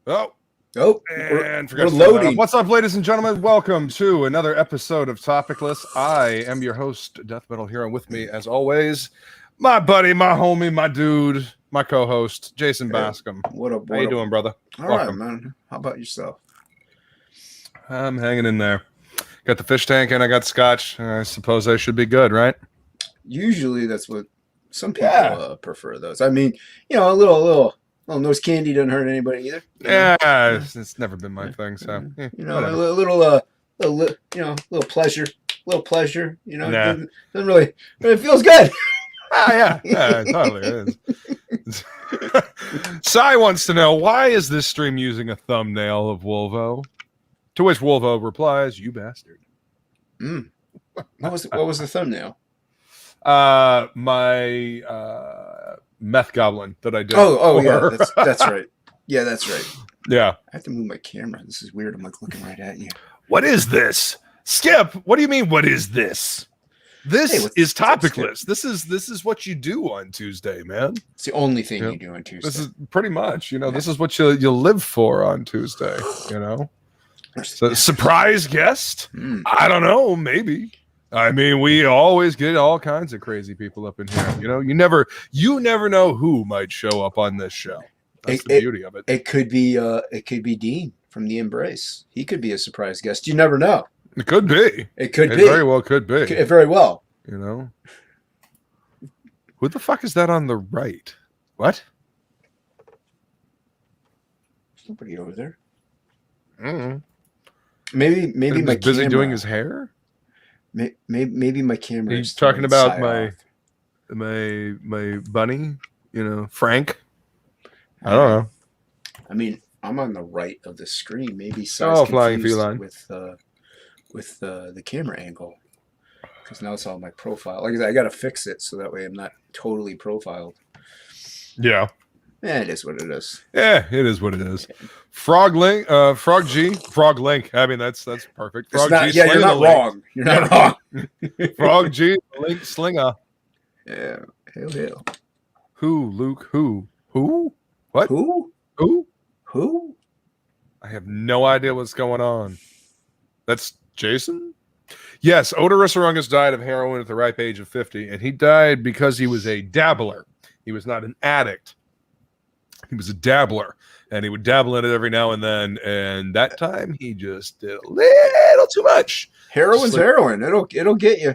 Oh, Oh, and we're forgot to turn that off. loading. What's up, ladies and gentlemen? Welcome to another episode of TOPicLESS. I am your host, Death Metal Hero. With me, as always, my buddy, my homie, my dude, my co-host, Jason Bascom. What up? How you doing, brother? All Welcome. right, man. How about yourself? I'm hanging in there. Got the fish tank and I got scotch. I suppose I should be good, right? Usually, that's what some people prefer. Those. I mean, a little nose candy doesn't hurt anybody either. It's never been my thing. So a whatever. little pleasure. Nah. Doesn't really, but it feels good. Yeah, totally it is. Sai wants to know, why is this stream using a thumbnail of Wolvo? To which Wolvo replies, "You bastard." What was the thumbnail? My meth goblin that I did. Yeah, that's right. Yeah, that's right. Yeah. I have to move my camera. This is weird. I'm like looking right at you. What is this? Skip, what do you mean, what is this? This is TOPicLESS. This is what you do on Tuesday, man. It's the only thing you do on Tuesday. This is pretty much, this is what you live for on Tuesday, So, surprise guest? I don't know, maybe. I mean, we always get all kinds of crazy people up in here. You never know who might show up on this show. That's the beauty of it. It could be Dean from the Embrace. He could be a surprise guest. You never know. It could be. It could be. Very well could be. Very well. Who the fuck is that on the right? What? There's nobody over there. Mm-hmm. Maybe my busy camera. doing his hair. Maybe my camera. He's talking about my bunny. Frank. I don't know. I mean, I'm on the right of the screen. Maybe flying feline with the camera angle, because now it's all my profile. Like I got to fix it so that way I'm not totally profiled. Yeah. It is what it is. Yeah, it is what it is. Frog Link. I mean, that's perfect. Frog G. You're not wrong. You're not wrong. Frog G. Link Slinger. Yeah. Hail. Who, Luke? Who? What? Who? I have no idea what's going on. That's Jason? Yes, Oda Risarungus died of heroin at the ripe age of 50, and he died because he was a dabbler. He was not an addict. He was a dabbler, and he would dabble in it every now and then, and that time he just did a little too much. Heroin's heroin. It'll get you.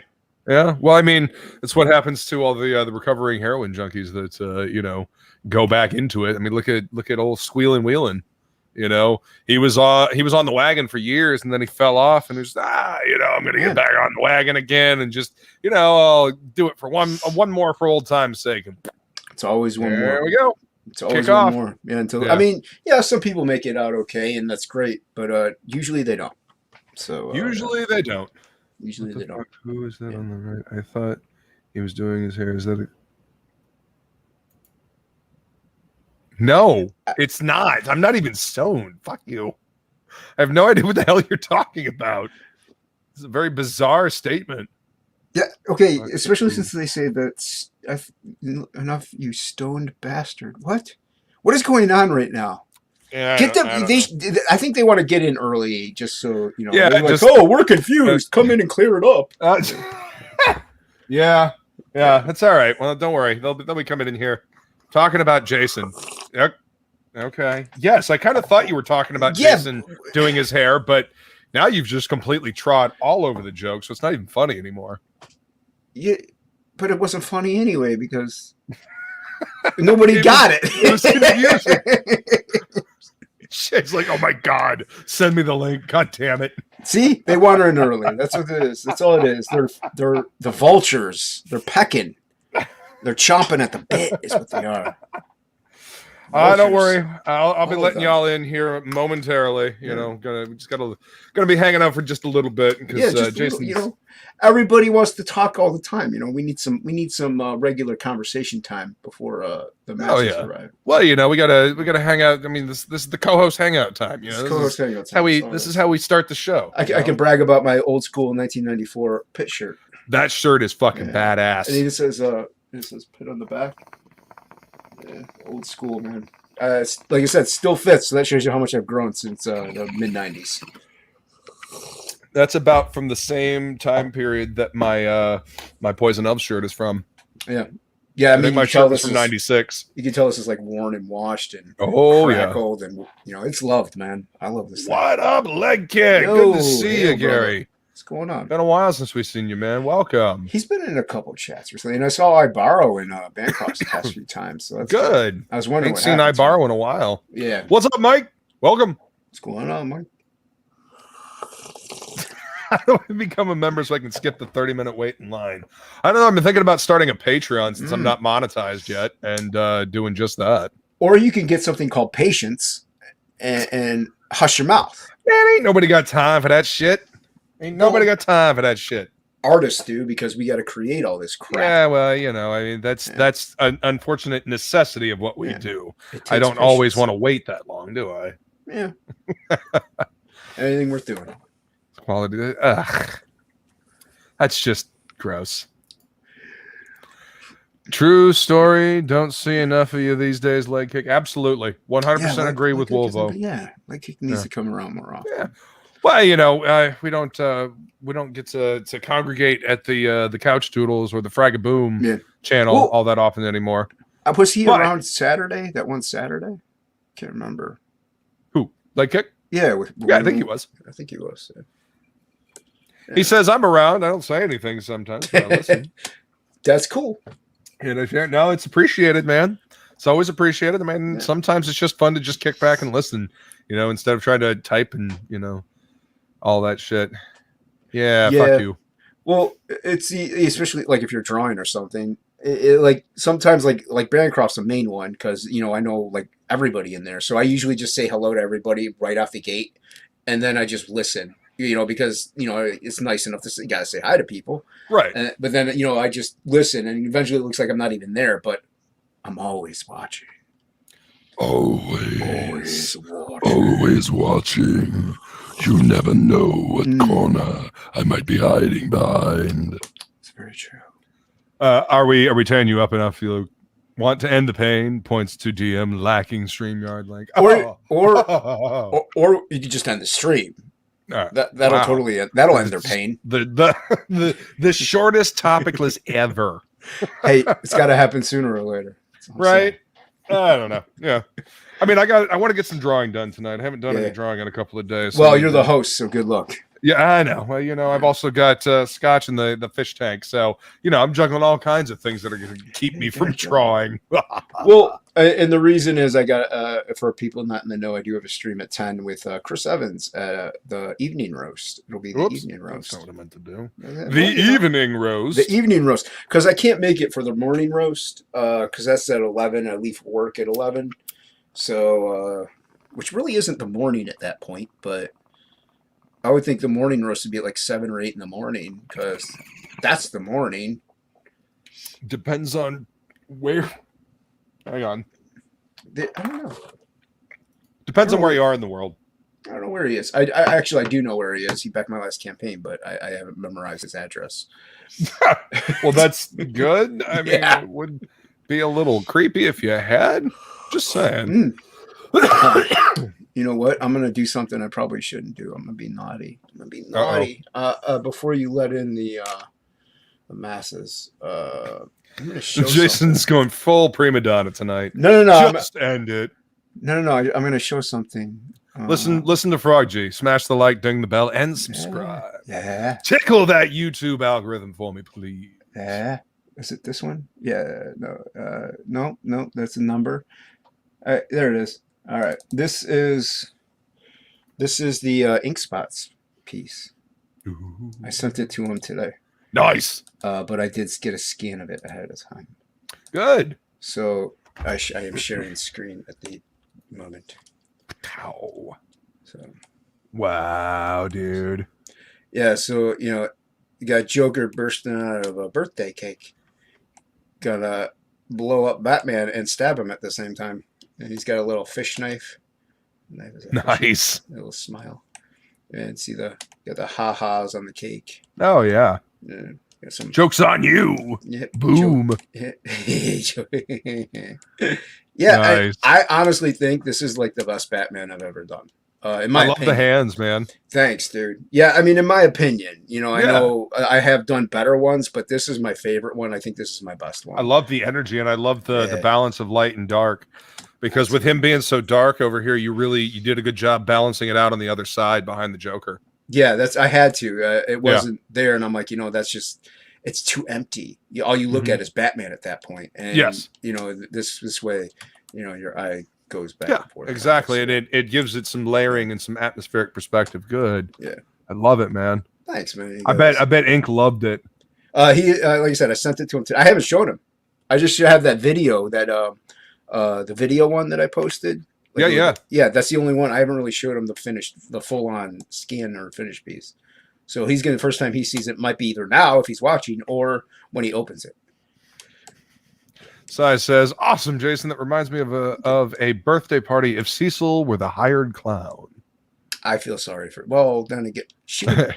Yeah, well, I mean, that's what happens to all the recovering heroin junkies that go back into it. I mean, look at old Squealin' Wheelin'. He was on the wagon for years, and then he fell off, and he was I'm gonna get back on the wagon again, and just I'll do it for one more for old time's sake. It's always one more. There we go. It's always one more. Yeah. I mean, some people make it out okay, and that's great, but usually they don't. So usually they don't. Usually they don't. Who is that on the right? I thought he was doing his hair. Is that it? No, it's not. I'm not even stoned. Fuck you. I have no idea what the hell you're talking about. It's a very bizarre statement. Yeah, okay, especially since they say that enough, you stoned bastard. What is going on right now? Yeah, I think they want to get in early, just so Yeah, we're confused. Come in and clear it up. Yeah, that's all right. Well, don't worry. They'll be coming in here talking about Jason. Yep. Okay. Yes, I kind of thought you were talking about Jason doing his hair, but now you've just completely trod all over the joke, so it's not even funny anymore. Yeah, but it wasn't funny anyway because nobody got it. It was confusing. It's like, oh my God, send me the link. God damn it. See, they wander in early. That's what it is. That's all it is. They're the vultures. They're pecking. They're chomping at the bit. Is what they are. Don't worry. I'll be letting y'all in here momentarily. Gonna be hanging out for just a little bit because Jason. Everybody wants to talk all the time. We need some regular conversation time before the matches arrive. Well, we gotta hang out. I mean, this is the co-host hangout time. Co-host hangout time. This is how we start the show. I can brag about my old school 1994 pit shirt. That shirt is fucking badass. And it says pit on the back. Yeah, old school, man. Like I said, still fits. So that shows you how much I've grown since the mid '90s. That's about from the same time period that my Poison Elf shirt is from. Yeah, yeah. I I mean, think my shirt was from '96. You can tell this is like worn and washed and Oh crackled, and it's loved, man. I love this thing. What up, leg kick? Yo, Good to see you, brother. Gary. What's going on? Been a while since we've seen you, man. Welcome. He's been in a couple of chats recently, and I saw Ibaro in Bancroft's the past few times. So that's good. I was wondering. Ain't seen Ibaro in a while. Yeah. What's up, Mike? Welcome. What's going on, Mike? How do I become a member so I can skip the 30-minute wait in line? I don't know. I've been thinking about starting a Patreon since I'm not monetized yet and doing just that. Or you can get something called patience and hush your mouth. Man, ain't nobody got time for that shit. Ain't nobody got time for that shit. Artists do, because we got to create all this crap. Yeah, well, I mean, that's an unfortunate necessity of what we do. I don't always want to wait that long, do I? Yeah. Anything worth doing. Quality. That's just gross. True story. Don't see enough of you these days, leg kick. Absolutely. 100% agree with Wolvo. Yeah, leg kick needs to come around more often. Yeah. Well, we don't get to congregate at the Couch Doodles or the Fragaboom channel all that often anymore. Was he around Saturday? That one Saturday? Can't remember. Who? Leg kick? Yeah. I think he was. I think he was. Yeah. He says, I'm around. I don't say anything sometimes, but I listen. That's cool. No, it's appreciated, man. It's always appreciated. I mean, sometimes it's just fun to just kick back and listen, instead of trying to type and, all that shit. Yeah, fuck you. Well, it's especially like if you're drawing or something. Like sometimes like Bancroft's the main one because, I know like everybody in there. So I usually just say hello to everybody right off the gate. And then I just listen. Because, it's nice enough to say, you got to say hi to people. Right. But then, I just listen and eventually it looks like I'm not even there, but I'm always watching. Always watching. You never know what corner I might be hiding behind. It's very true. Are we tearing you up enough? You want to end the pain? Points to DM lacking StreamYard link. Or you could just end the stream. That'll totally that'll end their pain. The shortest topicless ever. Hey, it's got to happen sooner or later. Right? I don't know. Yeah. I mean, I want to get some drawing done tonight. I haven't done any drawing in a couple of days. Well, you're the host, so good luck. Yeah, I know. Well, I've also got scotch in the fish tank, so I'm juggling all kinds of things that are going to keep me from drawing. Well, and the reason is I got for people not in the know, I do have a stream at 10 with Chris Evans at the evening roast. It'll be the evening roast. That's not what I meant to do. Evening roast. The evening roast, because I can't make it for the morning roast because that's at 11. I leave work at 11, so which really isn't the morning at that point, but. I would think the morning roast would be at like 7 or 8 in the morning because that's the morning. Depends on where. Hang on. I don't know. Depends on where you are in the world. I don't know where he is. I actually do know where he is. He backed my last campaign, but I haven't memorized his address. Well, that's good. I mean, it would be a little creepy if you had. Just saying. You know what? I'm going to do something I probably shouldn't do. I'm going to be naughty. Before you let in the masses, I'm going to show Jason's something. Going full prima donna tonight. No. Just end it. No. I'm going to show something. Listen to Frog G. Smash the like, ding the bell, and subscribe. Yeah. Tickle that YouTube algorithm for me, please. Yeah. Is it this one? Yeah. No. No. That's a number. There it is. All right, this is the ink spots piece. Ooh. I sent it to him today. Nice. But I did get a scan of it ahead of time. Good. So I am sharing screen at the moment. Ow. So. Wow, dude. Yeah. So you got Joker bursting out of a birthday cake, gonna blow up Batman and stab him at the same time. And he's got a little fish knife. Nice. A little smile. And see got the ha-has on the cake. Oh, yeah. Got some Joke's on you. yeah, Boom. Yeah, Nice. I honestly think this is like the best Batman I've ever done. In my I love opinion. the hands, man. Thanks, dude. Yeah, I mean, in my opinion, I Yeah. know I have done better ones, but this is my favorite one. I think this is my best one. I love the energy, and I love the Yeah. balance of light and dark. Because with him being so dark over here, you did a good job balancing it out on the other side behind the Joker. Yeah, I had to. It wasn't there, and I'm like, that's just it's too empty. All you look at is Batman at that point, and Yes. this way, your eye goes back. Yeah, and forth. exactly, and it gives it some layering and some atmospheric perspective. Good. Yeah, I love it, man. Thanks, man. I bet Ink loved it. He like I said, I sent it to him today. I haven't shown him. I just have that video that the video one that I posted. Yeah. That's the only one. I haven't really showed him the full on scan or finished piece. So he's gonna, the first time he sees it might be either now if he's watching or when he opens it. Sai says, "Awesome, Jason. That reminds me of a birthday party if Cecil were the hired clown." I feel sorry for. Well, then again, she would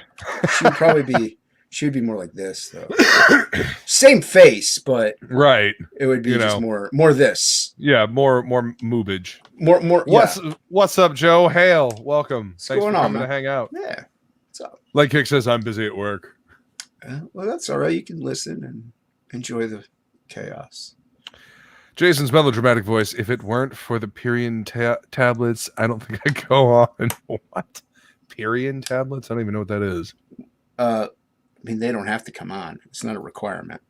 probably be. She would be more like this, though. Same face, but right. It would be just more this. Yeah, more moobage. More. What's up, Joe? Hail, welcome. What's Thanks going for on, coming man? to hang out. Yeah. What's up? Like Kick says, I'm busy at work. Well, that's all right. You can listen and enjoy the chaos. Jason's melodramatic voice. If it weren't for the Pyrian tablets, I don't think I'd go on. What? Pyrian tablets? I don't even know what that is. I mean, they don't have to come on. It's not a requirement.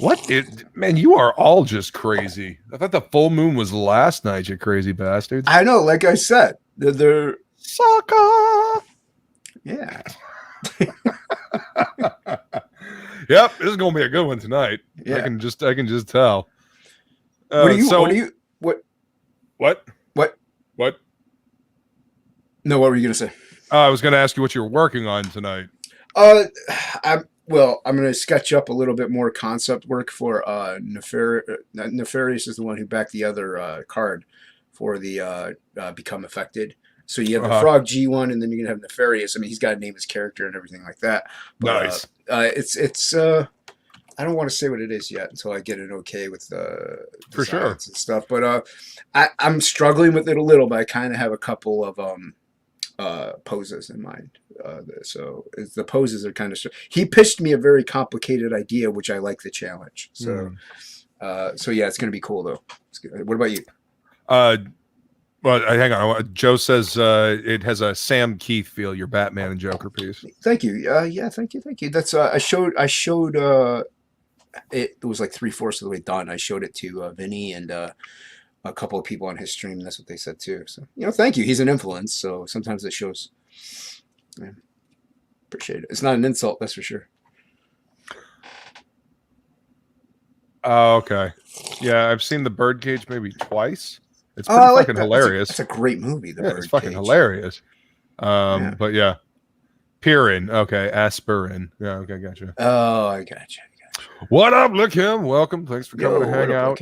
What? Man, you are all just crazy. I thought the full moon was last night, you crazy bastards. I know. Like I said, they're sucker. Yeah. Yep, this is gonna be a good one tonight. Yeah. I can just tell. What? No, what were you gonna say? I was gonna ask you what you're working on tonight. I'm gonna sketch up a little bit more concept work for Nefarious is the one who backed the other card for the Become Affected. So you have the Frog G1, and then you're gonna have Nefarious. I mean, he's got to name his character and everything like that. But, nice. It's I don't want to say what it is yet until I get it okay with the for sure and stuff. But I'm struggling with it a little, but I kind of have a couple of poses in mind. So the poses are kind of. He pitched me a very complicated idea, which I like the challenge. So, so yeah, it's gonna be cool though. What about you? Well, hang on. Joe says it has a Sam Keith feel. Your Batman and Joker piece. Thank you. Yeah, thank you. That's I showed. It was like 3/4 of the way done. I showed it to Vinny and a couple of people on his stream. That's what they said too. So thank you. He's an influence. So sometimes it shows. Yeah. Appreciate it. It's not an insult, that's for sure. Oh, okay. Yeah, I've seen the Birdcage maybe twice. It's pretty fucking hilarious. It's a great movie. It's fucking hilarious. But yeah, Pirin. Okay, Aspirin. Yeah, okay, gotcha. Oh, I gotcha. What up, Look Him? Welcome. Thanks for coming to hang out.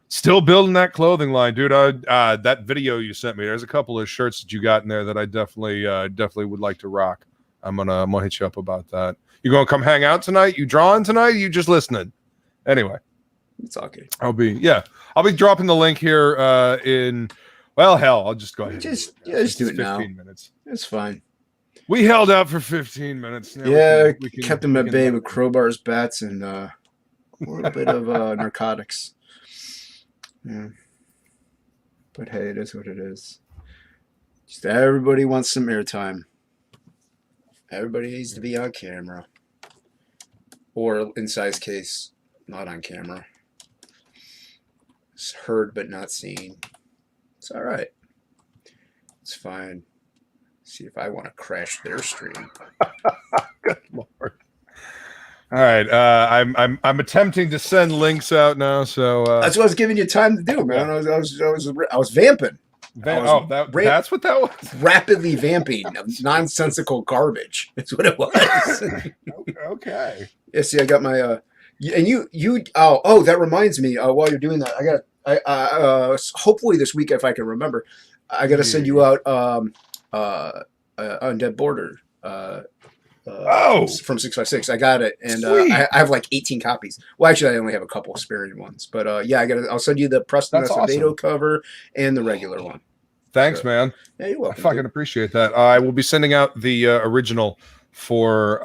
Still building that clothing line, dude. That video you sent me. There's a couple of shirts that you got in there that I definitely would like to rock. I'm gonna hit you up about that. You gonna come hang out tonight? You drawing tonight? You just listening? Anyway. It's all good. I'll be dropping the link here in hell, I'll just go ahead. Just do it 15 now. minutes. It's fine. We held out for 15 minutes. Now we kept them at bay with crowbars, bats, and a little bit of narcotics. Yeah. But hey, it is what it is. Just everybody wants some airtime. Everybody needs to be on camera. Or in Sai's case, not on camera. It's heard but not seen. It's all right. It's fine. See if I want to crash their stream. Good Lord. All right. I'm attempting to send links out now. So that's what I was giving you time to do, man. I was vamping. That's what that was. Rapidly vamping of nonsensical garbage. That's what it was. Okay. Yeah. See, I got my. And you that reminds me, while you're doing that, I hopefully this week, if I can remember, I got to send you out Undead Border from 656. I got it, and Sweet. I have like 18 copies. Well, actually, I only have a couple spare ones, but yeah, I'll send you the Preston That's Acevedo awesome. cover and the regular one. Thanks, So, man. Yeah, you're I welcome. fucking appreciate that. I will be sending out the original for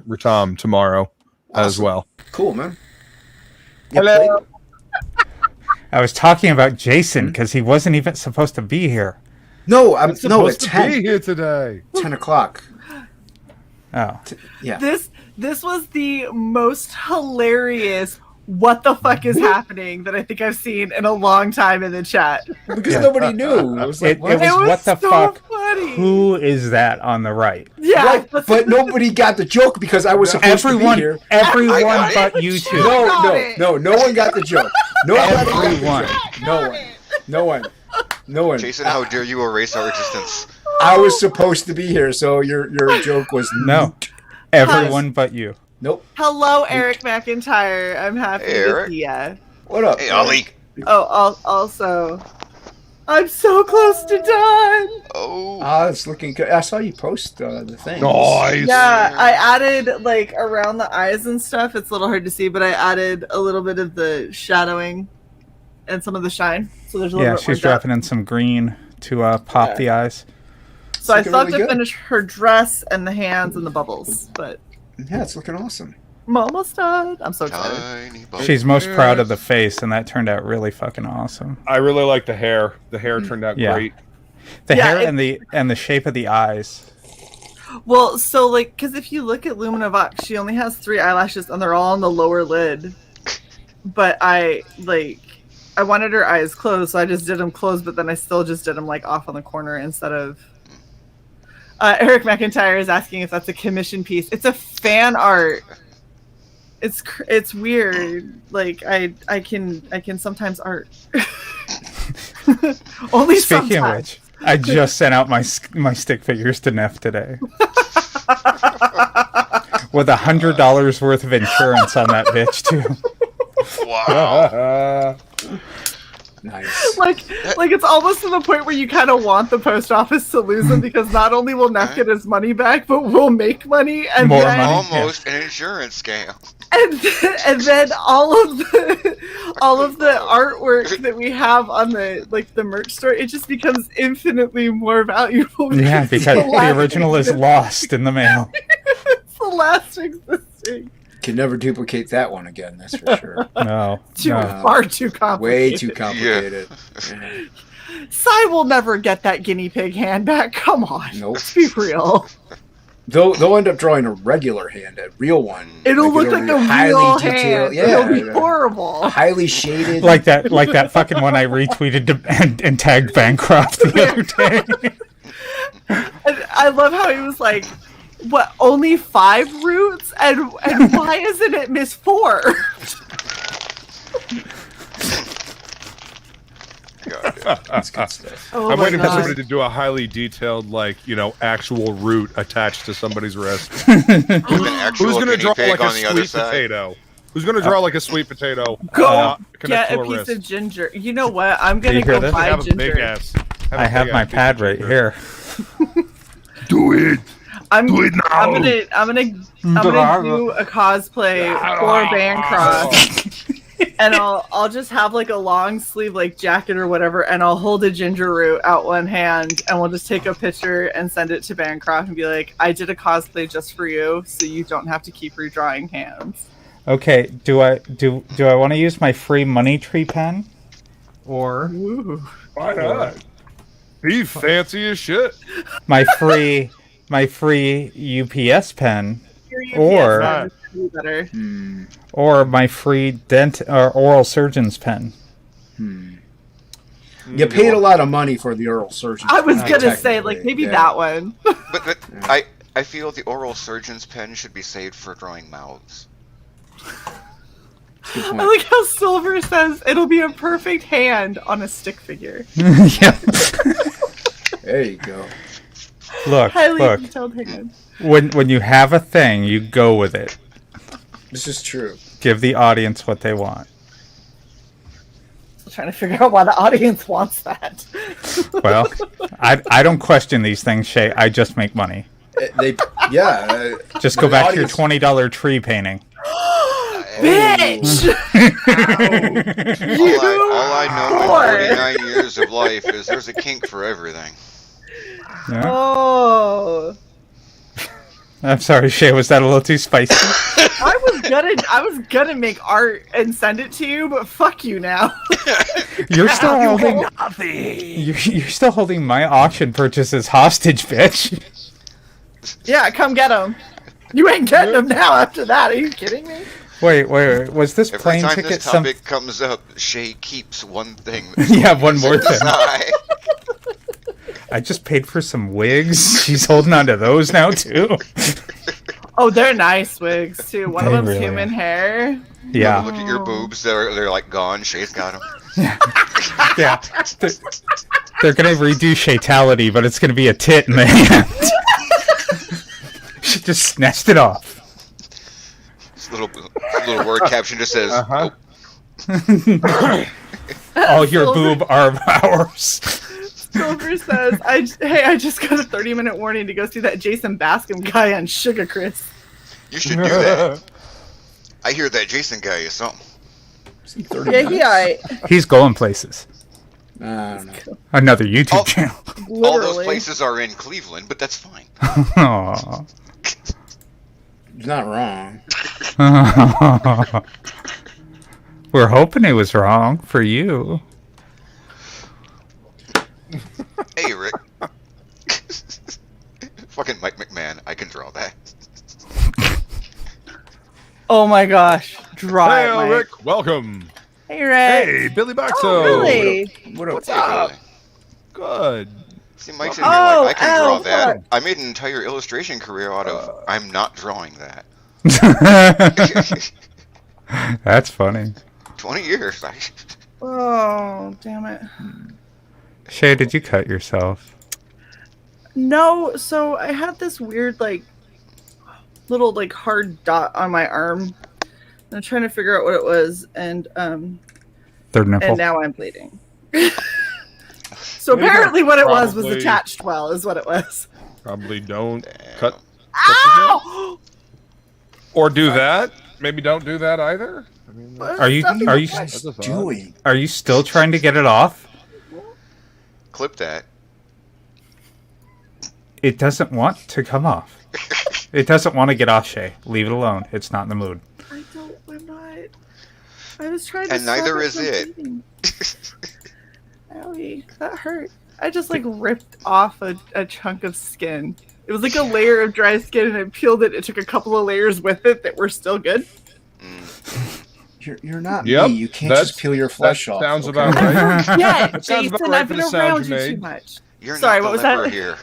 Ritam tomorrow as Awesome. well. Cool, man. Hello. I was talking about Jason because he wasn't even supposed to be here. No, I'm It's no at supposed to 10. be here today. 10 o'clock. Oh, Yeah. This was the most hilarious what the fuck is happening that I think I've seen in a long time in the chat. Because nobody knew. It was like, it what? was what the so fuck? funny. Who is that on the right? Yeah, Right, but nobody got the joke because I was supposed to be here. Everyone got but it. you two. No one got the joke. Everyone. No one. Jason, how dare you erase our existence? I was supposed to be here, so your joke was No. Everyone but you. Nope. Hello, Eric McIntyre. I'm happy Eric? to see ya. What up? Hey, Ollie. Oh, also, I'm so close to done. Oh. It's looking good. I saw you post the thing. Nice. Yeah, I added like around the eyes and stuff. It's a little hard to see, but I added a little bit of the shadowing and some of the shine. So there's a little Yeah, bit she's more depth. dropping in some green to pop the eyes. So I looking thought really to good. finish her dress and the hands and the bubbles, but Yeah, it's looking awesome. I'm almost done. I'm so excited. Tiny bubble. She's most proud of the face, and that turned out really fucking awesome. I really like the hair. The hair turned out Yeah. great. The Yeah, hair it- and the shape of the eyes. Well, so like, because if you look at Lumina Vox, she only has 3 eyelashes and they're all on the lower lid. But I wanted her eyes closed, so I just did them closed, but then I still just did them like off on the corner instead of. Eric McIntyre is asking if that's a commission piece. It's a fan art. It's weird. Like I can sometimes art. Only Speaking of sometimes. which, I just sent out my stick figures to Neff today. With $100 worth of insurance on that bitch too. Wow. Nice. Like it's almost to the point where you kind of want the post office to lose them because not only will Neff get his money back, but we'll make money and More then, money. Almost an insurance scam. and then all of the artwork that we have on the merch store, it just becomes infinitely more valuable. Yeah, because it's the original is lost in the mail. it's the last existing. Can never duplicate that one again, that's for sure. No. Far too complicated. Way too complicated. Yeah. Sai will never get that guinea pig hand back. Come on. Nope. Let's be real. They'll end up drawing a regular hand, a real one. It'll look like be a highly real detailed- hand. Yeah, It'll be yeah. horrible. Highly shaded. Like that fucking one I retweeted and tagged Bancroft the other day. And I love how he was like, "What? Only 5 roots? And why isn't it Miss 4?" God, That's good stuff. Oh I'm my waiting for God. somebody to do a highly detailed, actual root attached to somebody's wrist. with an actual Who's gonna guinea draw pig like a on the other sweet side. potato? Who's gonna draw like a sweet potato? Go connect get to a piece wrist? of ginger. You know what? I'm Do you gonna hear go this? buy Have a big ginger. ass. I have my pad right here. Do it. I'm Do it now. I'm gonna do a cosplay for Bancroft, and I'll just have like a long sleeve jacket or whatever, and I'll hold a ginger root out one hand, and we'll just take a picture and send it to Bancroft and be like, "I did a cosplay just for you, so you don't have to keep redrawing hands." Okay, do I want to use my free money tree pen? Or Why not? Be fancy as shit. my free UPS pen? Your UPS Or- man is gonna be better. Or my free oral surgeon's pen? You paid a lot of money for the oral surgeon. I was gonna say technically, maybe yeah. that one. But I feel the oral surgeon's pen should be saved for drawing mouths. Good I point. like how Silver says it'll be a perfect hand on a stick figure. Yeah. There you go. Look. Highly detailed hand. When you have a thing, you go with it. This is true. Give the audience what they want. Still trying to figure out why the audience wants that. Well, I don't question these things, Shay. I just make money. They Yeah. Just My go back to your audience- $20 tree painting. Bitch! All I know in 49 years of life is there's a kink for everything. Yeah. Oh. I'm sorry, Shay. Was that a little too spicy? I was gonna make art and send it to you, but fuck you now. You're still holding. nothing. You're still holding my auction purchases hostage, bitch. Yeah, come get them. You ain't getting them now after that. Are you kidding me? Wait. Was this Every plane time ticket this some? topic comes up, Shay keeps one thing. Yeah, one more thing. Aside. I just paid for some wigs. She's holding on to those now too. Oh, they're nice wigs too. One of They them's really human hair. Yeah, Look at your boobs. They're like gone. Shay's got them. yeah. They're gonna redo Shaytality, but it's gonna be a tit in the hand. She just snatched it off. This little word caption just says, All your Silver- boob are ours. Silver says, I just got a 30-minute warning to go see that Jason Bascom guy on Sugar Chris. "You should do that." I hear that Jason guy is something. Yeah, He's going places. I don't know. Another YouTube Oh. channel. All those literally. places are in Cleveland, but that's fine. Aw. He's not wrong. We're hoping it was wrong for you. Hey, Rick. Fucking Mike McMahon. I can draw that. Oh my gosh. Draw Hey, it, Mike. Rick, welcome. Hey, Rick. Hey, Billy Boxo. Oh, really? What's Hey, up? Billy. Good. See, Mike's in here like, I can draw oh, that. fuck. I made an entire illustration career out of I'm not drawing that. That's funny. 20 years. Oh, damn it. Shay, did you cut yourself? No, so I had this weird, like, little, like, hard dot on my arm. And I'm trying to figure out what it was, and Third nipple. now I'm bleeding. So Maybe apparently what it was probably- attached well, is what it was. Probably don't cut. Ow! Or do that. Maybe don't do that either. I mean, Are you that's a thought. Doing. are you still trying to get it off? Clip that. It doesn't want to come off. It doesn't want to get off, Shay. Leave it alone. It's not in the mood. I'm not. I was trying to And neither stop it is from it. bleeding. Owie, that hurt. I just like ripped off a chunk of skin. It was like a layer of dry skin, and I peeled it. It took a couple of layers with it that were still good. You're not Yep, me. You can't that's- just peel your flesh that off. sounds okay? about right. Yeah, That sounds about Jason, right I've for been the sound around you you too made. much. You're Sorry, not what was the leper that? here.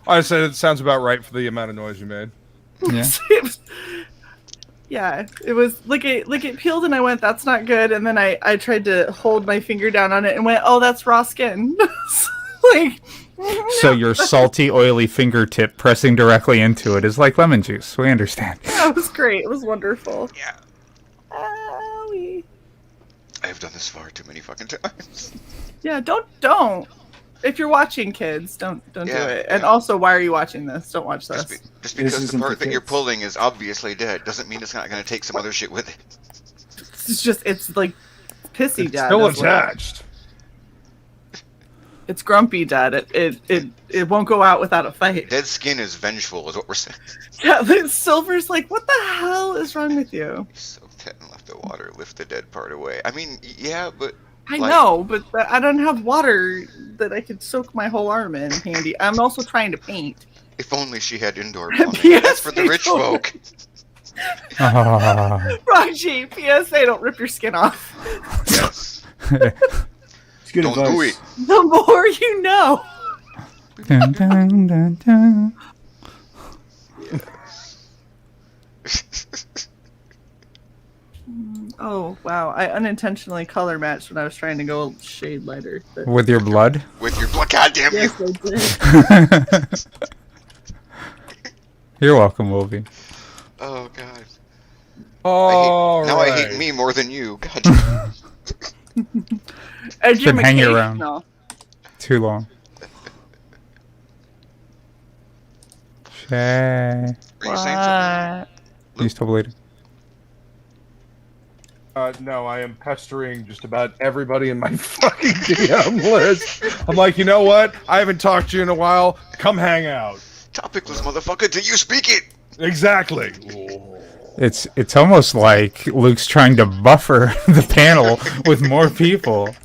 I said it sounds about right for the amount of noise you made. Yeah. Yeah, it was like it peeled, and I went, "That's not good." And then I tried to hold my finger down on it and went, "Oh, that's raw skin." Like, So your salty, oily fingertip pressing directly into it is like lemon juice. We understand. that was great. It was wonderful. Yeah. Owie. I have done this far too many fucking times. Yeah, don't. If you're watching, kids, don't do Yeah, it. And yeah. also, why are you watching this? Don't watch this. Just This because the isn't part for that you're kids. pulling is obviously dead doesn't mean it's not going to take some other shit with it. It's like pissy It's dad. still is what- attached. It's grumpy dad. It won't go out without a fight. Dead skin is vengeful, is what we're saying. Yeah, Silver's like, what the hell is wrong with you? Soaked that and left the water, lift the dead part away. I mean, yeah, but I Like- know, but I don't have water that I could soak my whole arm in handy. I'm also trying to paint. if only she had indoor plumbing. Yes, That's for the I rich know. folk. Ah. Raji, PSA, don't rip your skin off. Yes. It's good Don't advice. do it. The more you know. Dun, dun, dun, dun. Oh, wow. I unintentionally color matched when I was trying to go a shade lighter. But With your blood? With your blood, goddamn you. yes, I did. You're welcome, Wolvie. Oh god. All I hate me more than you. God. damn. Education. hanging around. Too long. Shay. Are you saying something? You still bleeding? No, I am pestering just about everybody in my fucking DM list. I'm like, you know what? I haven't talked to you in a while. Come hang out. Topicless motherfucker, do you speak it? Exactly. It's almost like Luke's trying to buffer the panel with more people.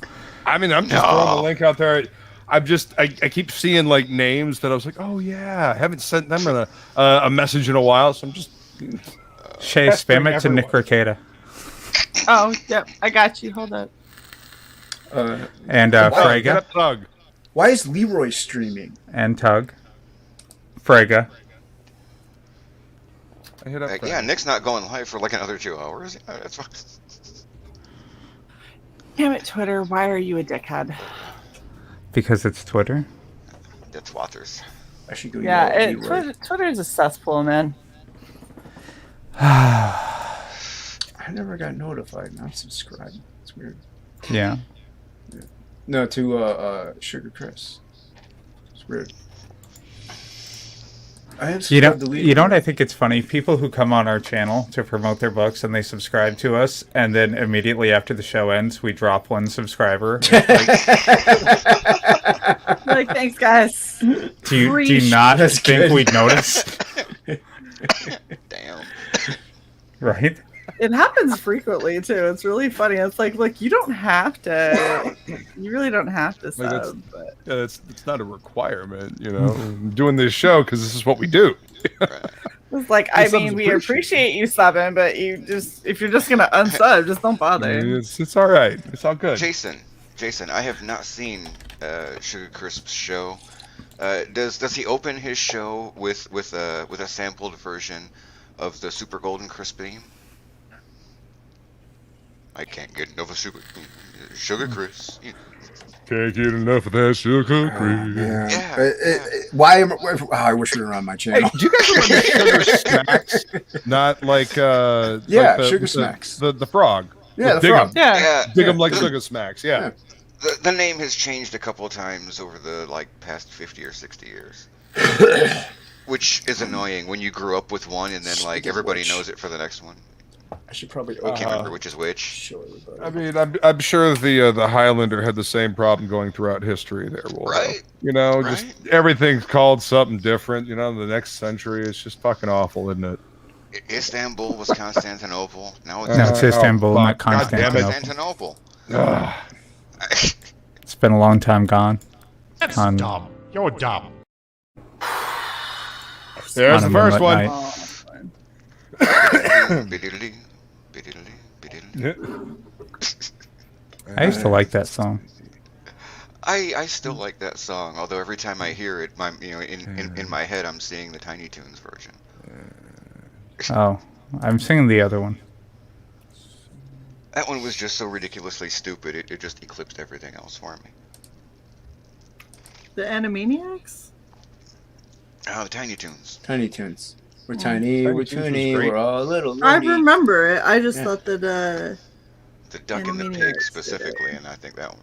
I mean, I'm just throwing the link out there. I keep seeing like names that I was like, oh yeah, I haven't sent them in a message in a while, so I'm just. Shay, spam it to everyone. Nick Ricada. Oh, yep. I got you. Hold up. And Get Frega. up, Tug. Why is Leroy streaming? And Tug. Frega. I hit up. Like, Fred. yeah, Nick's not going live for like another 2 hours. Yeah, that's fine. Damn it, Twitter. Why are you a dickhead? Because it's Twitter. That's Waters. I should go. Yeah, yell at Leroy. Twitter is a cesspool, man. I never got notified. Now I'm subscribed. It's weird. Yeah. No, to Sugar Chris. It's weird. I have You know subscribed to what I think it's funny? People who come on our channel to promote their books and they subscribe to us, and then immediately after the show ends, we drop one subscriber. Like, thanks, guys. Do you not That's think good. we'd notice? Damn. Right? It happens frequently too. It's really funny. It's like, look, you don't have to. You really don't have to that's- sub. But Yeah, it's not a requirement, you know. I'm doing this show because this is what we do. it's like, The I subs mean, we appreciate you subbing, but if you're just gonna unsub, just don't bother. It's all right. It's all good. Jason, I have not seen Sugar Crisp's show. Does he open his show with a sampled version of the Super Golden Crisp theme? I can't get enough of Sugar Crisp. You know. Can't get enough of that sugar cream. Yeah. Why am I wish we were on my Hey, channel. do you guys remember Sugar Smacks? Not like Yeah, like Sugar Smacks. The frog. Yeah, the Dig frog. 'em. Yeah. Dig 'em like Sugar Smacks. Yeah. The name has changed a couple of times over the past 50 or 60 years. Which is annoying when you grew up with one and then everybody Which? knows it for the next one. I should probably I can't remember which is which. show everybody. I mean, I'm sure the Highlander had the same problem going throughout history there. Will. Right. You know, Right. just everything's called something different. You know, the next century is just fucking awful, isn't it? Istanbul was Constantinople. Now it's No, it's Istanbul, not God damn it. Constantinople. Constantinople. It's been a long time gone. That's On- dumb. You're dumb. There's On the a first moonlit one. night. Bididdly, bididdly, bididdly. I used to like that song. I still like that song, although every time I hear it, in my head I'm seeing the Tiny Toons version. Oh, I'm singing the other one. That one was just so ridiculously stupid, it just eclipsed everything else for me. The Animaniacs? Oh, the Tiny Toons. Tiny Toons. We're tiny, Tiny we're Toons was toony, great. we're all little. I loony. remember it. I just Yeah. thought that The Duck and the Animaniacs Pig did specifically, and I think that one.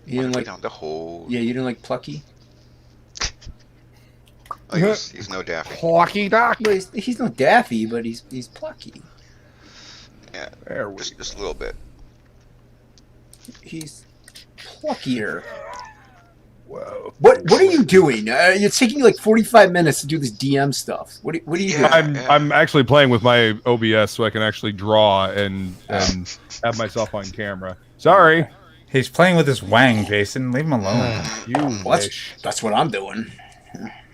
You didn't like? Down the hole. Yeah, you didn't like Plucky? Oh, he's no Daffy. Plucky Doc. Well, he's not Daffy, but he's Plucky. Yeah, There we just a little bit. He's pluckier. Whoa. What are you doing? You're taking like 45 minutes to do this DM stuff. What are you doing? Yeah. I'm actually playing with my OBS so I can actually draw and have myself on camera. Sorry. He's playing with his wang, Jason. Leave him alone. You Well, wish. that's what I'm doing.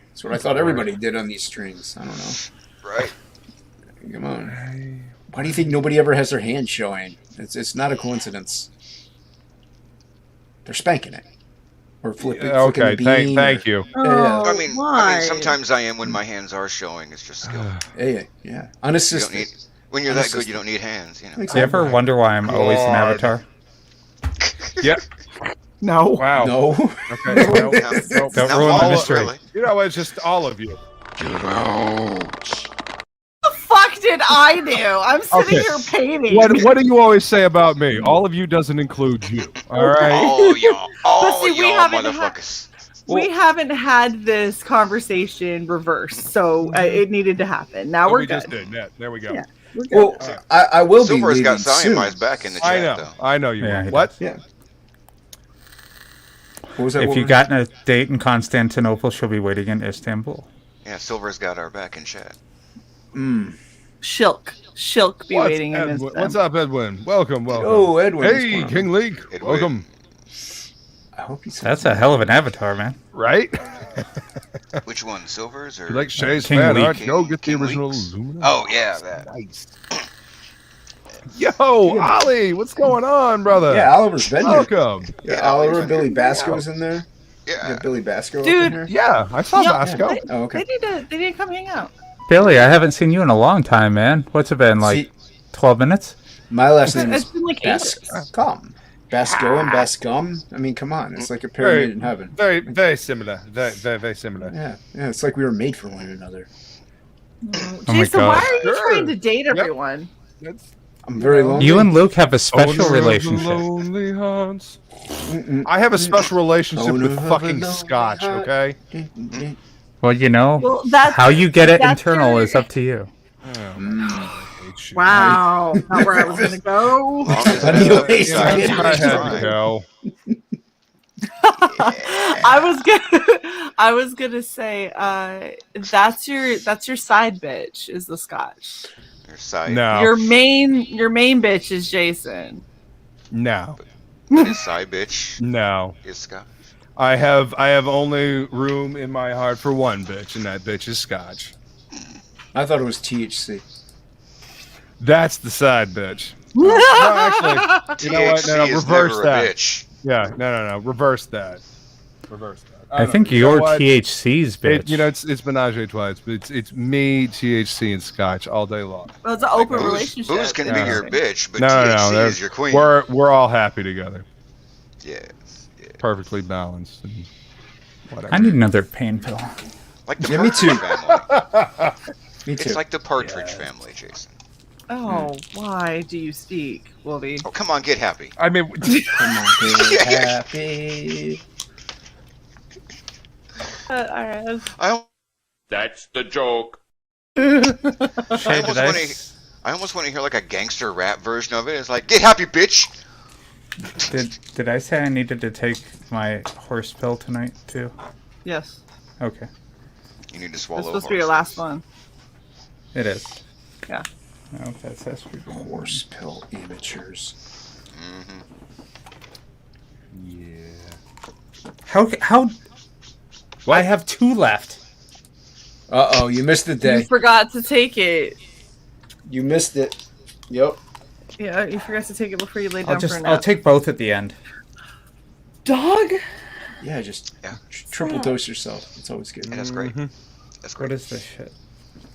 That's what I thought everybody did on these streams. I don't know. Right. Come on. Why do you think nobody ever has their hand showing? It's not a coincidence. They're spanking it. Or flipping Okay, the bean. thank you. oh, I mean, why? sometimes I am when my hands are showing. It's just skill. Yeah. You don't Unassisted. need when you're that good. You don't need hands. You know. Do you ever wonder why I'm always an God. avatar? Yep. No. Wow. No. Okay. Nope. Now- Nope. Don't now ruin the all- mystery. really. You know, it's just all of you. Get out. The fuck, did I do? I'm sitting Okay. here painting. What do you always say about me? All of you doesn't include you. All right. Oh, y'all. Oh, see, we y'all haven't motherfuckers. We haven't had this conversation reversed, so it needed to happen. Now we're we good. just did. Yeah, there we go. Yeah. We're good. Well, I will be Silver's leaving got soon. Siamese back in the chat, I know. though. I know you. Yeah, will. he What? Yeah. What was that? If what you was- gotten a date in Constantinople, she'll be waiting in Istanbul. Yeah, Silver's got our back in chat. Shilk be What's waiting in his Edwin? What's up, Edwin? Welcome. Oh, Edwin. what's Hey, going on? King League. Edwin. Welcome. I hope he's. That's a hell of an avatar, man. Right? Which one, Silver's or? You like Shay's King fan League. art? Go get the King original Leagues? Lumina. Oh yeah, that. Nice. Yo, Ollie, what's going on, brother? Yeah, Oliver's been here. Welcome. Yeah, Oliver, Billy Basco's in there. Yeah. Yeah, Billy Basco Dude. up in here. Yeah, I saw Yeah. Basco. Oh, okay. They need to come hang out. Billy, I haven't seen you in a long time, man. What's it been, like See, 12 minutes? my last name It's is been like ages. Bascom. Basco and Bascom. I mean, come on. It's like a pyramid in heaven. Very, very similar. Very similar. Yeah, yeah. It's like we were made for one another. Oh my Jason, God. why are you Sure. trying to date Yep. everyone? That's I'm very lonely. You and Luke have a Owner special of the relationship. Lonely Hearts. Mm-mm. I have a special relationship Owner with of a fucking lonely scotch, heart. okay? Well, you know, Well, that's how you get it that's internal your- is up to you. Wow, not where I was gonna go. Long as Anyways, it's outside, I it's had I had to fine. go. I was gonna say, that's your side bitch is the Scotch. Your side, No. Your main bitch is Jason. No. his side bitch No. is Scott. I have only room in my heart for one bitch, and that bitch is scotch. I thought it was THC. That's the side bitch. No, actually, you know what? No, THC is reverse never that. a bitch. Yeah, no. Reverse that. Reverse that. I don't think know. You know you're what? THC's bitch. It's menage a trois, but it's me, THC, and scotch all day long. Well, it's an open Booze, relationship. booze can be Yeah. your bitch, but No, THC they're- is your queen. We're all happy together, Yeah. perfectly balanced. And whatever. I need another pain pill. Like the Yeah, me Partridge too. family. Me too. It's like the Partridge family, Jason. Oh, why do you speak, Wolby? Oh, come on, get happy. I mean, Come on, get happy. All right. I That's the joke. Shay, almost did I, wanna- I almost want to hear like a gangster rap version of it. It's like, get happy, bitch. did I say I needed to take my horse pill tonight, too? Yes, Okay, You need to it's swallow. supposed to be your last horses. one. it is. Yeah. Oh, that's estrogen. Horse pill amateurs. Mhm. How? I have 2 left. Uh-oh, you missed the You day. forgot to take it. You missed it. Yep. Yeah, you forgot to take it before you lay down for a nap. I'll take both at the end. Dog. Yeah, just Yeah. triple dose yourself. It's always good. Yeah, that's great. That's What great. is this shit?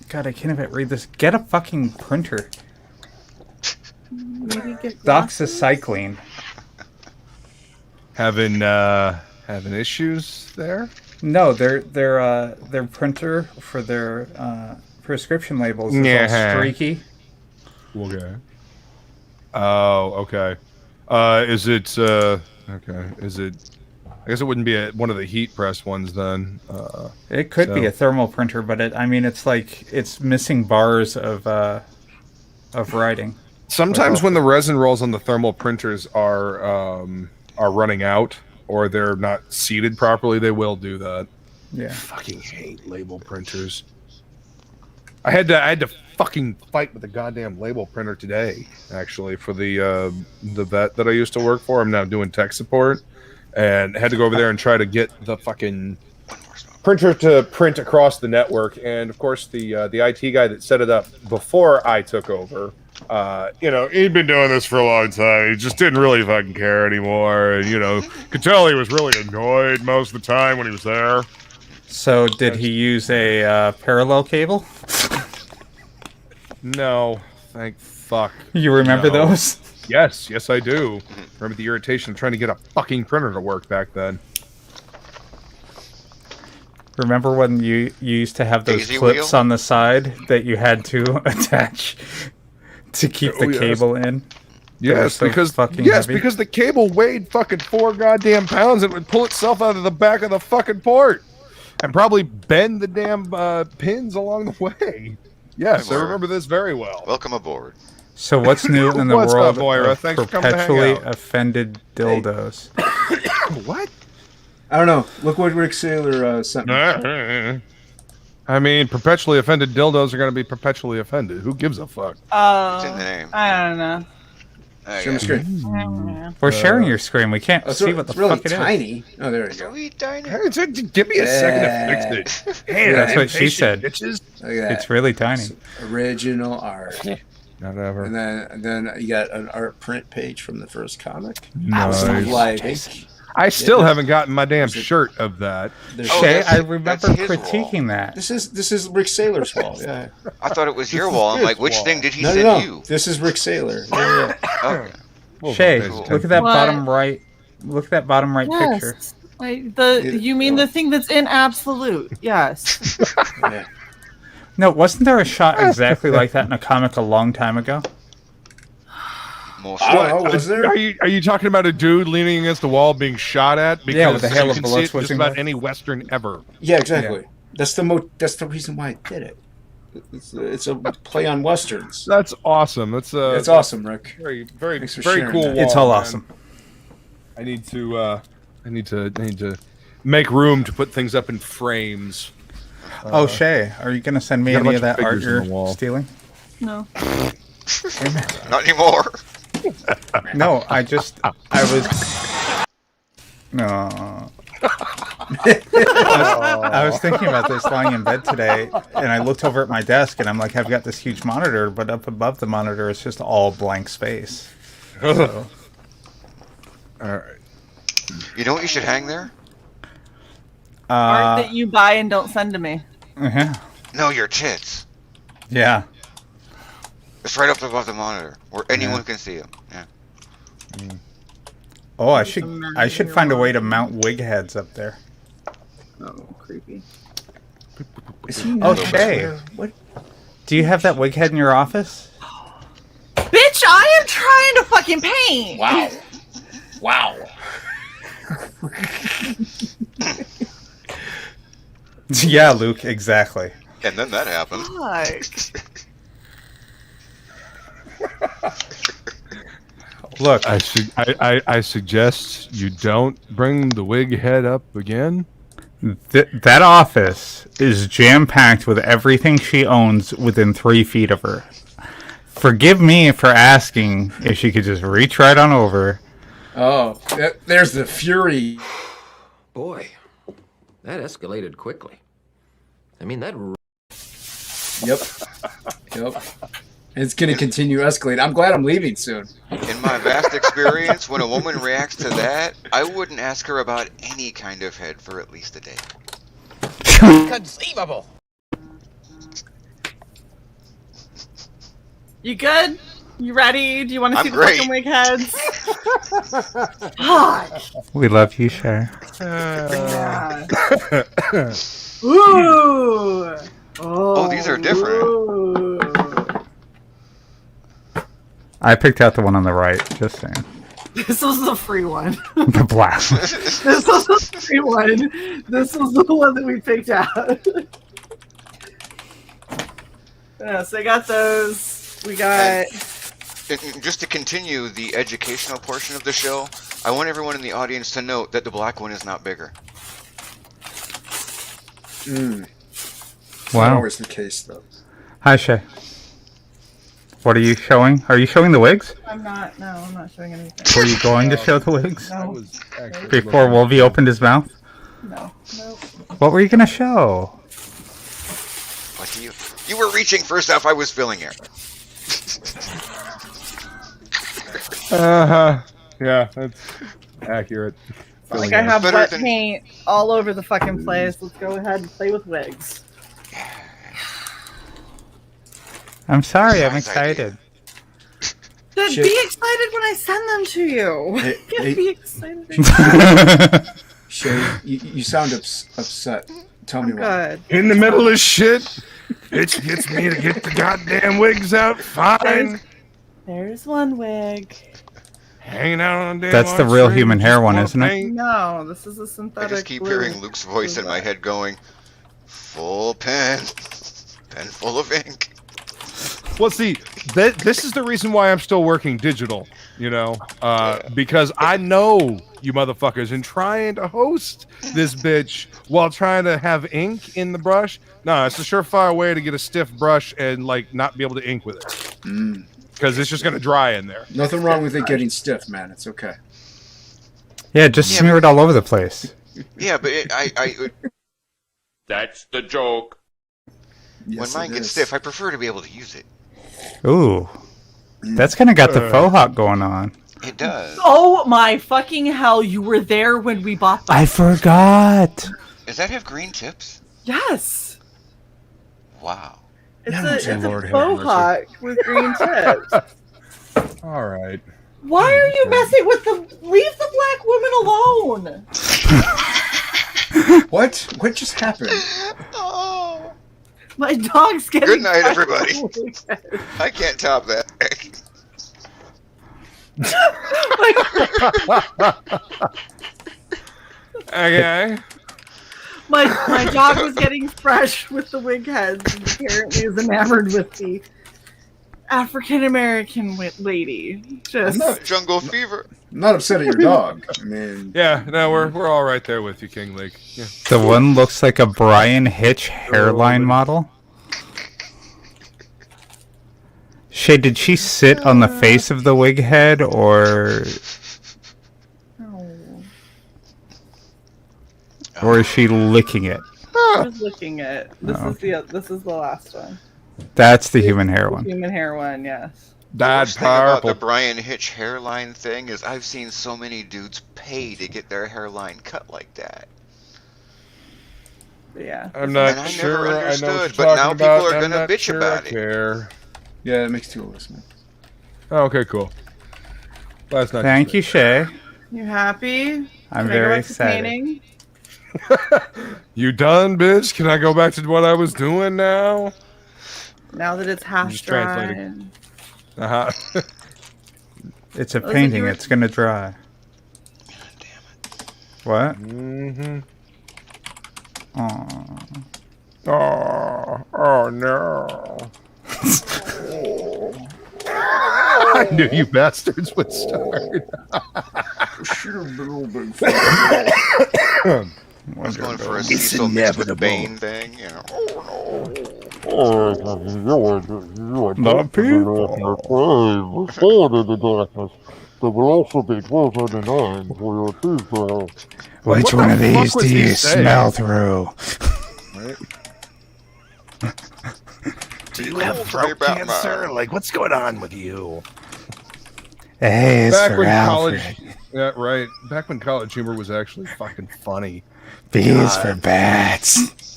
God, I can't even read this. Get a fucking printer. Maybe get glasses? Doxycycline. having issues there. No, their printer for their prescription labels is Yeah. all streaky. Okay. Oh, okay. Is it okay? Is it? I guess it wouldn't be one of the heat press ones then. It could be So- a thermal printer, but it's like it's missing bars of writing. Sometimes when the resin rolls on the thermal printers are running out or they're not seated properly, they will do that. Yeah. Fucking hate label printers. I had to fucking fight with the goddamn label printer today, actually, for the vet that I used to work for. I'm now doing tech support, and had to go over there and try to get the fucking printer to print across the network. And of course, the IT guy that set it up before I took over, he'd been doing this for a long time. He just didn't really fucking care anymore, and could tell he was really annoyed most of the time when he was there. So did he use a parallel cable? No, thank fuck. You remember No. those? Yes, I do. Remember the irritation of trying to get a fucking printer to work back then. Remember when you used to have those Daisy clips wheel? on the side that you had to attach to keep the Oh, yes. cable in? Yes, so because fucking yes, heavy. because the cable weighed fucking 4 goddamn pounds. It would pull itself out of the back of the fucking port and probably bend the damn pins along the way. Yes, I Word. remember this very well. Welcome aboard. So what's new in the What's world up, Moira? of Thanks for coming to hang perpetually out. offended dildos? What? I don't know. Look what Rick Saylor sent me. I mean, perpetually offended dildos are going to be perpetually offended. Who gives a fuck? It's in the name. I don't know. Okay. Show me screen. I don't know. We're sharing your screen. We can't Oh, it's, see what the it's really fuck it is. tiny. Oh, there you go. Sweet tiny. Hey, give me a second to fix it. Hey, That's I'm what she patient, said. Bitches. Look at that. It's really tiny. Original art. Whatever. And then you got an art print page from the first comic. Nice. Like, I still haven't gotten my damn shirt of that. there's Oh, Shay, that's- I remember that's his critiquing that. This is Rick Saylor's wall. Yeah. I thought it was your wall. I'm like, which thing did he No, send no, no. you? This is Rick Saylor. Yeah, yeah. Okay. Shay, Cool. look at that What? bottom right. Look at that bottom right picture. Yes. You mean the thing that's in absolute? Yes. Yeah. No, wasn't there a shot exactly like that in a comic a long time ago? Most I don't know. Was there? Are you talking about a dude leaning against the wall being shot at? Because Yeah, with a hail you of can bullets see it just whizzing about by. any western ever. Yeah, exactly. That's the reason why I did it. It's a play on westerns. That's awesome. That's It's awesome, Rick. very very Thanks for very sharing cool that. wall. It's all man. awesome. I need to make room to put things up in frames. Oh, Shay, are you going to send me got a any bunch of of that art figures on you're the wall. stealing? No. Not anymore. No, I was. No. I was thinking about this lying in bed today, and I looked over at my desk, and I'm like, I've got this huge monitor, but up above the monitor is just all blank space. So, All right. You know what you should hang there? Art that you buy and don't send to me. yeah. No, your tits. Yeah. It's right up above the monitor, where anyone can see them. Yeah. Oh, I should find a way to mount wig heads up there. Oh, creepy. Oh, Shay, What? do you have that wig head in your office? Bitch, I am trying to fucking paint. Wow. Wow. Yeah, Luke, exactly. And then that happened. Fuck. Look, I suggest you don't bring the wig head up again. that office is jam-packed with everything she owns within 3 feet of her. Forgive me for asking if she could just reach right on over. Oh, there's the fury. Boy, that escalated quickly. I mean, that. Yep. Yep. It's going to continue escalating. I'm glad I'm leaving soon. In my vast experience, when a woman reacts to that, I wouldn't ask her about any kind of head for at least a day. Conceivable! You good? You ready? Do you want to I'm see the great. fucking wig heads? Fuck. We love you, Cher. Yeah. Ooh. Oh, these are different. Ooh. I picked out the one on the right, just saying. This was the free one. The black one. This was the free one. This was the one that we picked out. Yeah, so I got those. We got. And just to continue the educational portion of the show, I want everyone in the audience to note that the black one is not bigger. Not Wow. always the case, though. Hi, Shay. What are you showing? Are you showing the wigs? I'm not showing anything. Were you going to show the wigs? I No, was actually Before Wolvie opened his mouth? no, nope. What were you going to show? Like you were reaching for stuff I was filling here. Yeah, that's accurate. Like I have Better wet than- paint all over the fucking place. Let's go ahead and play with wigs. I'm sorry, I'm Nice excited. Then Shit. be excited when I send them to you. Hey, Can't hey. be excited. Shay, you sound upset. Tell me I'm why. good. In the middle of shit, bitch gets me to get the goddamn wigs out. Fine. There's one wig. Hanging out on damn That's the real heartstrings, human hair just one, wanna isn't it? paint. No, this is a I synthetic. just keep blue. hearing Luke's voice in my head going, full pen, pen full of ink. Well, see, this is the reason why I'm still working digital, you know, because I know you motherfuckers and trying to host this bitch while trying to have ink in the brush. No, it's a surefire way to get a stiff brush and like not be able to ink with it because it's just going to dry in there. Nothing wrong with it getting stiff, man. It's okay. Yeah, just smear it all over the place. Yeah, but That's the joke. when Yes, mine it gets is. stiff, I prefer to be able to use it. Ooh. That's kind of got the faux hawk going on. It does. Oh my fucking hell! You were there when we bought them. I forgot. Does that have green tips? Yes. Wow. It's a Lord have faux mercy. hawk with green tips. All right. Why are you messing with the? Leave the black woman alone. What? What just happened? Oh. My dog's getting. Good night, crushed everybody. on the weekend. I can't top that. Okay. My dog was getting fresh with the wig heads and apparently is enamored with the African American lady. Just Jungle fever. I'm not upset at your dog. I mean, Yeah, no, we're all right there with you, King Lake. Yeah. The one looks like a Brian Hitch hairline model. Shay, did she sit on the face of the wig head, or is she licking it? I was looking at this. Oh, This is the last one. That's the human hair one. Human hair one, yes. The Died worst thing about the powerful. Brian Hitch hairline thing is I've seen so many dudes pay to get their hairline cut like that. But yeah. I'm not And I never sure. I know what understood, you're but now talking people about. are I'm gonna not bitch sure about I it. care. yeah, it makes two of us, man. Oh, okay, cool. Last night. Thank you, Shay. You happy? I'm Can I go very back to excited. painting? You done, bitch? Can I go back to what I was doing now? Now that it's half just dry. translating. Uh-huh. It's a Listen, painting. you were- It's gonna dry. What? Mm-hmm. Aw. Oh no. I knew you bastards would start. I was going for a Cecil mixed with Bane thing, you know. The people. There will also be $12.99 for your cheeseburger. Which What one the of fuck these was do he you saying? smell through? Do you have throat cancer? Like, what's going on with you? A is Back for when Alfred. college, yeah, right. Back when college humor was actually fucking funny. B is for bats.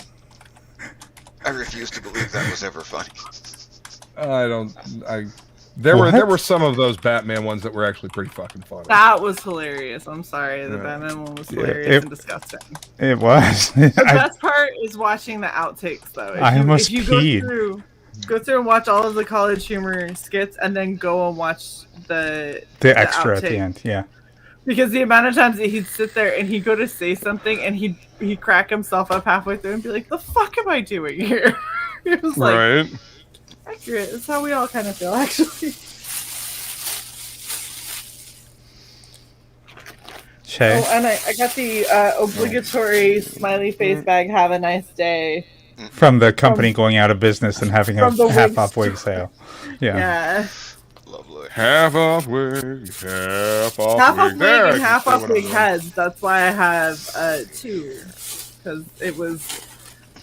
I refuse to believe that was ever funny. There What? were some of those Batman ones that were actually pretty fucking funny. That was hilarious. I'm sorry. The Yeah. Batman one was Yeah, hilarious it- and disgusting. It was. The I, best part is watching the outtakes, though. I almost peed. Go through and watch all of the college humor skits, and then go and watch the extra at the outtake. end, yeah. Because the amount of times that he'd sit there and he'd go to say something, and he'd crack himself up halfway through and be like, "The fuck am I doing here?" It was like Right. accurate. It's how we all kind of feel, actually. Shay, Oh, and I got the obligatory smiley face bag. Have a nice day. from the company going out of business and having a from the half-off wig wig sale. Yeah. Yeah. Lovely. Half off wig, half off Half off wig. wig There, I and can half see off what I'm wig doing. heads. That's why I have two, because it was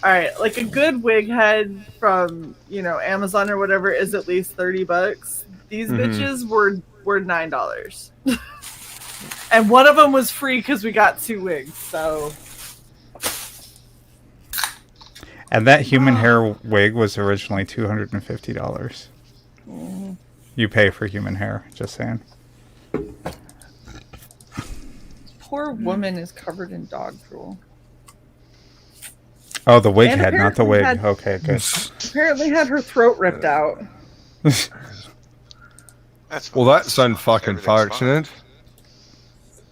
all right. Like a good wig head from Amazon or whatever is at least $30. These bitches were $9, and one of them was free because we got two wigs. So And that human hair wig was originally $250. You pay for human hair, just saying. poor woman is covered in dog drool. Oh, the wig And head, not the apparently wig. had- Okay, good. Apparently had her throat ripped out. That's Well, fine. that's unfucking Everything's fine. fortunate.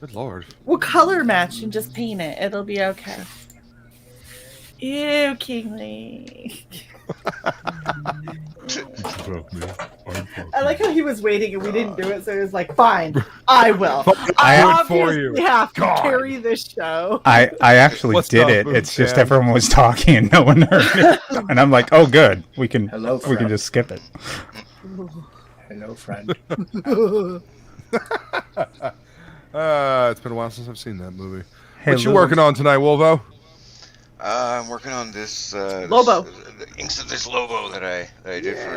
Good lord. We'll color match and just paint it. It'll be okay. Ew, Kingly. I like how he was waiting and we didn't do it, so he was like, "Fine, I will. I do it for obviously you. have to God. carry this show." I actually What's did up, it. Boom It's just Chan? everyone was talking and no one heard it. And I'm like, oh, good. We can Hello, we can friend. just skip it. Hello, friend. It's been a while since I've seen that movie. Hey, What you Lou. working on tonight, Wolvo? I'm working on this Lobo. the inks of this Lobo that I did for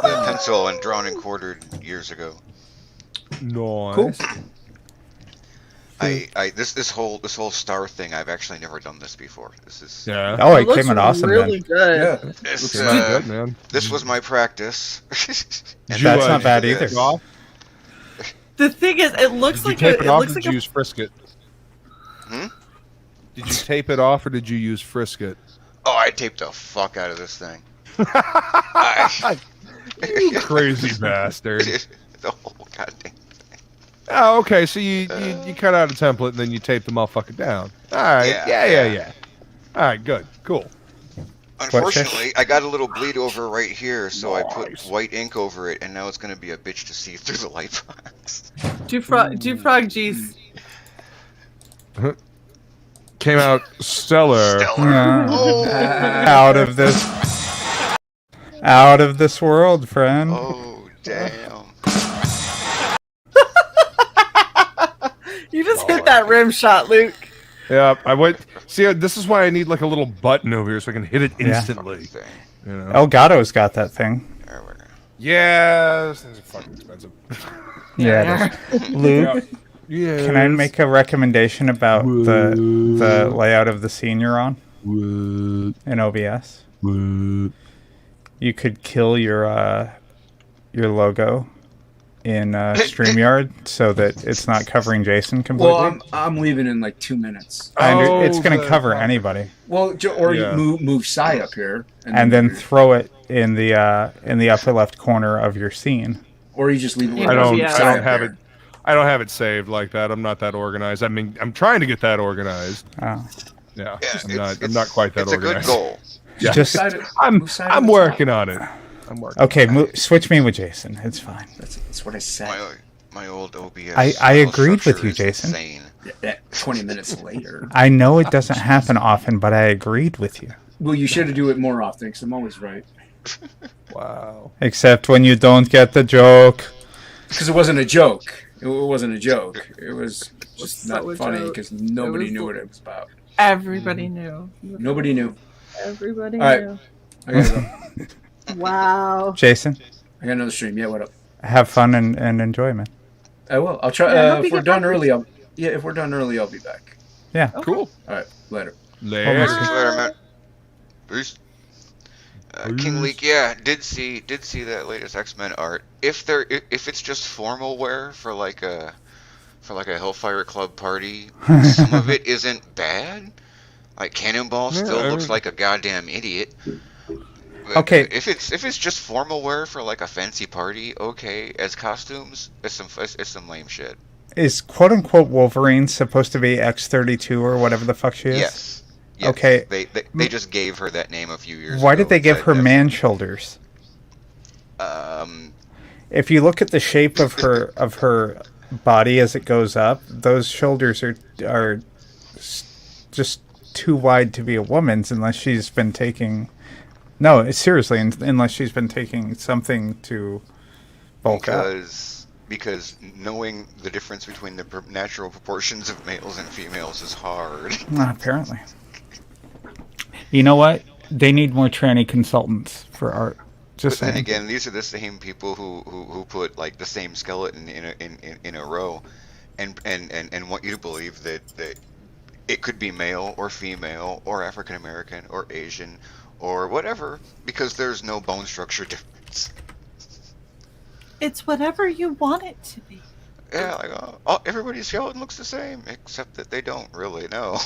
the pencil and drawn and quartered years ago. Nice. Cool. This whole star thing, I've actually never done this before. This is Yeah. Oh, it looks came out awesome really then. good. Yeah. this, Looks really good, man. this was my practice. And Did That's you, not bad did either. this. Off? The thing is, it looks Did you like tape it it off looks or like did you use frisket? Hmm? Did you tape it off or did you use frisket? Oh, I taped the fuck out of this thing. I- You crazy bastard. the whole goddamn. Oh, okay. So you cut out a template and then you tape the motherfucker down. All right. Yeah. All right. Good. Cool. Unfortunately, I got a little bleed over right here, so I put white ink over it, and now it's going to be a bitch to see through the light box. do frog G's. Came out stellar. Stellar. Oh, Out of this world, friend. oh, damn. You just hit that rim shot, Luke. Yeah. I went. See, this is why I need like a little button over here so I can hit it instantly. Thing. You know. Elgato's got that thing. There we go. Yeah. Those things are fucking expensive. Yeah. it is. Lou, Yeah. can I make a recommendation about the layout of the scene you're on in OBS? You could kill your logo in StreamYard so that it's not covering Jason completely. Well, I'm leaving in like 2 minutes. It's going to the- cover anybody, Well, or Yeah. you move Sai up here, and then throw it in the upper left corner of your scene. or you just leave it. I where don't- you I move don't Sai up have there. it. I don't have it saved like that. I'm not that organized. I mean, I'm trying to get that organized. Oh. Yeah, Yeah, I'm not quite that it's organized. a good goal. Yeah. Just Sai to- I'm move Sai to I'm the working top. on it. I'm working. okay. Switch me with Jason. It's fine. That's what I said. My old OBS. I file agreed with structure you, is Jason. insane. Yeah, 20 minutes later. I know it doesn't happen often, but I agreed with you. Well, you should do it more often because I'm always right. Wow. Except when you don't get the joke. Because it wasn't a joke. It wasn't a joke. It was just So not a funny joke. because nobody was knew the- what it was about. Everybody knew. Nobody knew. Everybody All right. knew. I gotta go. Wow. Jason, I got another stream. Yeah, what up? have fun and enjoy, man. I will. I'll try. Yeah, I hope you if we're get done back. early, if we're done early, I'll be back. Yeah. Cool. All right. Later. Later. See you later, man. Peace. King Leak, yeah, did see that latest X-Men art. If it's just formal wear for like a Hellfire Club party, some of it isn't bad. Like Cannonball still Yeah, looks like a goddamn idiot. But Okay. If it's just formal wear for like a fancy party, okay. As costumes, it's some lame shit. Is quote unquote Wolverine supposed to be X-32 or whatever the fuck she is? Yes. Okay. They just gave her that name a few years ago. Why did they give her That- man shoulders? If you look at the shape of her body as it goes up, those shoulders are just too wide to be a woman's unless she's been taking. No, seriously, unless she's been taking something to bulk up. Because knowing the difference between the natural proportions of males and females is hard. Apparently. You know what? They need more tranny consultants for art. Just But then saying. again, these are the same people who put like the same skeleton in a row, and want you to believe that it could be male or female or African American or Asian or whatever, because there's no bone structure difference. It's whatever you want it to be. Yeah, like everybody's skeleton looks the same, except that they don't really know.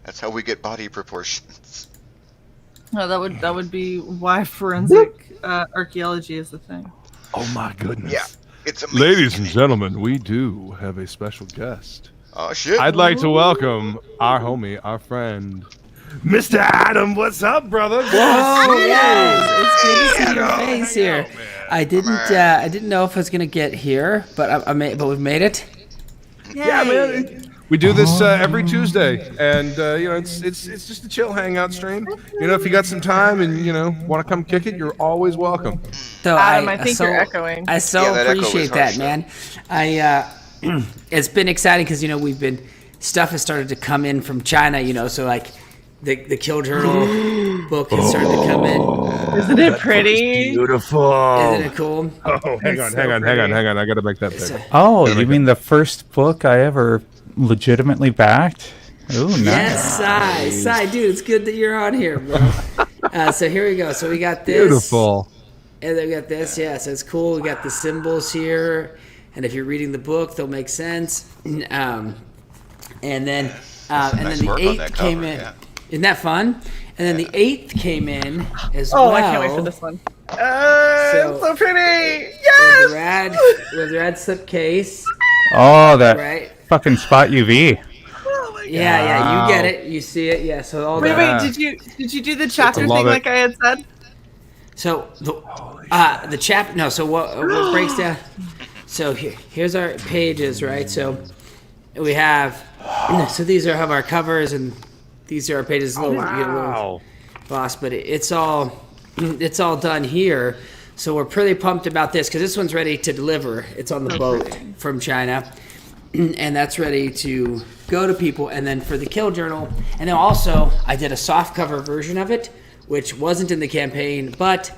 That's how we get body proportions. No, that would be why forensic archaeology is the thing. Oh my goodness. Yeah, it's amazing. Ladies and gentlemen, we do have a special guest. Oh shit! I'd like to welcome our homie, our friend, Mr. Adam. What's up, brother? Whoa, yes, it's good to see your face here. I didn't know if I was gonna get here, but but we've made it. Yeah, man. We do this every Tuesday, and it's just a chill hangout stream. If you got some time and want to come kick it, you're always welcome. So Adam, I think you're echoing. I that echo was appreciate that, harsh, man. It's been exciting because stuff has started to come in from China. So like the Kill Journal book has started to come in. Isn't it pretty? Beautiful. Isn't it cool? Oh, hang on. I gotta make that big. Oh, you mean the first book I ever legitimately backed? Ooh, nice. Yes, Sai, dude, it's good that you're on here, bro. So here we go. So we got this. Beautiful. And then we got this. Yeah, so it's cool. We got the symbols here, and if you're reading the book, they'll make sense. And then Nice the work on 8th that came cover, in. yeah. Isn't that fun? And then the 8th came in as well. Oh, I can't wait for this one. It's so pretty. Yes. With the red slip case. Oh, that Right. fucking spot UV. Yeah, you get it. You see it. Yeah. So all Wait, that. did you do the chapter Love thing it. like I had said? So the chap. No. So what breaks down? So here's our pages, right? So we have. So these have our covers, and these are our pages. Wow. Boss, but it's all done here. So we're pretty pumped about this because this one's ready to deliver. It's on the boat from China, and that's ready to go to people. And then for the Kill Journal, and then also I did a soft cover version of it, which wasn't in the campaign, but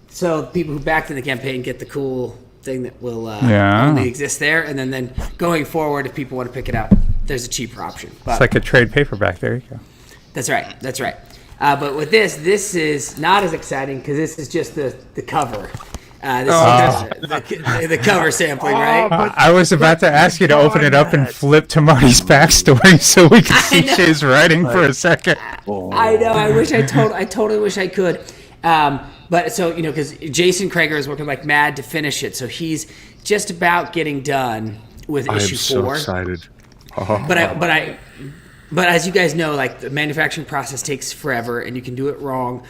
so people who backed in the campaign get the cool thing that will only exist there. And then going forward, if people want to pick it up, there's a cheaper option. But It's like a trade paperback. There you go. That's right. But with this is not as exciting because this is just the cover. The cover sampling, right? I was about to ask you to open it up and flip to Marty's backstory so we can see Shay's writing for a second. I know. I totally wish I could. But so because Jason Krager is working like mad to finish it, so he's just about getting done with issue 4. So excited. But as you guys know, like the manufacturing process takes forever, and you can do it wrong.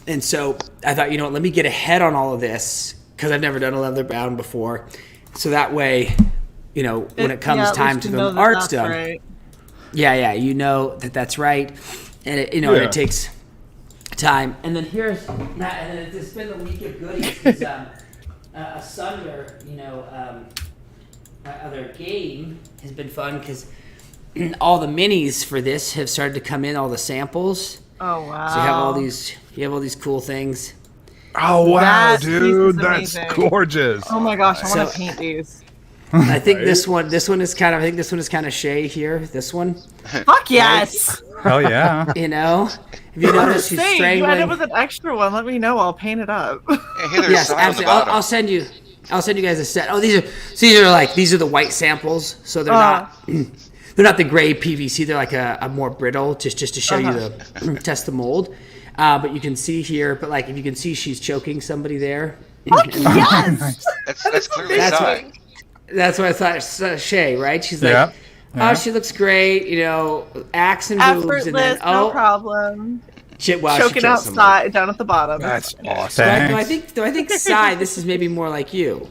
And so I thought, let me get ahead on all of this because I've never done a leather bound before. So that way, when it comes time to the art's done, right. yeah, that's right, and it takes time. And then it's been a week of goodies. 'Cause, Asunder, my other game has been fun because all the minis for this have started to come in, all the samples. Oh wow! So you have all these cool things. Oh wow, That dude, piece is that's amazing. gorgeous. Oh my gosh, I want So- to paint these. I think this one is kind of Shay here. This one, Fuck yes! Hell yeah. if you notice, she's Say, you strangling. ended with an extra one. Let me know. I'll paint it up. Hey, there's Yes, sign on the absolutely. bottom. I'll send you guys a set. Oh, these are the white samples, so they're not. They're not the gray PVC. They're like a more brittle, just to show you the test the mold. But you can see here. But like if you can see, she's choking somebody there. Yes! That's clearly That's Sai. That's what I thought. It's Shay, right? She's like, Yeah. oh, she looks great. Axe and boobs, and then Effortless, no problem. shit. Wow, Choking she killed outside, down at the bottom. That's awesome. Thanks. Do I think Sai? This is maybe more like you.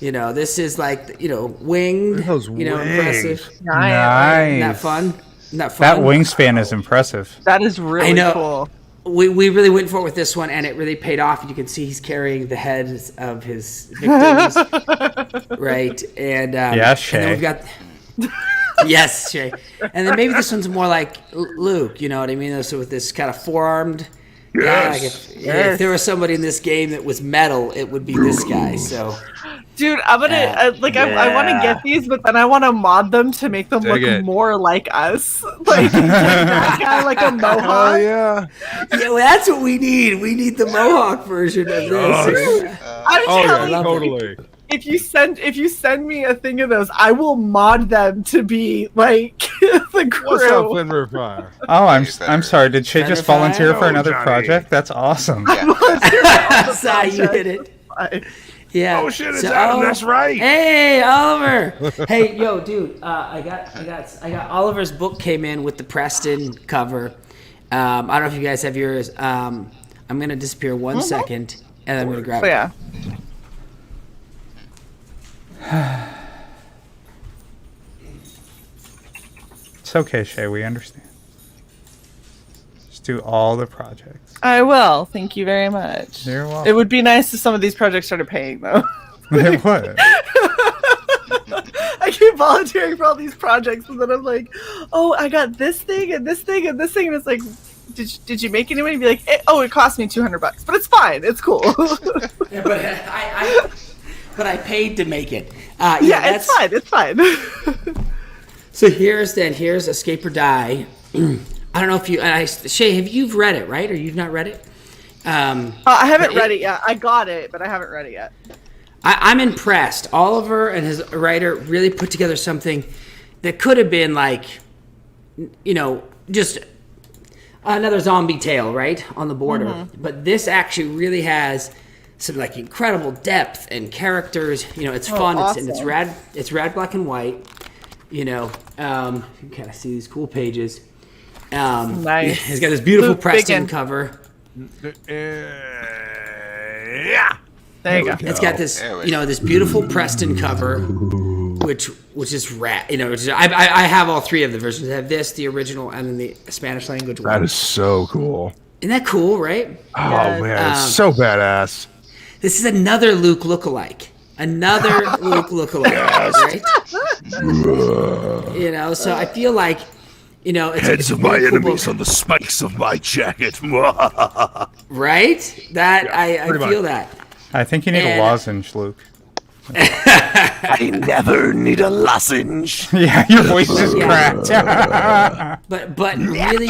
This is like winged. Those Impressive. Nice. Isn't that fun? That wingspan is impressive. That is really I know. cool. We really went for it with this one, and it really paid off. You can see he's carrying the heads of his victims, right? And Yes, and then Shay. we've got yes, Shay. And then maybe this one's more like Luke. You know what I mean? So with this kind of four-armed. Yeah, like if there was somebody in this game that was metal, it would be this guy. So, Dude, I'm gonna I want to get these, but then I want to mod them to make them Dig look it. more like us. Like that guy, like a mohawk. Oh yeah. well, that's what we need. We need the Mohawk version of this. I'm Oh telling yeah, you. totally. if you send me a thing of those, I will mod them to be like the crew. What's up, Fenrir Fire? Oh, I'm sorry. Did Shay just volunteer for Oh, another Johnny. project? That's awesome. That's how you did it. Yeah. Oh shit, it's Adam. That's right. Hey, Oliver. Hey, yo, dude. I got Oliver's book came in with the Preston cover. I don't know if you guys have yours. I'm gonna disappear 1 second, and I'm gonna grab it. Yeah. It's okay, Shay. We understand. Just do all the projects. I will. Thank you very much. You're welcome. It would be nice if some of these projects started paying, though. It would. I keep volunteering for all these projects, and then I'm like, oh, I got this thing and this thing and this thing, and it's like, did you make any money? Be like, it cost me $200, but it's fine, it's cool. Yeah, but I paid to make it. Yeah, it's fine. So here's Escape or Die. I don't know if you, Shay, have you read it, right? Or you've not read it? I haven't read it yet. I got it, but I haven't read it yet. I'm impressed. Oliver and his writer really put together something that could have been like, just another zombie tale, right, on the border. Mm-hmm. But this actually really has some like incredible depth and characters. It's fun. Awesome. It's rad black and white. You can kind of see these cool pages. Nice. It's got this beautiful Luke Preston Biggin. cover. Yeah. There you go. It's got this, this beautiful Preston cover, which is rad. I have all three of the versions. I have this, the original, and then the Spanish language one. That is so cool. Isn't that cool, right? Oh man, it's so badass. This is another Luke lookalike. Right? So I feel like, it's Heads a of my really cool enemies book. on the spikes of my jacket. Right? I feel that. I think you need a lozenge, Luke. I never need a lozenge. Yeah, your voice just cracked. But really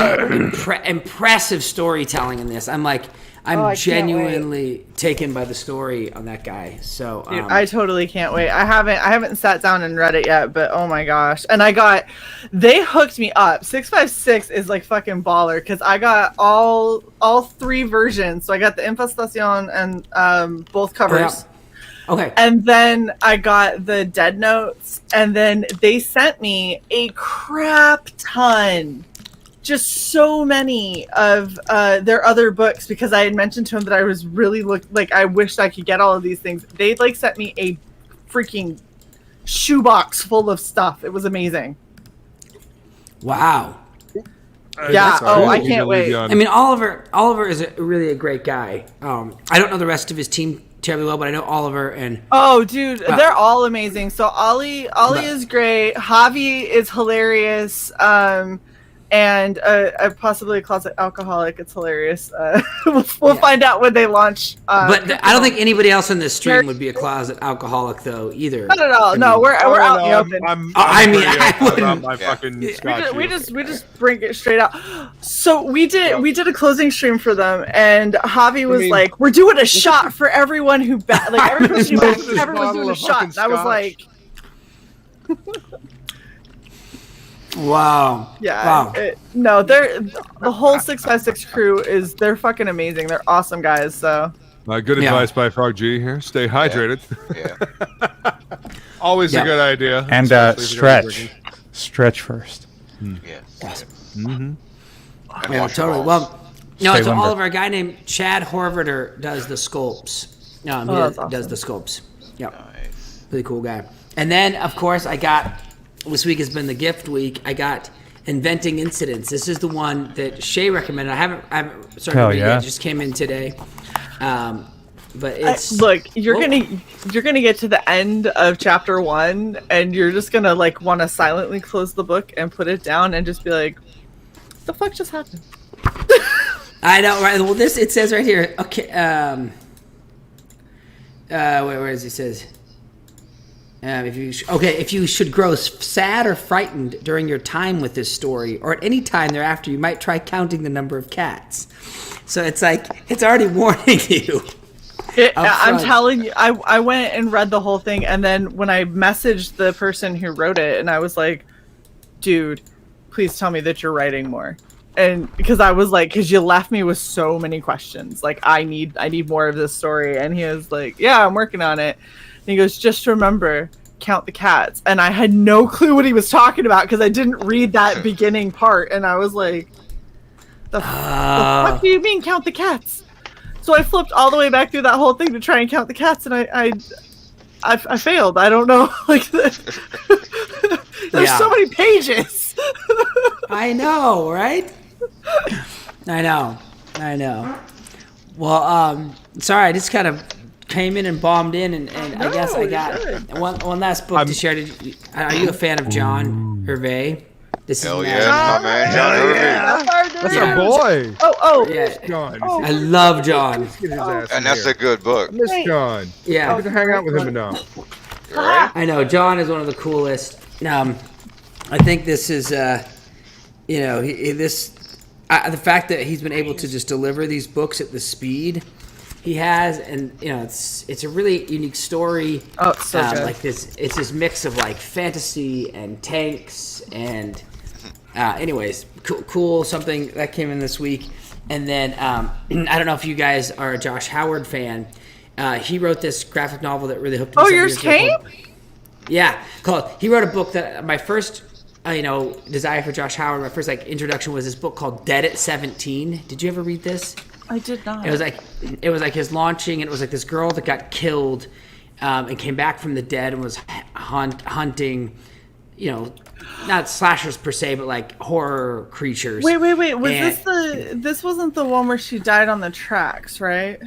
impressive storytelling in this. I'm genuinely taken by the story on that guy. So Dude, I totally can't wait. I haven't sat down and read it yet, but oh my gosh. And they hooked me up. 656 is like fucking baller because I got all three versions. So I got the Infestacion and both covers. Yeah. Okay. And then I got the Dead Notes, and then they sent me a crap ton. Just so many of their other books because I had mentioned to him that I was really I wished I could get all of these things. They sent me a freaking shoebox full of stuff. It was amazing. Wow. Yeah. I can't wait. I mean, Oliver is really a great guy. I don't know the rest of his team terribly well, but I know Oliver and. Oh, dude, they're all amazing. So Ollie is great. Javi is hilarious. And possibly a closet alcoholic. It's hilarious. We'll find out when they launch. But I don't think anybody else on this stream would be a closet alcoholic, though, either. Not at all. No, we're out in the open. I wouldn't. My fucking scotch. We just bring it straight out. So we did a closing stream for them, and Javi was like, "We're doing a shot for everyone who everyone who backed, everyone's doing a shot." And I was like. Wow. Yeah. Wow. The whole 656 crew they're fucking amazing. They're awesome guys. So. Good advice by Frog G here. Stay hydrated. Yeah. Always a good idea. And stretch first. Yes. Mm-hmm. Yeah, totally. Well, it's all of our guy named Chad Horvader does the sculpts. He does the sculpts. Yeah. Nice. Really cool guy. And then, of course, this week has been the gift week. I got Inventing Incidents. This is the one that Shay recommended. I haven't started reading it. It just came in today. But it's you're gonna get to the end of chapter 1, and you're just gonna want to silently close the book and put it down and just be like, "What the fuck just happened?" I know, right? Well, it says right here. Okay. Where is it? Says. If you should grow sad or frightened during your time with this story, or at any time thereafter, you might try counting the number of cats. So it's already warning you. I'm front. telling you, I went and read the whole thing, and then when I messaged the person who wrote it, and I was like, dude, please tell me that you're writing more. And because I was like, because you left me with so many questions, like I need more of this story. And he was like, yeah, I'm working on it. And he goes, just remember, count the cats. And I had no clue what he was talking about because I didn't read that beginning part. And I was like, the fuck do you mean count the cats? So I flipped all the way back through that whole thing to try and count the cats, and I failed. I don't know. Like, there's so many pages. I know, right? I know. Well, sorry, I just kind of came in and bombed in, and I guess I got one last book to share. Are you a fan of John Hervey? This Hell is yeah, my man, John Hervey. That's our boy. Yeah. John. I love John. Let's get his ass in And that's here. a good book. I miss John. Yeah. I get to hang out with him enough. Right? I know John is one of the coolest. I think this is, the fact that he's been able to just deliver these books at the speed he has, and it's a really unique story. Oh, it's so good. Like this, it's this mix of like fantasy and tanks, and anyways, cool. Something that came in this week, and then I don't know if you guys are a Josh Howard fan. He wrote this graphic novel that really hooked me. Oh, yours came? Yeah, he wrote a book that my first, desire for Josh Howard. My first introduction was this book called Dead at 17. Did you ever read this? I did not. It was like his launching, and it was like this girl that got killed, and came back from the dead and was hunting, not slashers per se, but like horror creatures. Wait. This wasn't the one where she died on the tracks, right?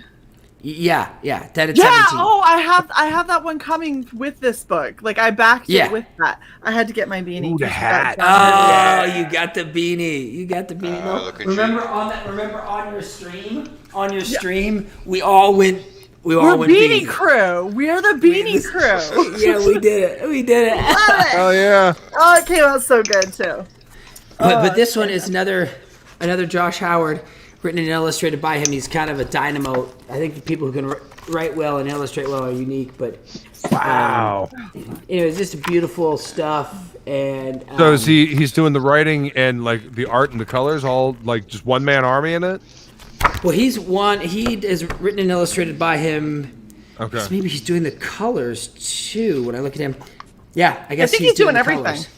Yeah. Dead at 17. Oh, I have that one coming with this book. Like I backed it with that. I had to get my beanie. Ooh, the hat. Oh, you got the beanie. No, look at remember you. on your stream? On your stream, we all went. We all We're went Beanie Crew. We are the Beanie Crew. Yeah, we did it. Hell yeah. Oh, it came out so good too. But this one is another Josh Howard, written and illustrated by him. He's kind of a dynamo. I think the people who can write well and illustrate well are unique. But Wow. It's just beautiful stuff. And So is he's doing the writing and like the art and the colors, all like just one man army in it? Well, he is written and illustrated by him. Okay. So maybe he's doing the colors too. When I look at him, yeah, I guess think he's doing the everything. colors.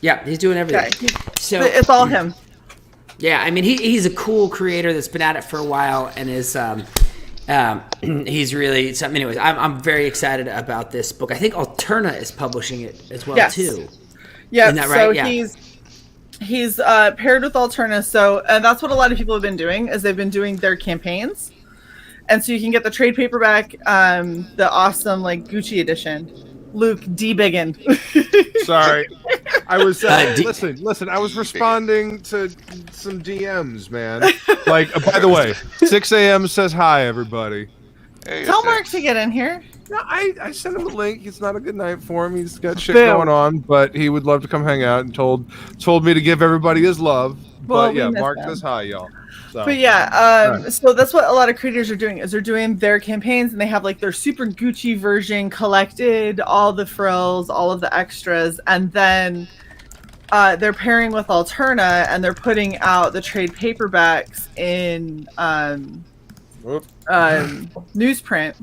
Yeah, he's doing everything. Okay. So It's all him. yeah, I mean he's a cool creator that's been at it for a while and is he's really something. Anyways, I'm very excited about this book. I think Alterna is publishing it as well too. Yeah, Isn't that right? so Yeah. he's paired with Alterna. So and that's what a lot of people have been doing is they've been doing their campaigns, and so you can get the trade paperback, the awesome Gucci edition. Luke D-biggin. Sorry. I was D- listen, I was responding to some DMs, man. Like by the way, 6 a.m. says hi everybody. Hey, Tell it's Mark to get in here. No, I sent him a link. It's not a good night for him. He's got shit Boom. going on, but he would love to come hang out and told me to give everybody his love. Well, But we yeah, miss Mark him. says hi, y'all. So, But yeah, so that's what a lot of creators are doing is they're doing their campaigns and they have their super Gucci version collected, all the frills, all of the extras, and then they're pairing with Alterna and they're putting out the trade paperbacks in newsprint.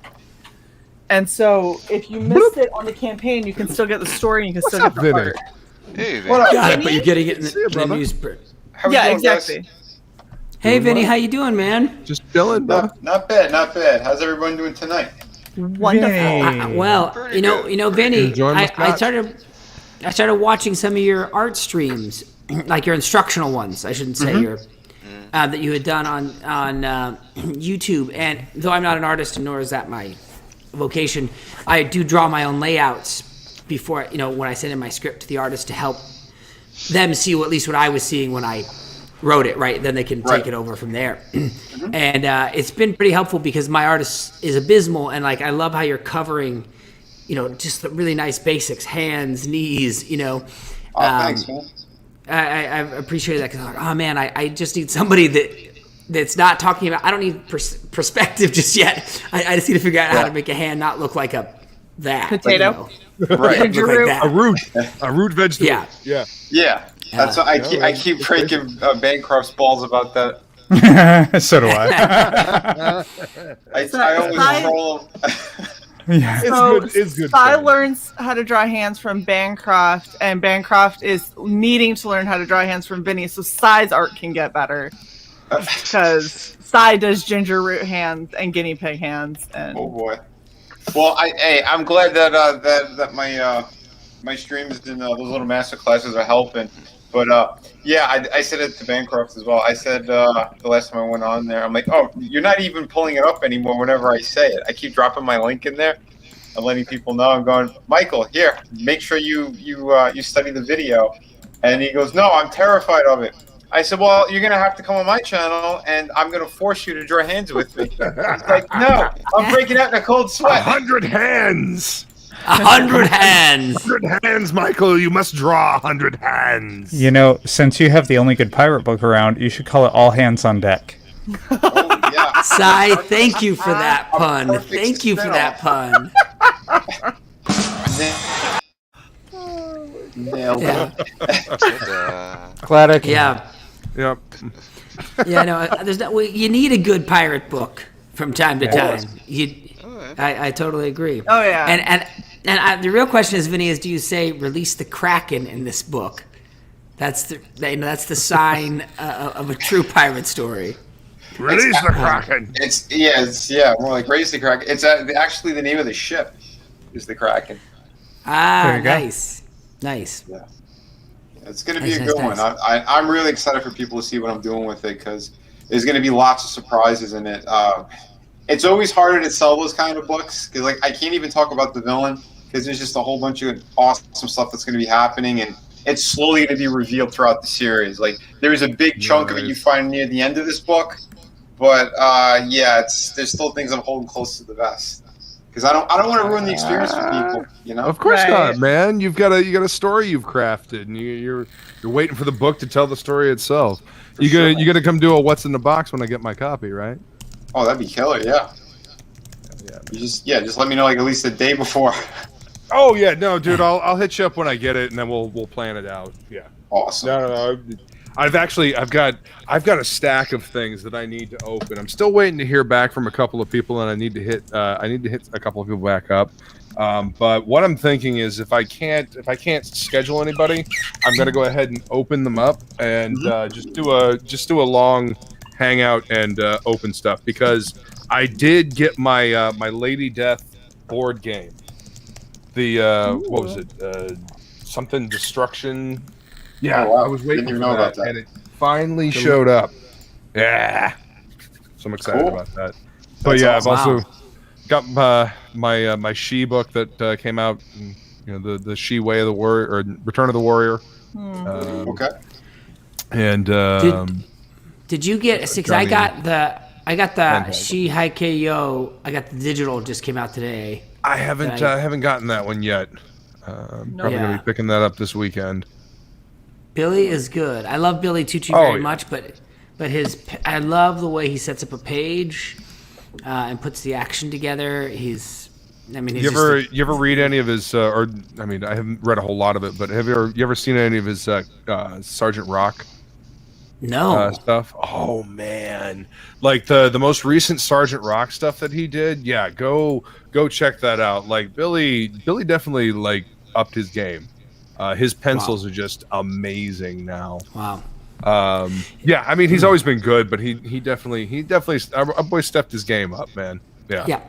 And so if you missed it on the campaign, you can still get the story and you can still up, get the Vinny? art. Hey, man. What up, Got it, Vinny? but you're getting it in See you, the brother. newsprint. How we Yeah, doing, guys? exactly. Hey, Vinny, how you doing, man? just chilling, bro. Not bad. How's everyone doing tonight? Wonderful. Well, Pretty you know, good. Vinny, Enjoying my I scotch. started watching some of your art streams, like your instructional ones. I shouldn't say your that you had done on YouTube. And though I'm not an artist, nor is that my vocation, I do draw my own layouts before when I send in my script to the artist to help them see at least what I was seeing when I wrote it, right? Then they can take it over from there. And it's been pretty helpful because my artist is abysmal, and I love how you're covering, just the really nice basics, hands, knees, Thanks, man. I appreciate that because I'm like, oh man, I just need somebody that that's not talking about. I don't need perspective just yet. I just need to figure out how to make a hand not look like that Potato. Right. Look like that. A root vegetable. Yeah. Yeah. That's what I keep breaking Bancroft's balls about that. So do I. I always roll him. Yeah. It's good. Sai learns how to draw hands from Bancroft, and Bancroft is needing to learn how to draw hands from Vinny, so Sai's art can get better. Because Sai does ginger root hands and guinea pig hands. And Oh boy. Well, I'm glad that that my streams and those little master classes are helping. But I said it to Bancroft as well. I said the last time I went on there, I'm like, oh, you're not even pulling it up anymore whenever I say it. I keep dropping my link in there and letting people know. I'm going, Michael, here, make sure you study the video. And he goes, no, I'm terrified of it. I said, well, you're going to have to come on my channel, and I'm going to force you to draw hands with me. He's like, no, I'm breaking out in a cold sweat. 100 hands. 100 hands. 100 hands, Michael. You must draw 100 hands. You know, since you have the only good pirate book around, you should call it All Hands on Deck. Oh, yeah. Sai, thank you for that pun. Thank you for that pun. Nailed it. Glad I can. Yeah. Yep. Yeah, no, there's no. You need a good pirate book from time to time. I totally agree. Oh yeah. And the real question is, Vinny, do you say release the Kraken in this book? That's the sign of a true pirate story. Release the Kraken. It's more like raise the Kraken. It's actually the name of the ship is the Kraken. Ah, nice. Nice. Yeah. It's going to be Nice, a good nice, one. I'm really excited for people to see what I'm doing with it because there's going to be lots of surprises in it. It's always harder to sell those kind of books because I can't even talk about the villain because there's just a whole bunch of awesome stuff that's going to be happening, and it's slowly going to be revealed throughout the series. Like there's a big chunk of it you find near the end of this book, but there's still things I'm holding close to the vest because I don't want to ruin the experience for people. You know, Of course not, man. You got a story you've crafted, and you're waiting for the book to tell the story itself. You're gonna come do a what's in the box when I get my copy, right? Oh, that'd be killer, yeah. You just let me know at least a day before. Oh yeah, no, dude, I'll hit you up when I get it, and then we'll plan it out. Yeah. Awesome. No. I've got a stack of things that I need to open. I'm still waiting to hear back from a couple of people, and I need to hit a couple of people back up. But what I'm thinking is if I can't schedule anybody, I'm gonna go ahead and open them up and just do a long hangout and open stuff because I did get my my Lady Death board game. The what was it? Something Destruction. Yeah, Oh, wow. I was waiting Didn't even for know that, about that. and it finally showed up. Yeah, so I'm excited about that. But That's I've awesome. also got my She book that came out. The She Way of the Warrior or Return of the Warrior. Okay. And Did you get? Because I got the Handheld. She Haikeyo. I got the digital. Just came out today. I haven't gotten that one yet. Probably gonna be picking that up this weekend. Billy is good. I love Billy Tucci very much, but I love the way he sets up a page and puts the action together. You ever read any of his I haven't read a whole lot of it, but have you ever seen any of his Sergeant Rock stuff? Oh man, like the most recent Sergeant Rock stuff that he did. Yeah, go check that out. Like Billy definitely upped his game. His pencils are just amazing now. Wow. He's always been good, but he definitely our boy stepped his game up, man. Yeah.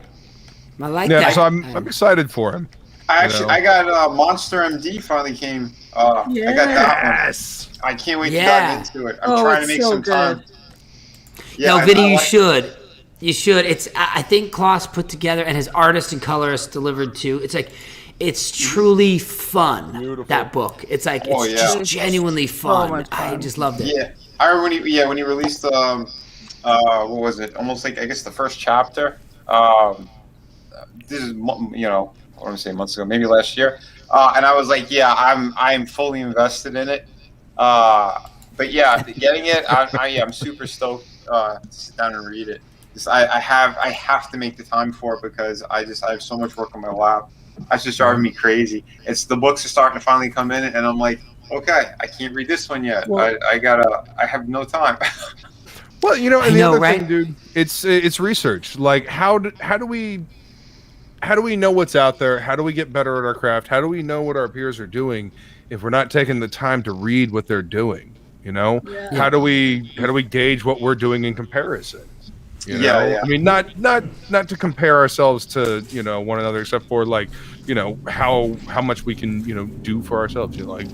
I like that. So I'm excited for him. I got Monster MD finally came. I got that one. I can't wait to dive into it. I'm trying to make some time. No, Vinny, you should. You should. I think Klaus put together and his artist and colorist delivered too. It's truly fun. Beautiful. That book. It's just genuinely fun. I just loved it. Yeah, I remember when he released what was it? Almost I guess the first chapter. This is I want to say months ago, maybe last year. And I was like, I'm fully invested in it. But getting it, I'm super stoked. to sit down and read it. Just, I have to make the time for it because I have so much work on my lap. That's just driving me crazy. It's the books are starting to finally come in, and I'm like, okay, I can't read this one yet. Well, I have no time. Well, you know, and I the know, other right? thing, dude, it's research. Like, how do we know what's out there? How do we get better at our craft? How do we know what our peers are doing if we're not taking the time to read what they're doing? You know, Yeah. how do we gauge what we're doing in comparison? You know? Yeah. I mean, not to compare ourselves to, you know, one another, except for, like, you know, how much we can, you know, do for ourselves. You know, like,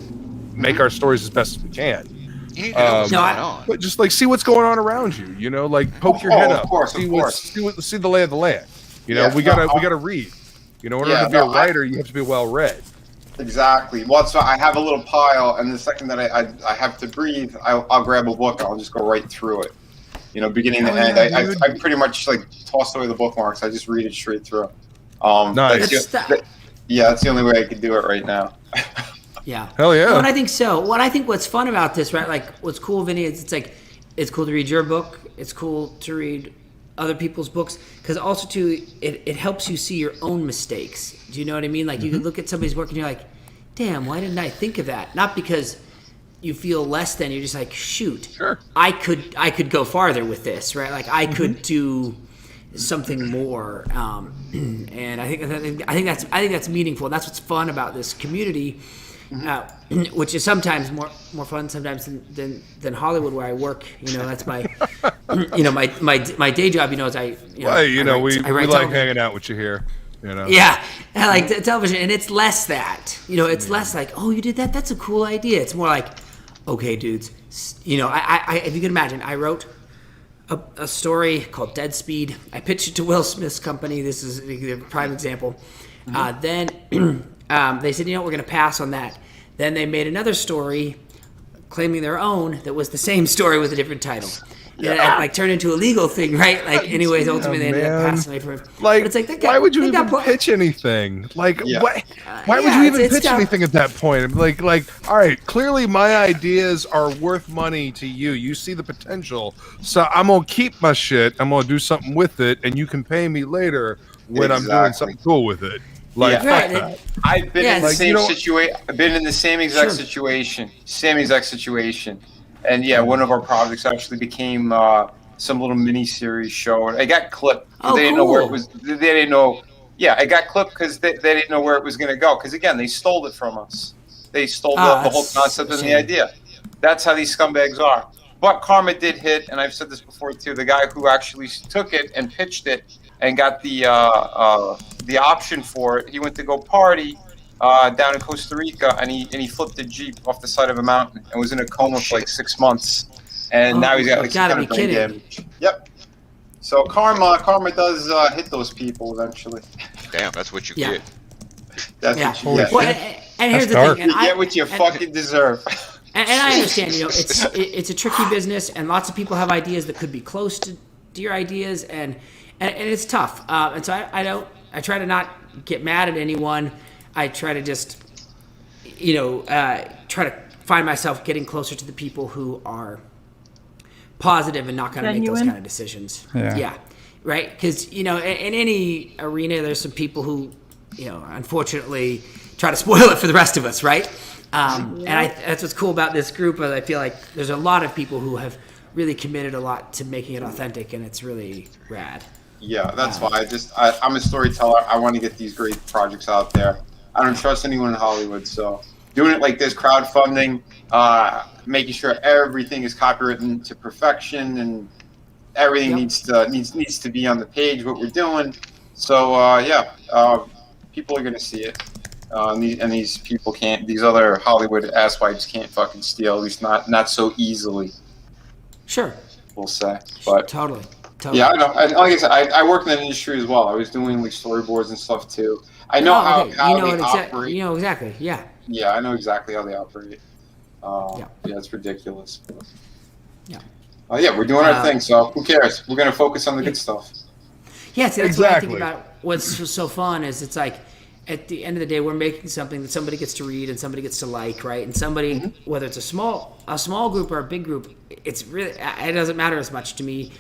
make our stories as best as we can. You need to know what's No, going on. But just like see what's going on around you, you know, like poke your head of up, course, see of what's course. see the lay of the land. You know, Yeah, we gotta read. You know, in order to be a writer, you have to be well read. Exactly. Well, so I have a little pile, and the second that I have to breathe, I'll grab a book and I'll just go right through it. You know, beginning to end. I pretty much like tossed away the bookmarks. I just read it straight through. Nice. That's the only way I could do it right now. Yeah. Hell yeah. No, and I think so. What's fun about this, right? Like, what's cool, Vinny, is it's cool to read your book. It's cool to read other people's books because also too, it helps you see your own mistakes. Do you know what I mean? Like, you can look at somebody's work and you're like, damn, why didn't I think of that? Not because you feel less than. You're just like, shoot, Sure. I could go farther with this, right? Like, I could do something more, and I think that's meaningful. And that's what's fun about this community. Which is sometimes more fun sometimes than Hollywood where I work. You know, that's my my day job. You know, is we write like television. hanging out with you here. You know. Yeah, I like television, and it's less that. You know, it's less like, oh, you did that. That's a cool idea. It's more like, okay, dudes. You know, I if you can imagine, I wrote a story called Dead Speed. I pitched it to Will Smith's company. This is a prime example. Then they said, you know, we're going to pass on that. Then they made another story claiming their own that was the same story with a different title. Yeah. And it like turned into a legal thing, right? Like, anyways, ultimately they ended up passing away from him. Like, but it's like, why would you even pitch anything? Like, why would you even pitch anything at that point? Like, all right, clearly my ideas are worth money to you. You see the potential, so I'm gonna keep my shit. I'm gonna do something with it, and you can pay me later when I'm doing something cool with it. Like, fuck that. I've been in the like, same situation. I've been in the same exact situation. And yeah, one of our projects actually became some little mini series show. I got clipped. Oh, they didn't know where it was. They didn't know. Yeah, I got clipped because they didn't know where it was going to go. Because again, they stole it from us. They stole the whole concept and the idea. That's how these scumbags are. But karma did hit, and I've said this before too. The guy who actually took it and pitched it and got the option for it, he went to go party down in Costa Rica, and he flipped a Jeep off the side of a mountain and was in a coma for like 6 months, and now he's got like some kind of brain damage. Yep. So karma does hit those people eventually. Damn, that's what you get. That's what you get. Well, and here's the thing, you get what you fucking deserve. And I understand, you know, it's a tricky business, and lots of people have ideas that could be close to your ideas, and it's tough. And so I try to not get mad at anyone. I try to just, you know, try to find myself getting closer to the people who are positive and not going to make those kind of decisions. Yeah. Right? Because, you know, in any arena, there's some people who, you know, unfortunately try to spoil it for the rest of us, right? And that's what's cool about this group. I feel like there's a lot of people who have really committed a lot to making it authentic, and it's really rad. Yeah, that's why I'm a storyteller. I want to get these great projects out there. I don't trust anyone in Hollywood, so doing it like this, crowdfunding, making sure everything is copywritten to perfection, and everything needs to be on the page what we're doing. So people are gonna see it, and these people can't. These other Hollywood asswipes can't fucking steal, at least not so easily. Sure. We'll say, but totally. Yeah, I know. Like I said, I worked in that industry as well. I was doing like storyboards and stuff too. I know how they operate. You know exactly. Yeah. Yeah, I know exactly how they operate. Yeah, it's ridiculous. Yeah. We're doing our thing, so who cares? We're gonna focus on the good stuff. Yeah, see, that's what I think about. What's so fun is it's like, at the end of the day, we're making something that somebody gets to read and somebody gets to like, right? And somebody, whether it's a small group or a big group, it's really, it doesn't matter as much to me,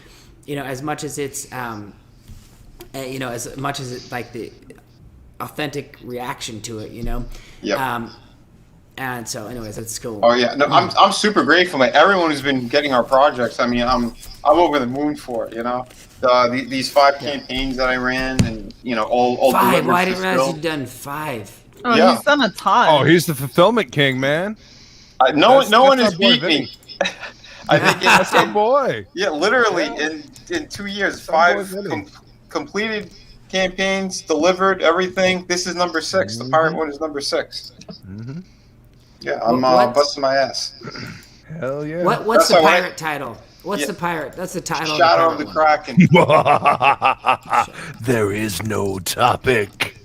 as much as it's, as much as it like the authentic reaction to it, Yep. And so, anyways, that's cool. Oh yeah, no, I'm super grateful, man. Everyone who's been getting our projects. I mean, I'm over the moon for it. These 5 campaigns that I ran, and all 5. delivered Why didn't realize fulfilled. you'd done 5? Oh, Yeah. he's done a ton. Oh, he's the fulfillment king, man. No That's one our has boy beat me. I think That's our boy. yeah, literally in 2 years, Our boy 5 Vinny. completed campaigns, delivered everything. This is number 6. The pirate one is number 6. Mm-hmm. Yeah, I'm What? busting my ass. Hell yeah. What's the That's why- pirate title? What's Yeah. the pirate? That's the title. Shadow of of the the Kraken. There is no topic.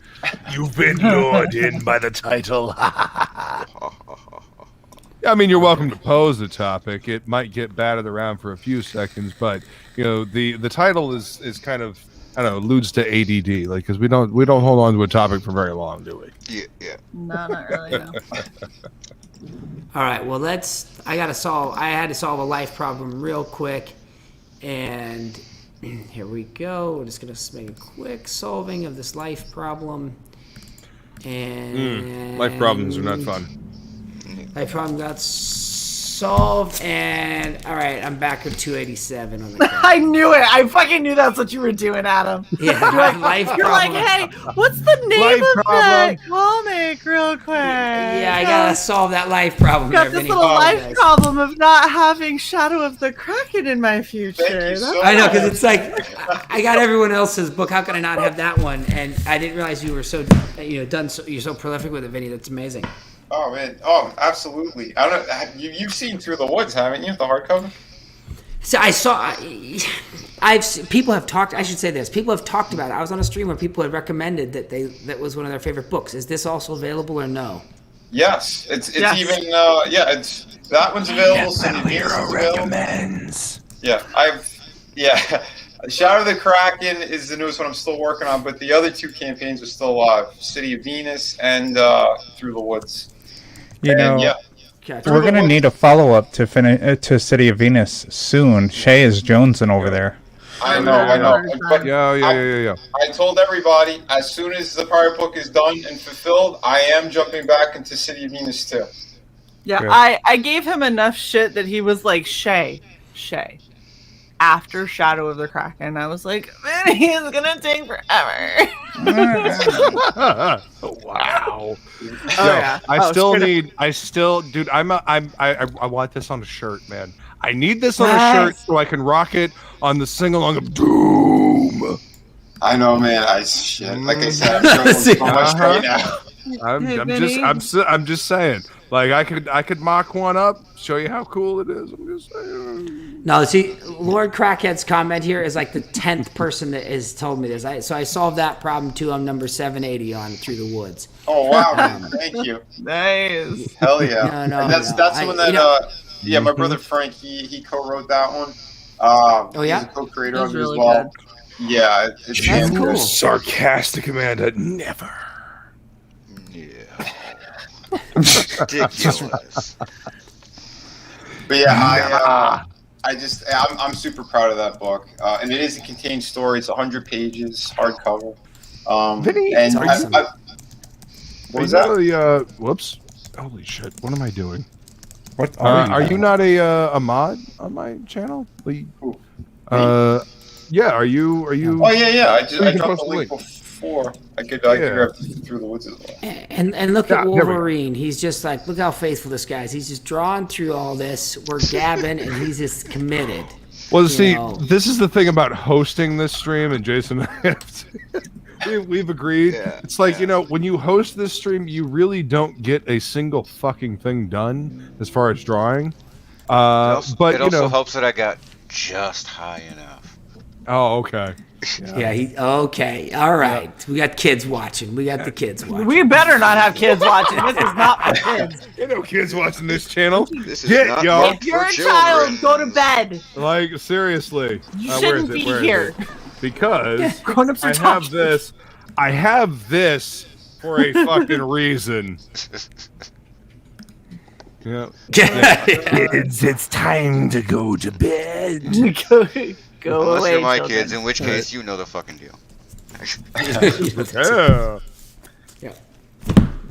You've been lured in by the title. I mean, you're welcome to pose the topic. It might get batted around for a few seconds, but the title is kind of, I don't know, alludes to ADD, like, because we don't hold on to a topic for very long, do we? Yeah. No, not really. No. All right. Well, I had to solve a life problem real quick, and here we go. We're just gonna make a quick solving of this life problem, and Life problems are not fun. Life problem got solved, and all right, I'm back with 287 on the clock. I knew it. I fucking knew that's what you were doing, Adam. Yeah, life You're problem. like, hey, what's the name Life of that problem. comic, real quick? Yeah, I gotta solve that life problem. Got there, this Vinny. little life Apologize. problem of not having Shadow of the Kraken in my future. Thank you That's- so I know, because it's like I got everyone else's book. How can I not have that one? And I didn't realize you were so you're so prolific with it, Vinny. That's amazing. Oh man! Oh, absolutely. I don't know. You've seen Through the Woods, haven't you? The hardcover. So people have talked. I should say this. People have talked about it. I was on a stream where people had recommended that was one of their favorite books. Is this also available or no? Yes, it's Yes. even it's that one's available. City Venus is available. Yeah, Shadow of the Kraken is the newest one I'm still working on, but the other 2 campaigns are still alive: City of Venus and Through the Woods. And, yeah, Gotcha. We're gonna need a follow-up to to City of Venus soon. Shay is jonesing over there. I know. But Yeah. I told everybody as soon as the pirate book is done and fulfilled, I am jumping back into City of Venus too. Yeah, Yeah. I gave him enough shit that he was like, Shay. After Shadow of the Kraken, I was like, he's gonna take forever. Wow. yeah. I Oh, still straight need. Dude. I want this on a shirt, man. I need this on a shirt so I can rock it on the sing along of Doom. I know, man. Like I said, I'm struggling so much right now. I'm just saying. Like I could mock one up, show you how cool it is. I'm just saying. No, see, Lord Crackhead's comment here is like the 10th person that has told me this. So I solved that problem too. I'm number 780 on Through the Woods. Oh wow, man. Thank you. Nice. Hell yeah. No, And that's the one that my brother Frank he co-wrote that one. Oh yeah, He's a co-creator That of was it as really well. Yeah, it's That's cool. Sarcastic, Amanda. Never. Yeah. Ridiculous. But yeah, I'm super proud of that book, and it is a contained story. It's 100 pages, hardcover. Vinny, and awesome. what was that? Whoops! Holy shit! What am I doing? What Are you not a mod on my channel? Who? Yeah. Are you? Oh yeah. I can dropped post the the link link. before. I could grab Through the Woods as well. and look Yeah, at there we go. Wolverine. He's just like, look how faithful this guy is. He's just drawn through all this. We're gabbing, and he's just committed. Well, see, know. this is the thing about hosting this stream, and Jason, we've agreed. Yeah, It's like, when you host this stream, you really don't get a single fucking thing done as far as drawing. But it also helps that I got just high enough. Oh, okay. Yeah. Okay. All right. We got kids watching. We got the kids watching. We better not have kids watching. This is not for kids. Kids watching this channel. This is Get, not y'all. meant If you're for a children. child, go to bed. Like, seriously. You Where shouldn't is it? be Where is here. it? Because Grown-ups are I have this for a fucking reason. Yeah. Kids, it's time to go to bed. Go Unless away, you're my children. kids, in which case you know the fucking deal.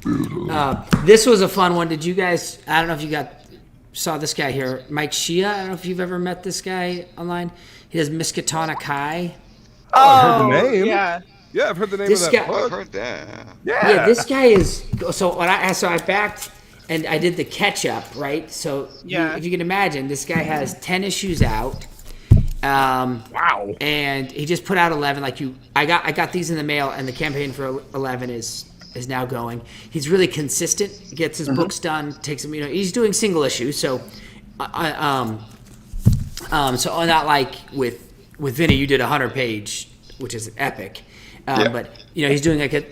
Yeah. This was a fun one. Did you guys? I don't know if you saw this guy here, Mike Shia. I don't know if you've ever met this guy online. He does Miskatonic High. Oh, I've heard the name. Yeah. Yeah, I've heard the name This of that guy- book. I've heard that. Yeah, this guy is. So I backed and I did the catch up, right? So Yeah. if you can imagine, this guy has 10 issues out. Wow. And he just put out 11. I got these in the mail, and the campaign for 11 is now going. He's really consistent. Gets his books done. Takes him. He's doing single issues. So, so not like with Vinny, you did a 100-page, which is epic. But he's doing like a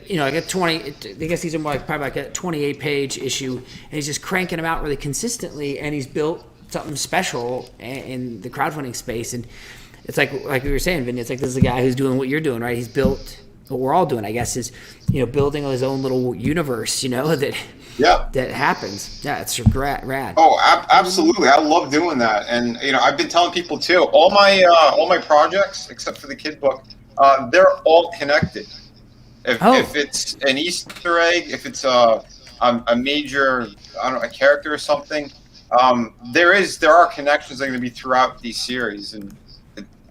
20. I guess these are more like probably like a 28-page issue, and he's just cranking them out really consistently. And he's built something special in the crowdfunding space. And it's like we were saying, Vinny. It's like this is a guy who's doing what you're doing, right? He's built what we're all doing, I guess, is building his own little universe. That happens. Yeah, it's rad. Oh, absolutely! I love doing that, and I've been telling people too. All my projects, except for the kid book, they're all connected. If it's an Easter egg, if it's a major, a character or something, there are connections that are going to be throughout these series, and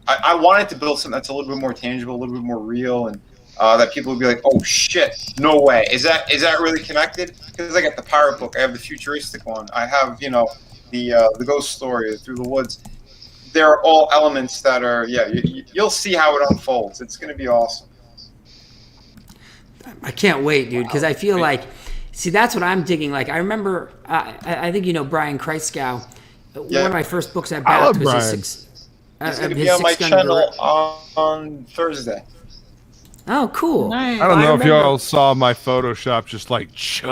I wanted to build something that's a little bit more tangible, a little bit more real, and that people would be like, "Oh shit, no way! Is that really connected?" Because I got the pirate book, I have the futuristic one, I have the ghost story Through the Woods. They're all elements that are you'll see how it unfolds. It's going to be awesome. I can't wait, dude, because I feel like, see, that's what I'm digging. Like, I remember, I think Brian Kreisgau. One of my first books I backed was his He's going to be on my channel on Thursday. Oh, cool. Nice. I don't know if y'all saw my Photoshop just like chug.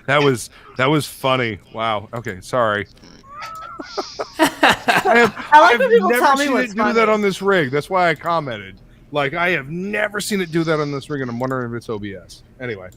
That was funny. Wow. Okay, sorry. I like when people tell me seen what's it do funny. that on this rig. That's why I commented. Like, I have never seen it do that on this rig, and I'm wondering if it's OBS. Anyway,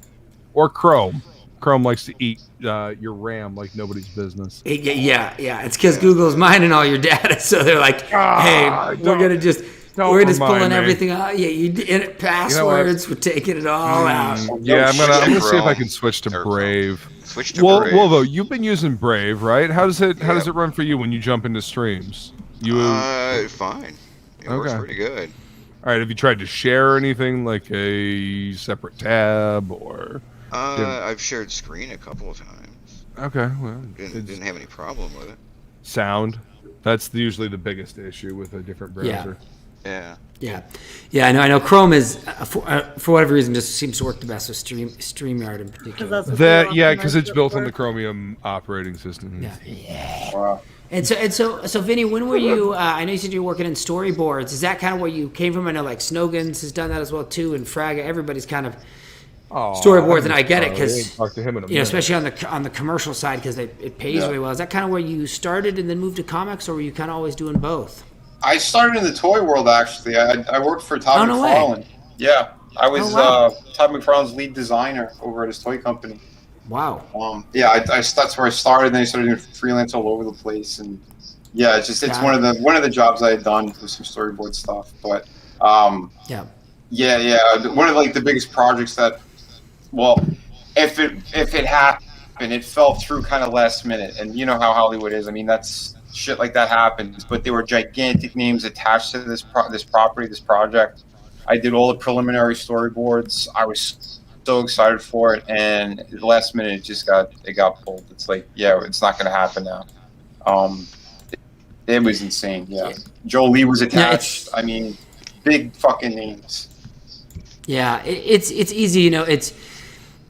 or Chrome. Chrome likes to eat your RAM like nobody's business. Yeah. It's because Google's mining all your data, so they're like, "Hey, we're gonna just pulling everything out. Yeah, passwords. We're taking it all out." Yeah, I'm gonna see if I can switch to Brave. Switch to Brave. Wolvo, you've been using Brave, right? How does it run for you when you jump into streams? Fine. It works pretty good. All right. Have you tried to share anything like a separate tab or? I've shared screen a couple of times. Okay, well, didn't have any problem with it. Sound. That's usually the biggest issue with a different browser. Yeah. I know. Chrome is for whatever reason just seems to work the best with StreamYard in particular. Because it's built on the Chromium operating system. Yeah. Wow. And so Vinny, when were you? I know you said you were working in storyboards. Is that kind of where you came from? I know like Snogans has done that as well too, and Fraga. Everybody's kind of storyboards, and I get it because especially on the commercial side because it pays really well. Is that kind of where you started and then moved to comics, or were you kind of always doing both? I started in the toy world actually. I worked for Todd McFarlane. Yeah, I was Todd McFarlane's lead designer over at his toy company. Wow. That's where I started. Then I started doing freelance all over the place, and it's one of the jobs I had done with some storyboard stuff. But one of like the biggest projects that, well, if it happened, it fell through kind of last minute, and you know how Hollywood is. I mean, that's shit like that happens. But there were gigantic names attached to this project. I did all the preliminary storyboards. I was so excited for it, and at the last minute it got pulled. It's like, it's not going to happen now. It was insane. Joe Lee was attached. I mean, big fucking names. It's easy,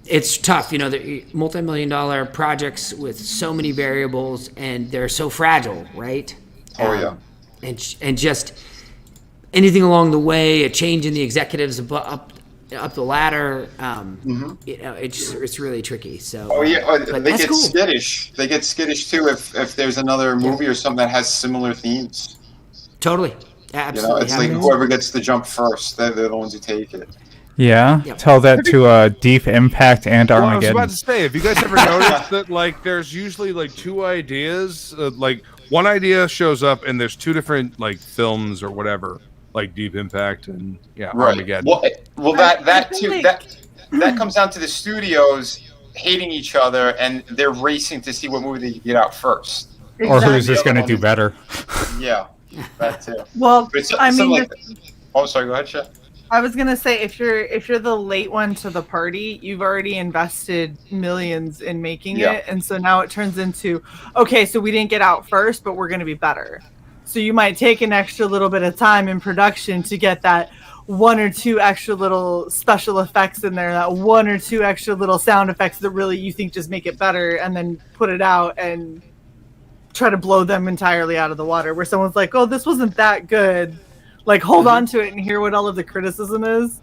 it's tough, the multi-million-dollar projects with so many variables, and they're so fragile, right? And just anything along the way, a change in the executives up the ladder, it's really tricky. So they get skittish. They get skittish too if there's another movie or something that has similar themes. Totally. Absolutely. It's like whoever gets the jump first, they're the ones who take it. Yeah, Yep. tell that to Deep Impact and Well, I was Armageddon. about to say, have you guys ever noticed that like there's usually like two ideas? Like one idea shows up and there's two different like films or whatever, like Deep Impact and Armageddon. Well, that comes down to the studios hating each other and they're racing to see what movie they can get out first. Or who's just going to do better. Yeah, that too. Well, I mean, like, oh, sorry. Go ahead, Chef. I was gonna say if you're the late one to the party, you've already invested millions in making it, and so now it turns into, okay, so we didn't get out first, but we're gonna be better. So you might take an extra little bit of time in production to get that one or two extra little special effects in there, that one or two extra little sound effects that really you think just make it better, and then put it out and try to blow them entirely out of the water. Where someone's like, oh, this wasn't that good. Like, hold on to it and hear what all of the criticism is,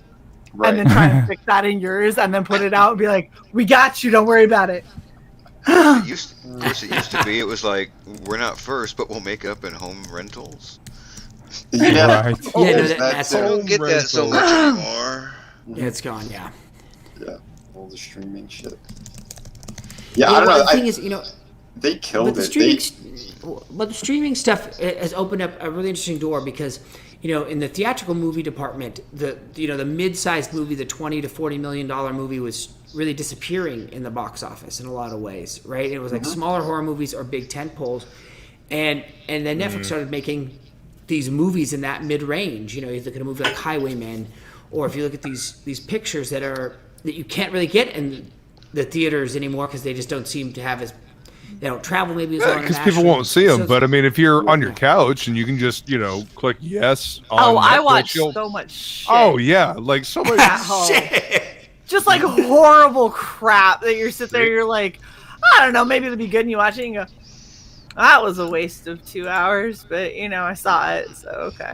and then try and fix that in yours, and then put it out and be like, we got you, don't worry about it. It used to be, it was like, we're not first, but we'll make up in home rentals. Yeah, Yeah, no, that's I don't get that so much anymore. Yeah, it's gone. Yeah. Yeah, all the streaming shit. Yeah, I don't know. The thing is, they killed but the streaming stuff has opened up a really interesting door because, in the theatrical movie department, the mid-sized movie, the $20 to $40 million movie was really disappearing in the box office in a lot of ways, right? It was like smaller horror movies or big tent poles, and then Netflix started making these movies in that mid-range. You look at a movie like Highwaymen, or if you look at these pictures that you can't really get in the theaters anymore because they just don't seem to have they don't travel maybe as long because people won't see them. But I mean, if you're on your couch and you can just click yes on Netflix, I watch so much shit. Oh yeah, like so much shit. Just like horrible crap that you're sitting there, you're like, I don't know, maybe it'll be good, and you watch it and you go, that was a waste of 2 hours, but I saw it, so okay.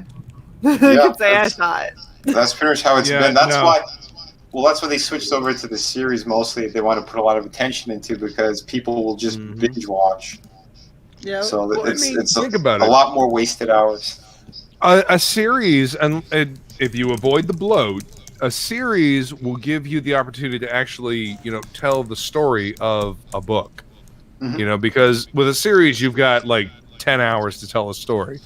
I could say I saw it. That's pretty much how it's been. That's why. Well, that's why they switched over to the series mostly. They want to put a lot of attention into because people will just binge watch. Yeah. So it's think about a it. lot more wasted hours. A series, and if you avoid the bloat, a series will give you the opportunity to actually, tell the story of a book. Because with a series, you've got like 10 hours to tell a story.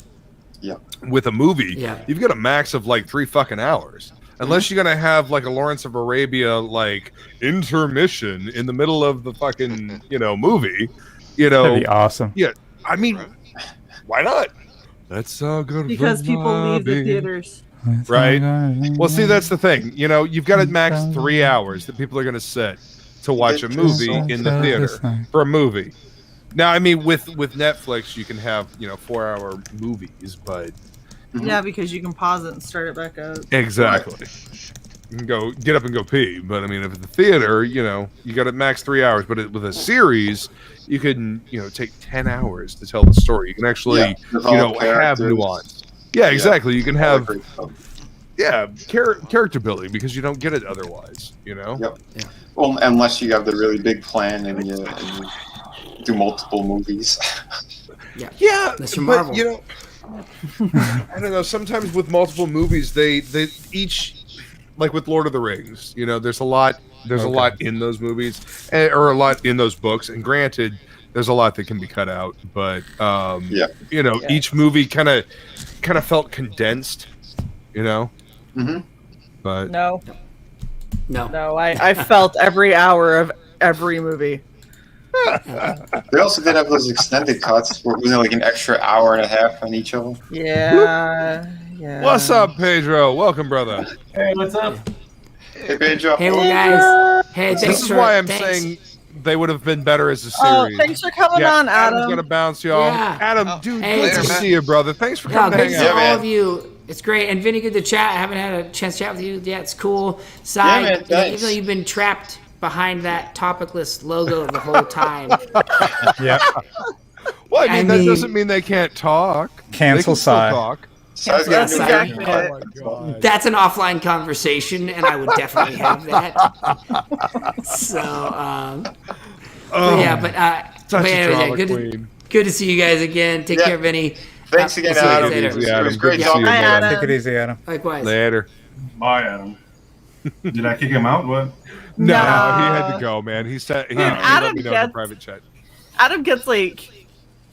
Yeah. With a movie, you've got a max of like 3 fucking hours. Unless you're gonna have like a Lawrence of Arabia like intermission in the middle of the fucking movie, That'd be awesome. Yeah, I mean, why not? Let's go to because people leave the theaters. Right. Well, see, that's the thing. You've got a max 3 hours that people are gonna sit to watch a movie in the theater for a movie. Now, I mean, with Netflix, you can have 4-hour movies, but. Yeah, because you can pause it and start it back up. Exactly. You can get up and go pee. But I mean, if it's the theater, you got a max 3 hours. But with a series, you can take 10 hours to tell the story. You can actually have nuance. Yeah, exactly. You can have character building because you don't get it otherwise. Yep. Yeah. Well, unless you have the really big plan and you do multiple movies. Yeah, that's from Marvel. But I don't know. Sometimes with multiple movies, they each, like with Lord of the Rings, there's a lot in those movies or a lot in those books. And granted, there's a lot that can be cut out, but each movie kind of felt condensed, But no, I felt every hour of every movie. They also did have those extended cuts where it was like an extra hour and a half on each of them. Yeah. What's up, Pedro? Welcome, brother. Hey, what's up? Hey, Pedro. Hey, guys. Hey, this is why I'm saying they would have been better as a series. Oh, thanks for coming on, Adam. Adam's gonna bounce y'all. Yeah. Adam, dude, good to see you, brother. Thanks for coming. Thanks to all of you. It's great. And Vinny, good to chat. I haven't had a chance to chat with you yet. It's cool. Side, even though you've been trapped behind that TOPicLESS logo the whole time. Yeah. Well, I mean, that doesn't mean they can't talk. Cancel Sai. That's an offline conversation, and I would definitely have that. So, but anyway, good to see you guys again. Take care, Vinny. Thanks again, See you Adam. later. It was Adam. great Good to talking see to you, you. Bye, man. Adam. Take it easy, Adam. Likewise. Later. Bye, Adam. Did I kick him out? What? No, No. he had to go, man. He said he let Adam me know in the gets- private chat. Adam gets like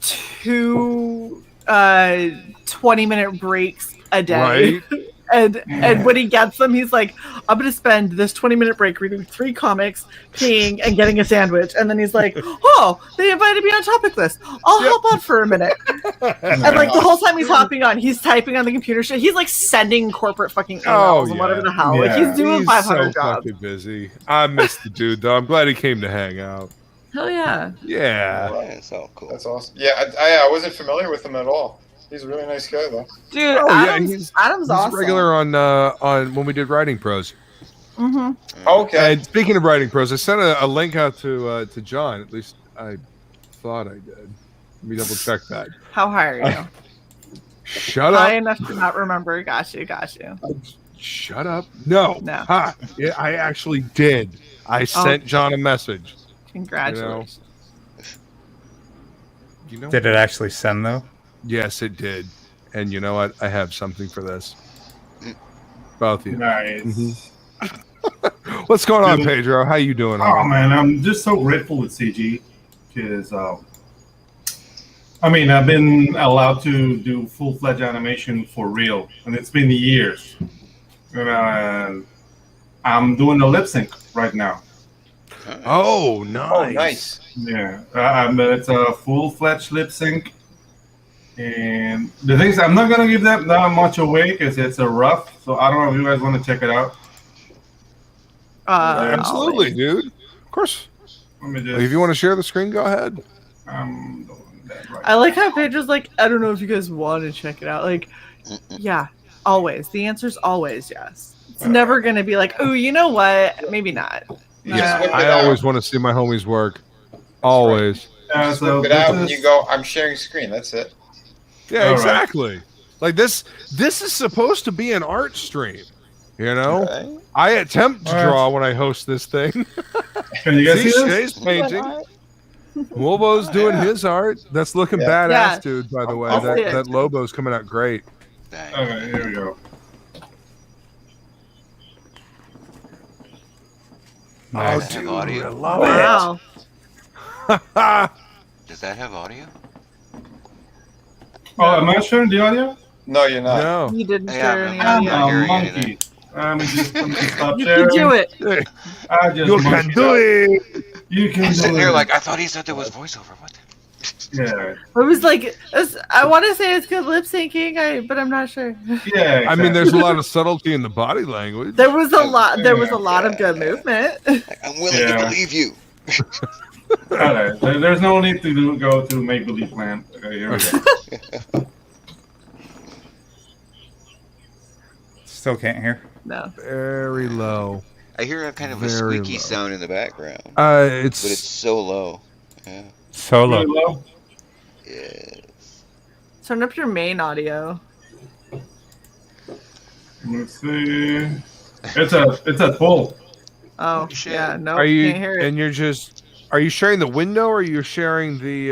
2 20-minute breaks a day. Right? And when he gets them, he's like, I'm going to spend this 20-minute break reading 3 comics, peeing, and getting a sandwich. And then he's like, oh, they invited me on TOPicLESS. I'll hop on for a minute. And like the whole time he's hopping on, he's typing on the computer. He's like sending corporate fucking emails and whatever the hell. Like he's doing 500 so jobs. fucking busy. I miss the dude though. I'm glad he came to hang out. Hell yeah. Yeah. That's all cool. That's awesome. Yeah, I wasn't familiar with him at all. He's a really nice guy, though. Dude, Oh, yeah, Adam's, he's awesome. regular on when we did Writing Pros. Mm-hmm. Okay. And speaking of Writing Pros, I sent a link out to John. At least I thought I did. Let me double check that. How high are you? Shut High up. enough to not remember. Got you. Shut up. No. No. Ha. Yeah, I actually did. I sent John a message. Congratulations. You know? Did it actually send though? Yes, it did. And you know what? I have something for this. Both of you. Nice. What's going on, Pedro? How you doing? Oh man, I'm just so grateful with CG because I mean I've been allowed to do full-fledged animation for real, and it's been years. And I'm doing the lip sync right now. Oh, nice. Oh, nice. Yeah, it's a full-fledged lip sync. And the thing is, I'm not gonna give that much away because it's a rough. So I don't know if you guys want to check it out. Absolutely, dude. Of course. Let me just, If you want to share the screen, go ahead. I'm doing that right. I like how Pedro's like, I don't know if you guys want to check it out. Like, yeah, always. The answer's always yes. It's never going to be like, oh, you know what? Maybe not. Yeah, I always want to see my homies work. Always. Yeah, so Whip it out and you go, I'm sharing screen. That's it. Yeah, All exactly. Like this is supposed to be an art stream. You know? Right. I attempt to draw when I host this thing. Can you guys see this? Shay's painting. Wolbo's doing his art. That's looking badass, Yeah. dude, by the way. I'll see it. That Lobo's coming out great. Okay, here we go. Nice. Does that have audio? I love Wow. Does that have audio? Oh, am I sharing the audio? No, you're not. No. You didn't Yeah, share any I'm audio. not hearing monkey. anything. Let me stop You sharing. can do it. I just You can monkeyed do out. it. You can I'm do sitting it. there like, I thought he said there was voiceover. What? Yeah. It was like, I want to say it's good lip syncing, but I'm not sure. Yeah. I mean, there's a lot of subtlety in the body language. There was a lot. There was a lot of good movement. Like, I'm willing to believe you. Okay, there's no need to go to make believe land. Okay, here we go. Still can't hear. No. Very low. I hear a kind of a Very squeaky low. sound in the background, It's but it's so low. Yeah. Solo. Really low? Yes. Turn up your main audio. Let's see. It's at full. Oh, Shit. yeah. No, are you can't hear it. and you're just are you sharing the window or are you sharing the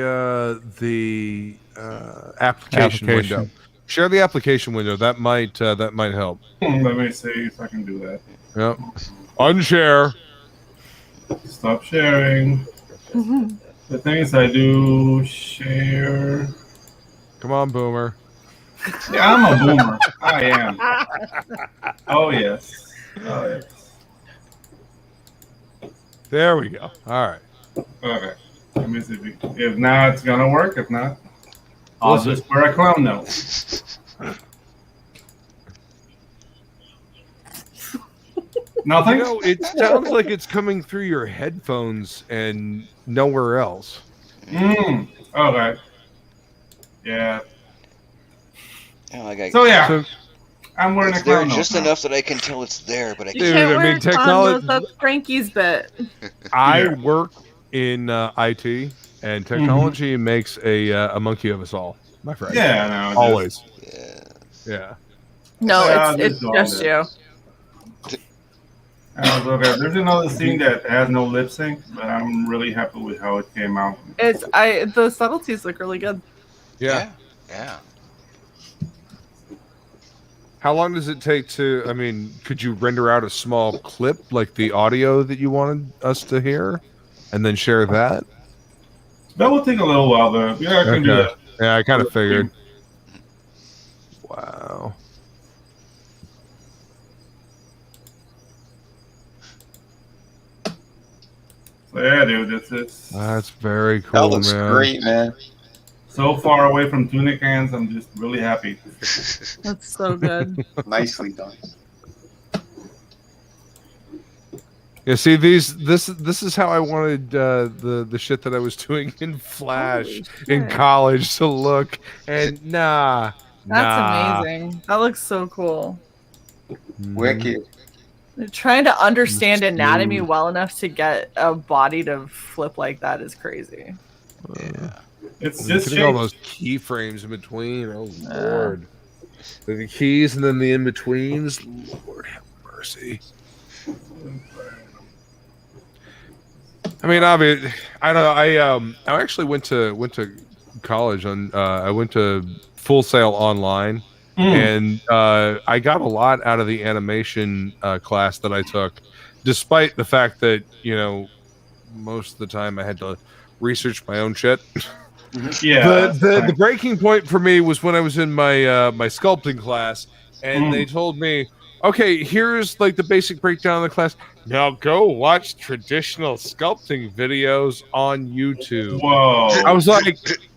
application window? Share the application window. That might help. Let me see if I can do that. Yep. Unshare. Stop sharing. The thing is, I do share. Come on, Boomer. Yeah, I'm a boomer. I am. Oh yes. Oh yes. There we go. All right. Okay. Let me see if now it's gonna work. If not, I'll just wear a clown nose. Nothing. You know, it sounds like it's coming through your headphones and nowhere else. Okay. Yeah. Oh, I got. So yeah, So, I'm wearing It's a there clown nose just now. enough that I can tell it's there, but I You Dude, can't. can't I wear mean, condoms. technology- That's Frankie's bit. I Yeah. work in IT, and technology makes a monkey of us all, my friend. Yeah, no. Always. Yeah. Yeah. No, Yeah, it's just just you. Okay, there's another scene that has no lip sync, but I'm really happy with how it came out. The subtleties look really good. Yeah. Yeah. How long does it take to? I mean, could you render out a small clip like the audio that you wanted us to hear, and then share that? That will take a little while, but yeah, I can do that. Yeah, I kind of figured. Wow. So yeah, dude, it's That's very cool, That looks man. great, man. so far away from tuna cans. I'm just really happy. That's so good. Nicely done. Yeah, see this is how I wanted the shit that I was doing in Flash Holy in shit. college to look, and nah. That's amazing. That looks so cool. Wicked. Trying to understand Smooth. anatomy well enough to get a body to flip like that is crazy. Yeah. It's Look just at all shapes. those keyframes in between. Oh Lord, the keys and then the in betweens. Lord have mercy. I mean, obviously, I don't know. I actually went to college on. I went to Full Sail Online, and I got a lot out of the animation class that I took, despite the fact that most of the time I had to research my own shit. Yeah. The breaking point for me was when I was in my my sculpting class, and they told me, okay, here's like the basic breakdown of the class. Now go watch traditional sculpting videos on YouTube. Whoa. I was like,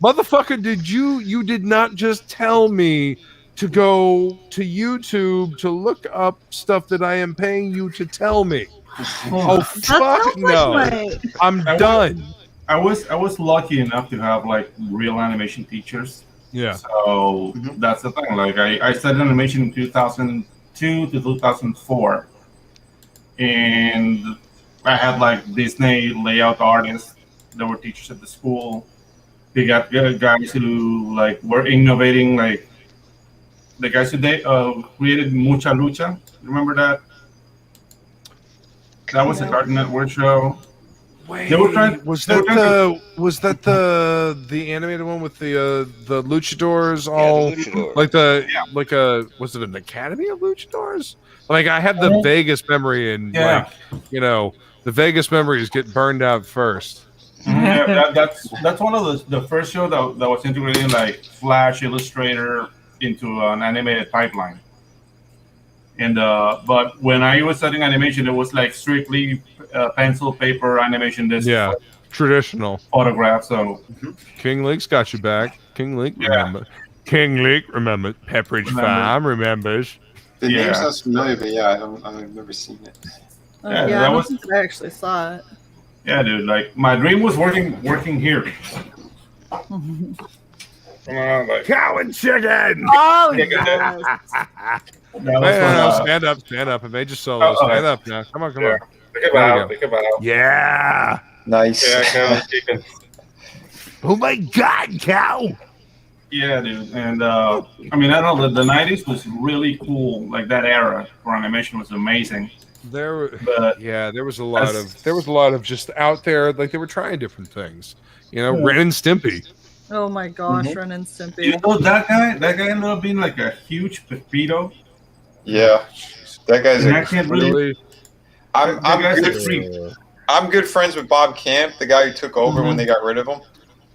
motherfucker, you did not just tell me to go to YouTube to look up stuff that I am paying you to tell me. Oh fuck no. I'm done. I was lucky enough to have like real animation teachers. Yeah. So that's the thing. Like I studied animation in 2002 to 2004, and I had like Disney layout artists that were teachers at the school. They got guys who like were innovating, like the guys who created Mucha Lucha. Remember that? That was a Cartoon Network show. Wait, They were trying- was they were that trying the animated one with the luchadors all like a was it an Academy of Luchadors? Like I have the vaguest memory, and Yeah. like the vaguest memories get burned out first. Yeah, that's one of the first show that was integrating like Flash, Illustrator into an animated pipeline. And but when I was studying animation, it was like strictly pencil, paper, animation. This Traditional autograph. So King Leek's got you back. King Leek remember. King Leek remember. Pepperidge Farm remembers. The name's not familiar, but yeah, I've never seen it. Yeah, Yeah, that I was- don't think I actually saw it. yeah, dude. Like my dream was working here. Cow and chicken. Oh Yeah. yes. Stand up. I made you solo. Stand up now. Come on. Think about There we think about Yeah. Nice. Yeah, cow and chicken. Oh my God, cow. Yeah, dude. And I mean, I don't know. The 90s was really cool. Like that era for animation was amazing. There was a That's- lot of just out there, like they were trying different things. Ren and Stimpy. Oh my gosh, Ren and Stimpy. You know that guy ended up being like a huge pepito. Yeah, that guy's. And I can't really. I'm guy's good. a freak. I'm good friends with Bob Camp, the guy who took over when they got rid of him.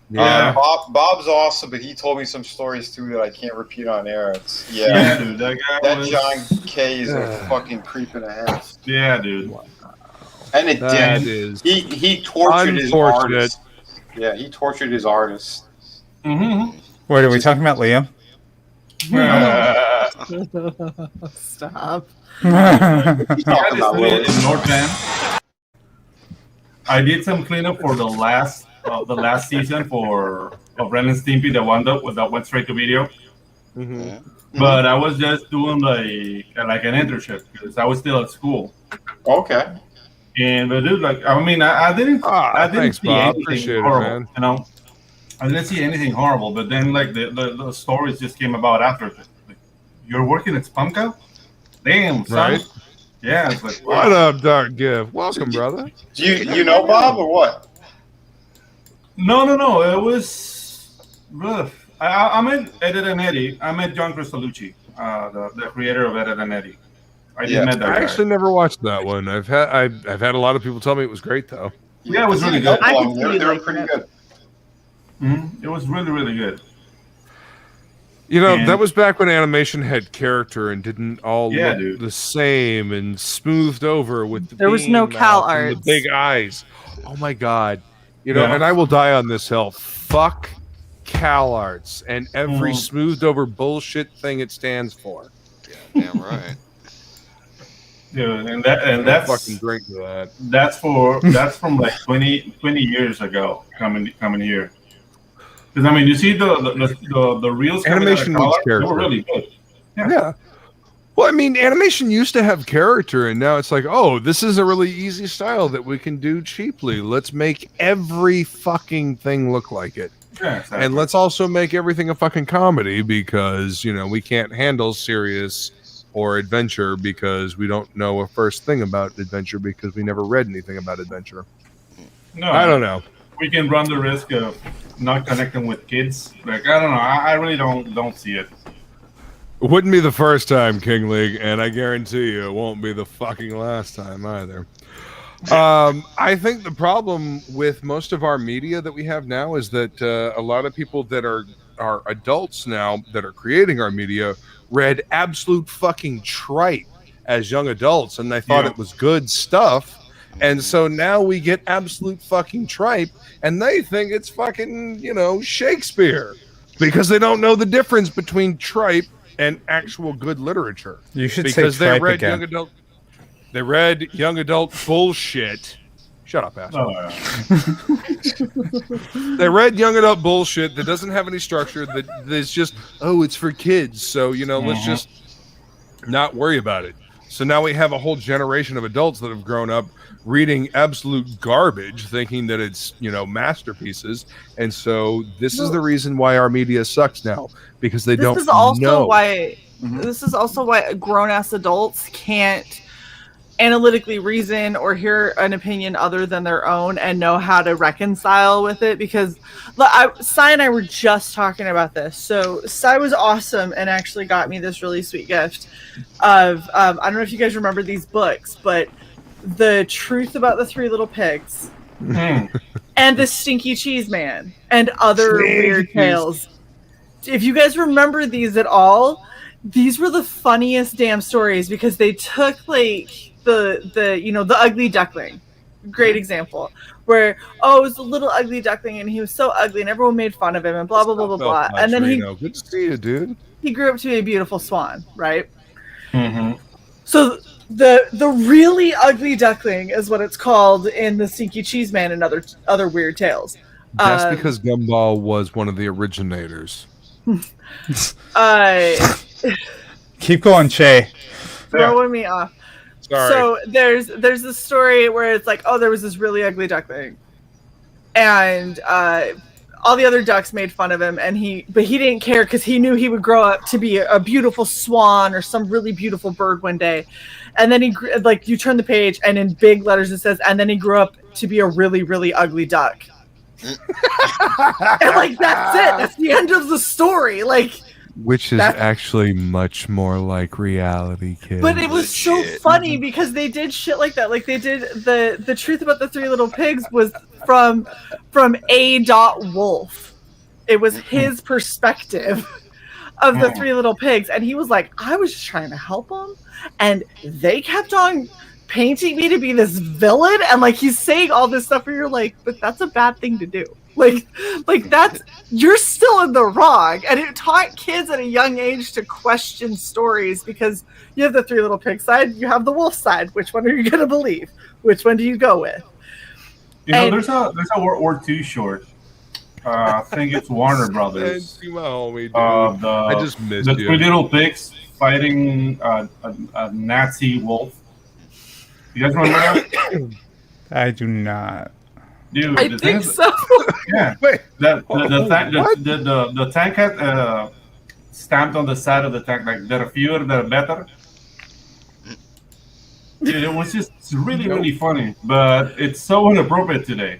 Yeah. Bob's awesome, but he told me some stories too that I can't repeat on air. Yeah, dude, that guy that was. John K is a fucking creep and a half. Yeah, dude. And it That did. is He tortured his unfortunate. artists. Yeah, he tortured his artists. Mm-hmm. Wait, are we talking about Liam? Stop. He's talking about in Willis. North Van. I did some cleanup for the last season of Ren and Stimpy, the one that went straight to video. But I was just doing like an internship because I was still at school. Okay. And but dude, like I mean, I didn't Thanks, see Bob. anything Appreciate it, horrible, man. you know. I didn't see anything horrible, but then like the stories just came about after. Like, you're working at Spumco? Damn, son. Right? Yeah, it's like What up, Dark Gift? Welcome, brother. Do you know Bob or what? No. It was rough. I met Edit and Eddie. I met John Cristalucci. the creator of Ed, Edd n Eddy. I Yeah. just met that I guy. actually never watched that one. I've had a lot of people tell me it was great though. Yeah, it was I've seen really a good. couple I of could them. see They were liking pretty it. good. It was really, really good. You know, And- that was back when animation had character and didn't all Yeah, look dude. the same and smoothed over with the There was no beam Cal mouth and the arts. big eyes. Oh my god. You know, Yeah. and I will die on this hill. Fuck Cal arts and every Mhm. smoothed over bullshit thing it stands for. Damn right. Dude, and Don't that's fucking drink to that. that's from like 20 years ago coming here. Because I mean, you see the reels coming Animation out of needs color, they character. were really good. Yeah. Well, I mean, animation used to have character, and now it's like, oh, this is a really easy style that we can do cheaply. Let's make every fucking thing look like it. Yeah, exactly. And let's also make everything a fucking comedy because, you know, we can't handle serious or adventure because we don't know a first thing about adventure because we never read anything about adventure. No, I don't know. We can run the risk of not connecting with kids. Like I don't know. I really don't see it. It wouldn't be the first time, King League, and I guarantee you it won't be the fucking last time either. I think the problem with most of our media that we have now is that a lot of people that are adults now that are creating our media read absolute fucking tripe as young adults, and they thought Yeah. it was good stuff. And so now we get absolute fucking tripe, and they think it's fucking, you know, Shakespeare because they don't know the difference between tripe and actual good literature. You should Because say they tripe read again. young adult. They read young adult bullshit. Shut up, asshole. They read young adult bullshit that doesn't have any structure. That's just, oh, it's for kids. So, you know, let's just not worry about it. So now we have a whole generation of adults that have grown up reading absolute garbage, thinking that it's, you know, masterpieces. And so this is the reason why our media sucks now, because they don't This is also know. why this is also why grown ass adults can't analytically reason or hear an opinion other than their own and know how to reconcile with it. Because Sai and I were just talking about this. So Sai was awesome and actually got me this really sweet gift of I don't know if you guys remember these books, but The Truth About the Three Little Pigs and The Stinky Cheese Man and Other Weird Tales. If you guys remember these at all, these were the funniest damn stories because they took like the you know, the ugly duckling, great example, where it was a little ugly duckling and he was so ugly and everyone made fun of him and blah blah blah blah blah, and then good to see you, dude. he grew up to be a beautiful swan, right? So the really ugly duckling is what it's called in The Stinky Cheese Man and other weird tales. That's because Gumball was one of the originators. Keep going, Shay. Throwing me off. Sorry. So there's this story where it's like, oh, there was this really ugly duckling, and all the other ducks made fun of him, but he didn't care because he knew he would grow up to be a beautiful swan or some really beautiful bird one day. And then you turn the page and in big letters it says, and then he grew up to be a really, really ugly duck. And like that's it. That's the end of the story. Like, which is actually much more like reality, kid. but it was so funny because they did shit like that. Like they did the Truth About the Three Little Pigs was from A. Wolf. It was his perspective of the Three Little Pigs, and he was like, I was just trying to help them, and they kept on painting me to be this villain, and like he's saying all this stuff where you're like, but that's a bad thing to do. Like that's, you're still in the wrong. And it taught kids at a young age to question stories because you have the Three Little Pigs side, you have the wolf side. Which one are you going to believe? Which one do you go with? You know, there's a World War II short. I think it's Warner Brothers. I just missed the you. Three Little Pigs fighting a Nazi wolf. You guys remember that? I do not. Dude, I think so. Yeah. Wait. The tank had stamped on the side of the tank like "Der Führer, der better." Dude, it was just really, really funny, but it's so inappropriate today.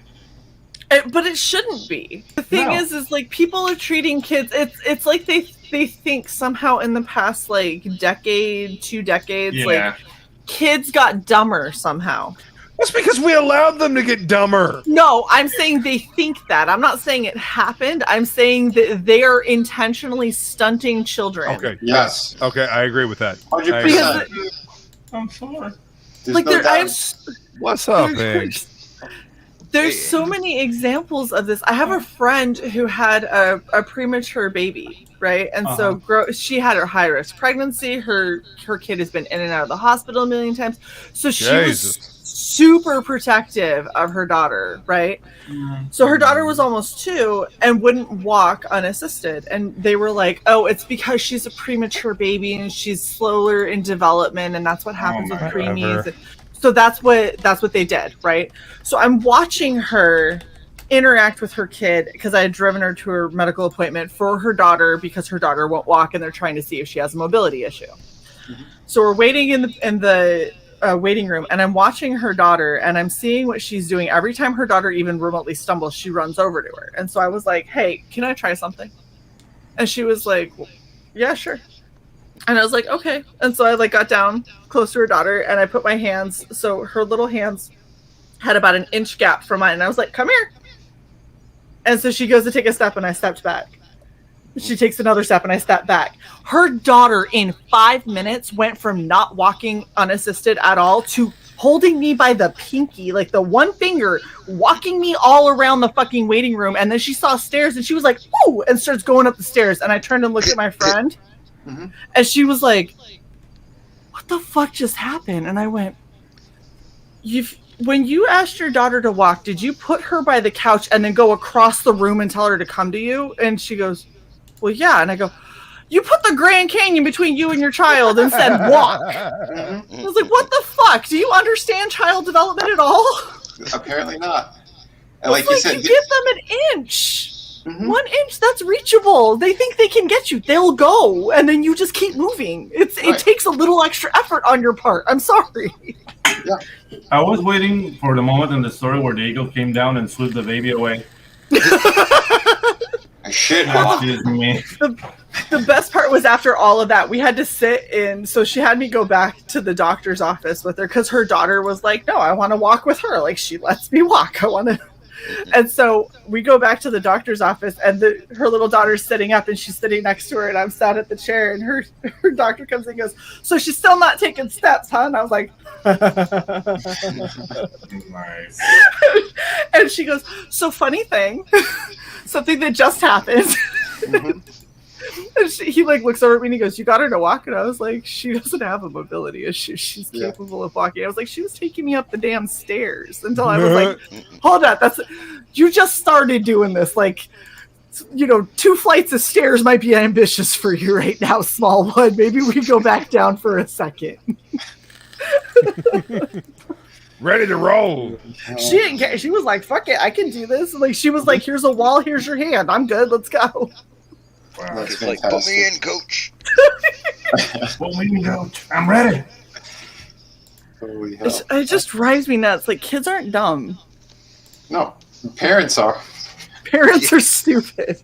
But it shouldn't be. The thing is like people are treating kids. It's like think somehow in the past like decade, 2 decades, Yeah. like kids got dumber somehow. That's because we allowed them to get dumber. No, I'm saying they think that. I'm not saying it happened. I'm saying that they are intentionally stunting children. Okay. Yes. Okay, I agree with that. 100%. I'm sorry. There's Like no there, doubt. What's up, Big? There's so many examples of this. I have a friend who had a premature baby, right? And so she had her high risk pregnancy. Her kid has been in and out of the hospital a million times. So she was super protective of her daughter, right? So her daughter was almost 2 and wouldn't walk unassisted. And they were like, oh, it's because she's a premature baby and she's slower in development, and that's what happens with preemies. So that's what they did, right? So I'm watching her interact with her kid because I had driven her to her medical appointment for her daughter because her daughter won't walk and they're trying to see if she has a mobility issue. So we're waiting in the waiting room, and I'm watching her daughter, and I'm seeing what she's doing. Every time her daughter even remotely stumbles, she runs over to her. And so I was like, hey, can I try something? And she was like, yeah, sure. And I was like, okay. And so I like got down close to her daughter, and I put my hands, so her little hands had about an inch gap from mine. And I was like, come here. And so she goes to take a step, and I stepped back. She takes another step, and I step back. Her daughter in 5 minutes went from not walking unassisted at all to holding me by the pinky, like the one finger, walking me all around the fucking waiting room. And then she saw stairs, and she was like, "Ooh!" and starts going up the stairs. And I turned and looked at my friend, and she was like, what the fuck just happened? And I went, when you asked your daughter to walk, did you put her by the couch and then go across the room and tell her to come to you? And she goes, well, yeah. And I go, you put the Grand Canyon between you and your child and said walk. I was like, what the fuck? Do you understand child development at all? Apparently not. And like you you said, give them an inch. 1 inch, that's reachable. They think they can get you. They'll go, and then you just keep moving. It takes a little extra effort on your part. I'm sorry. I was waiting for the moment in the story where the eagle came down and swooped the baby away. Shit, The best part was after all of that, we had to sit in. So she had me go back to the doctor's office with her because her daughter was like, no, I want to walk with her. Like, she lets me walk. I want to. And so we go back to the doctor's office, and her little daughter's sitting up, and she's sitting next to her, and I'm sat at the chair, and her doctor comes in and goes, so she's still not taking steps, huh? And I was like, Nice. and she goes, so funny thing, something that just happened. And he like looks over at me and he goes, you got her to walk? And I was like, she doesn't have a mobility issue. She's capable of walking. I was like, she was taking me up the damn stairs until I was like, hold on, you just started doing this. Like, 2 flights of stairs might be ambitious for you right now, small one. Maybe we go back down for a second. Ready to roll. She didn't care. She was like, fuck it, I can do this. Like, she was like, here's a wall, here's your hand. I'm good, let's go. Wow. It's like, put me in, coach. Put me in, coach. I'm ready. Holy hell. It just drives me nuts. Like, kids aren't dumb. No, parents are. Parents are stupid.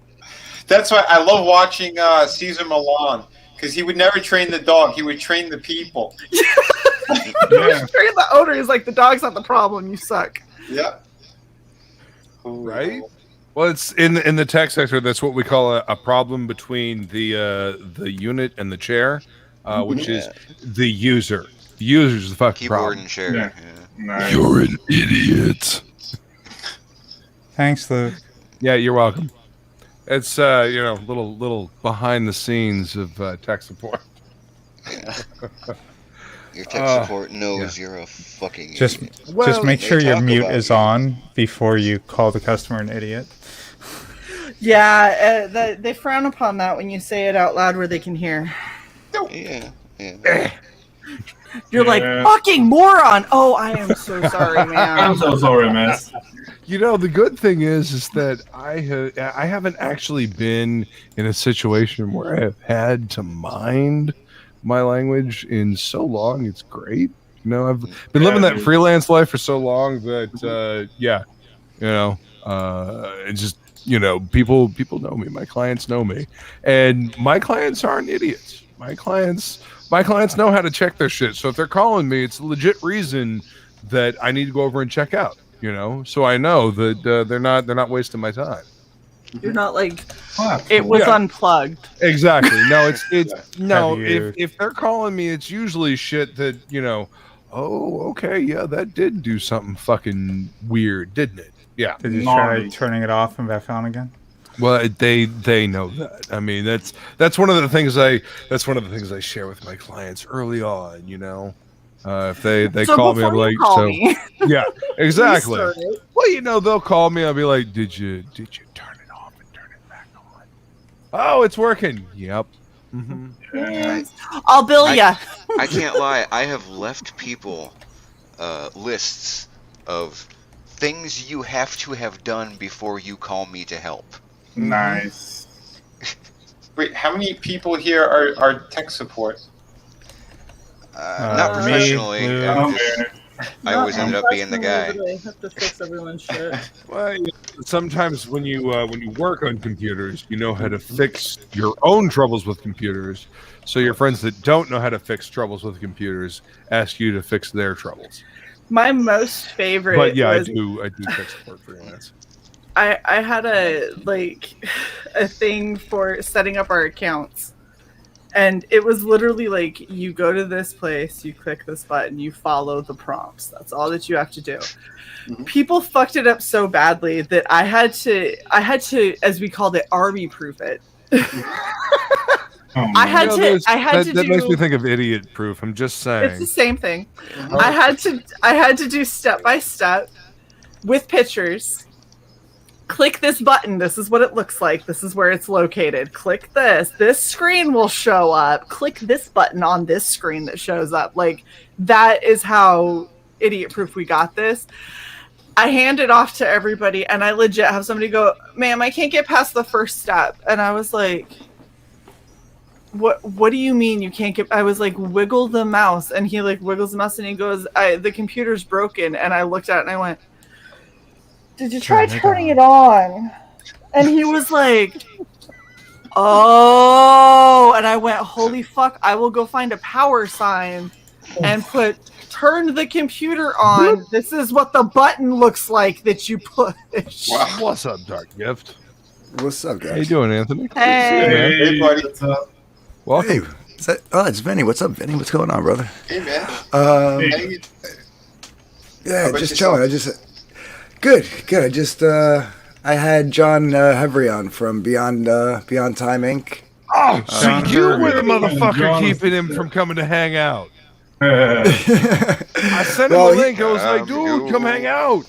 That's why I love watching Caesar Milan, because he would never train the dog. He would train the people. Train the owner. He's like, the dog's not the problem. You suck. Yeah. Right? Well, it's in the tech sector. That's what we call a problem between the unit and the chair, which is the user. The user's the fucking Keyboard problem. and chair. Yeah. Nice. You're an idiot. Thanks, Luke. Yeah, you're welcome. It's little behind the scenes of tech support. Your tech support knows you're a fucking Just idiot. make sure They your talk mute about is you. on before you call the customer an idiot. Yeah, they frown upon that when you say it out loud where they can hear. Yeah. You're like, fucking moron. Oh, I am so sorry, man. I'm so sorry, man. The good thing is that I haven't actually been in a situation where I have had to mind my language in so long. It's great. I've been living that freelance life for so long that it's just You know, people know me. My clients know me, and my clients aren't idiots. My clients know how to check their shit. So if they're calling me, it's a legit reason that I need to go over and check out. You know, so I know that they're not wasting my time. You're not like it was unplugged. Exactly. No, it's no. If they're calling me, it's usually shit that, you know. Oh, okay, yeah, that did do something fucking weird, didn't it? Yeah. Did you try turning it off and back on again? Well, they know that. I mean, that's one of the things I share with my clients early on. You know, if they So call me, I'm before like, you call me. yeah, exactly. Restart it. Well, you know, they'll call me. I'll be like, did you turn it off and turn it back on? Oh, it's working. Yep. Mm-hmm. I'll bill ya. I can't lie. I have left people lists of things you have to have done before you call me to help. Nice. Wait, how many people here are tech support? Not professionally. I always ended up being the guy. I have to fix everyone's shit. Well, sometimes when you work on computers, you know how to fix your own troubles with computers. So your friends that don't know how to fix troubles with computers ask you to fix their troubles. My most favorite. But yeah, was, I do tech support freelance. I had a thing for setting up our accounts. And it was literally like, you go to this place, you click this button, you follow the prompts. That's all that you have to do. Mm-hmm. People fucked it up so badly that I had to, as we called it, army proof it. I had to that makes me think of idiot proof. I'm just saying. It's the same thing. I had to do step by step with pictures. Click this button. This is what it looks like. This is where it's located. Click this. This screen will show up. Click this button on this screen that shows up. Like, that is how idiot proof we got this. I hand it off to everybody, and I legit have somebody go, "Ma'am, I can't get past the first step." And I was like, What do you mean you can't get? I was like, wiggle the mouse, and he like wiggles the mouse, and he goes, the computer's broken. And I looked at it and I went, "Did you try turning it on?" And he was like, "Oh." And I went, "Holy fuck, I will go find a power sign and put turn the computer on. This is what the button looks like that you push." Wow. What's up, Dark Gift? What's up, guys? How you doing, Anthony? Hey. Hey, buddy. What's up? Welcome. Hey, it's Vinny. What's up, Vinny? What's going on, brother? Hey, man. Yeah, just chilling. Good. I just I had John Hevery on from Beyond Time Inc. Oh, so you were the motherfucker John keeping him from coming to hang out. I sent him a link. I was like, "Dude, come hang out."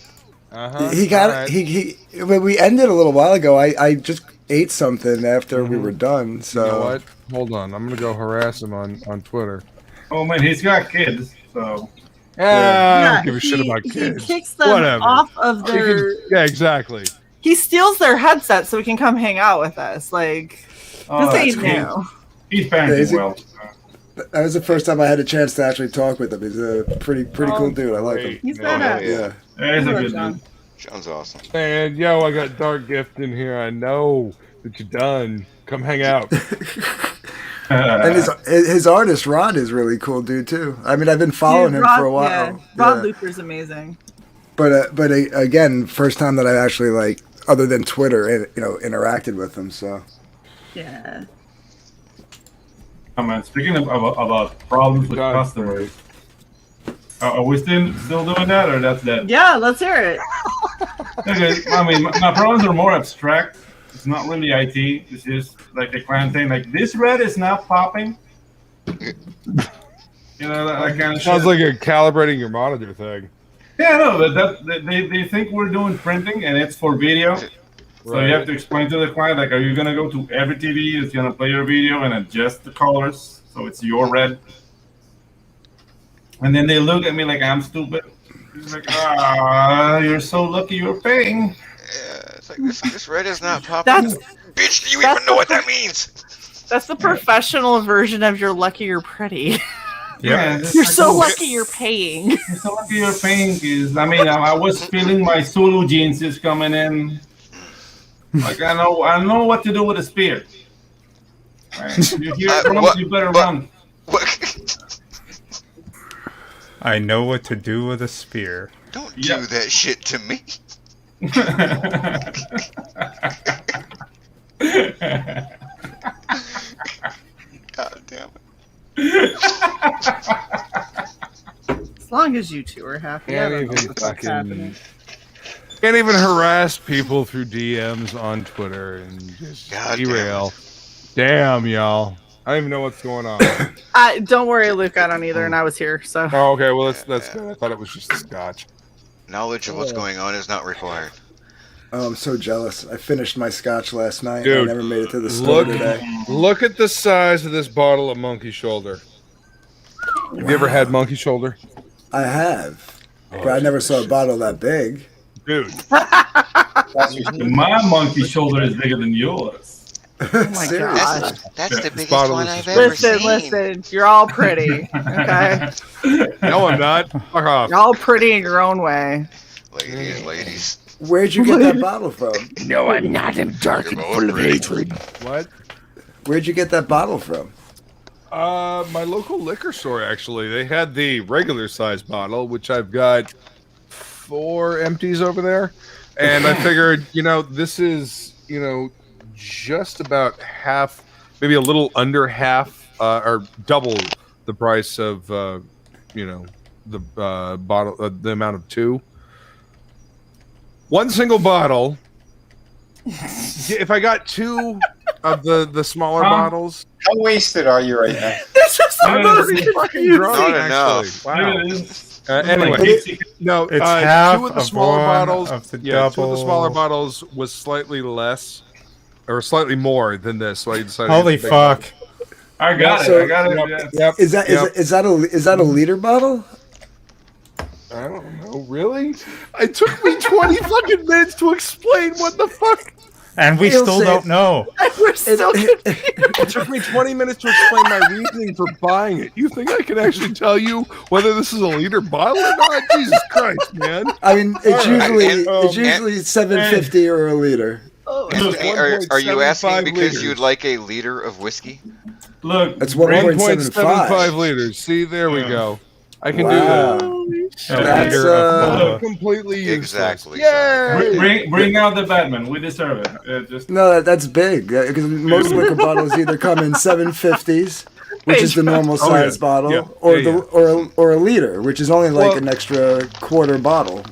He got he. When we ended a little while ago, I just ate something after we were done. So you know what? Hold on, I'm gonna go harass him on Twitter. Oh man, he's got kids, so. I don't give a shit about kids. He kicks them off of their. Yeah, exactly. He steals their headset so he can come hang out with us. Like, this ain't new. He's parenting well. That was the first time I had a chance to actually talk with him. He's a pretty cool dude. I like him. He's badass. Yeah, he's a good dude. John's awesome. Man, yo, I got Dark Gift in here. I know that you're done. Come hang out. And his artist Rod is really cool dude too. I mean, I've been following him for a while. Yeah. Rod Looper's amazing. But again, first time that I actually like, other than Twitter, interacted with him. So yeah. Oh man, speaking about problems with customers, are we still doing that, or that's that? Yeah, let's hear it. Okay, I mean, my problems are more abstract. It's not really IT. It's just like the client saying, like, this red is not popping. You know, that kind of Sounds shit. like a calibrating your monitor thing. Yeah, no, they think we're doing printing and it's for video. So you have to explain to the client, like, are you going to go to every TV that's going to play your video and adjust the colors so it's your red? And then they look at me like I'm stupid. It's like, you're so lucky you're paying. Yeah, it's like, this red is not popping. Bitch, do you even know what that means? That's the professional version of you're lucky you're pretty. Yeah, You're so lucky you're paying. You're so lucky you're paying. I was feeling my Solo jeans is coming in. Like I know what to do with a spear. Right? You hear it run, you better run. I know what to do with a spear. Don't do that shit to me. God damn it. As long as you two are happy, I don't know what the fuck's happening. Can't even harass people through DMs on Twitter and just derail. Damn, y'all. I don't even know what's going on. Don't worry, Luke. I don't either, and I was here, so. Oh, okay. Well, that's good. I thought it was just a scotch. Knowledge of what's going on is not required. Oh, I'm so jealous. I finished my scotch last night. Dude, I never made it to the store today. Look at the size of this bottle of monkey shoulder. Have you ever had monkey shoulder? I have, but I never saw a bottle that big. Dude. My monkey shoulder is bigger than yours. Oh my gosh. That's the biggest one I've ever seen. Listen. You're all pretty. Okay. No, I'm not. Fuck off. You're all pretty in your own way. Ladies. Where'd you get that bottle from? No, I'm not. I'm dark and full of hatred. What? Where'd you get that bottle from? My local liquor store, actually. They had the regular size bottle, which I've got 4 empties over there. And I figured, this is, just about half, maybe a little under half, or double the price of, the bottle, the amount of 2. One single bottle. If I got 2 of the smaller bottles. How wasted are you right now? This is the most confusing. Not enough. Wow. Anyway, no, It's half 2 of the of smaller one bottles. of the 2 of the double. smaller bottles was slightly less, or slightly more than this. So I decided. Holy fuck! I got it. I got it. Yep. Is that a liter bottle? I don't know. Really? It took me 20 fucking minutes to explain what the fuck. And we still don't know. We're still confused. It took me 20 minutes to explain my reasoning for buying it. You think I can actually tell you whether this is a liter bottle or not? Jesus Christ, man! I mean, it's All right. usually $7.50 or a liter. Anthony, are you asking because liters. you'd like a liter of whiskey? Look, It's 1.75 1.75 liters. See, there we go. I can Wow. do that. That's Completely useless. Exactly. Yay! bring out the Batman. We deserve it. No, that's big because most liquor bottles either come in 750s, which is the normal size bottle, or or a liter, which is only like an extra quarter bottle.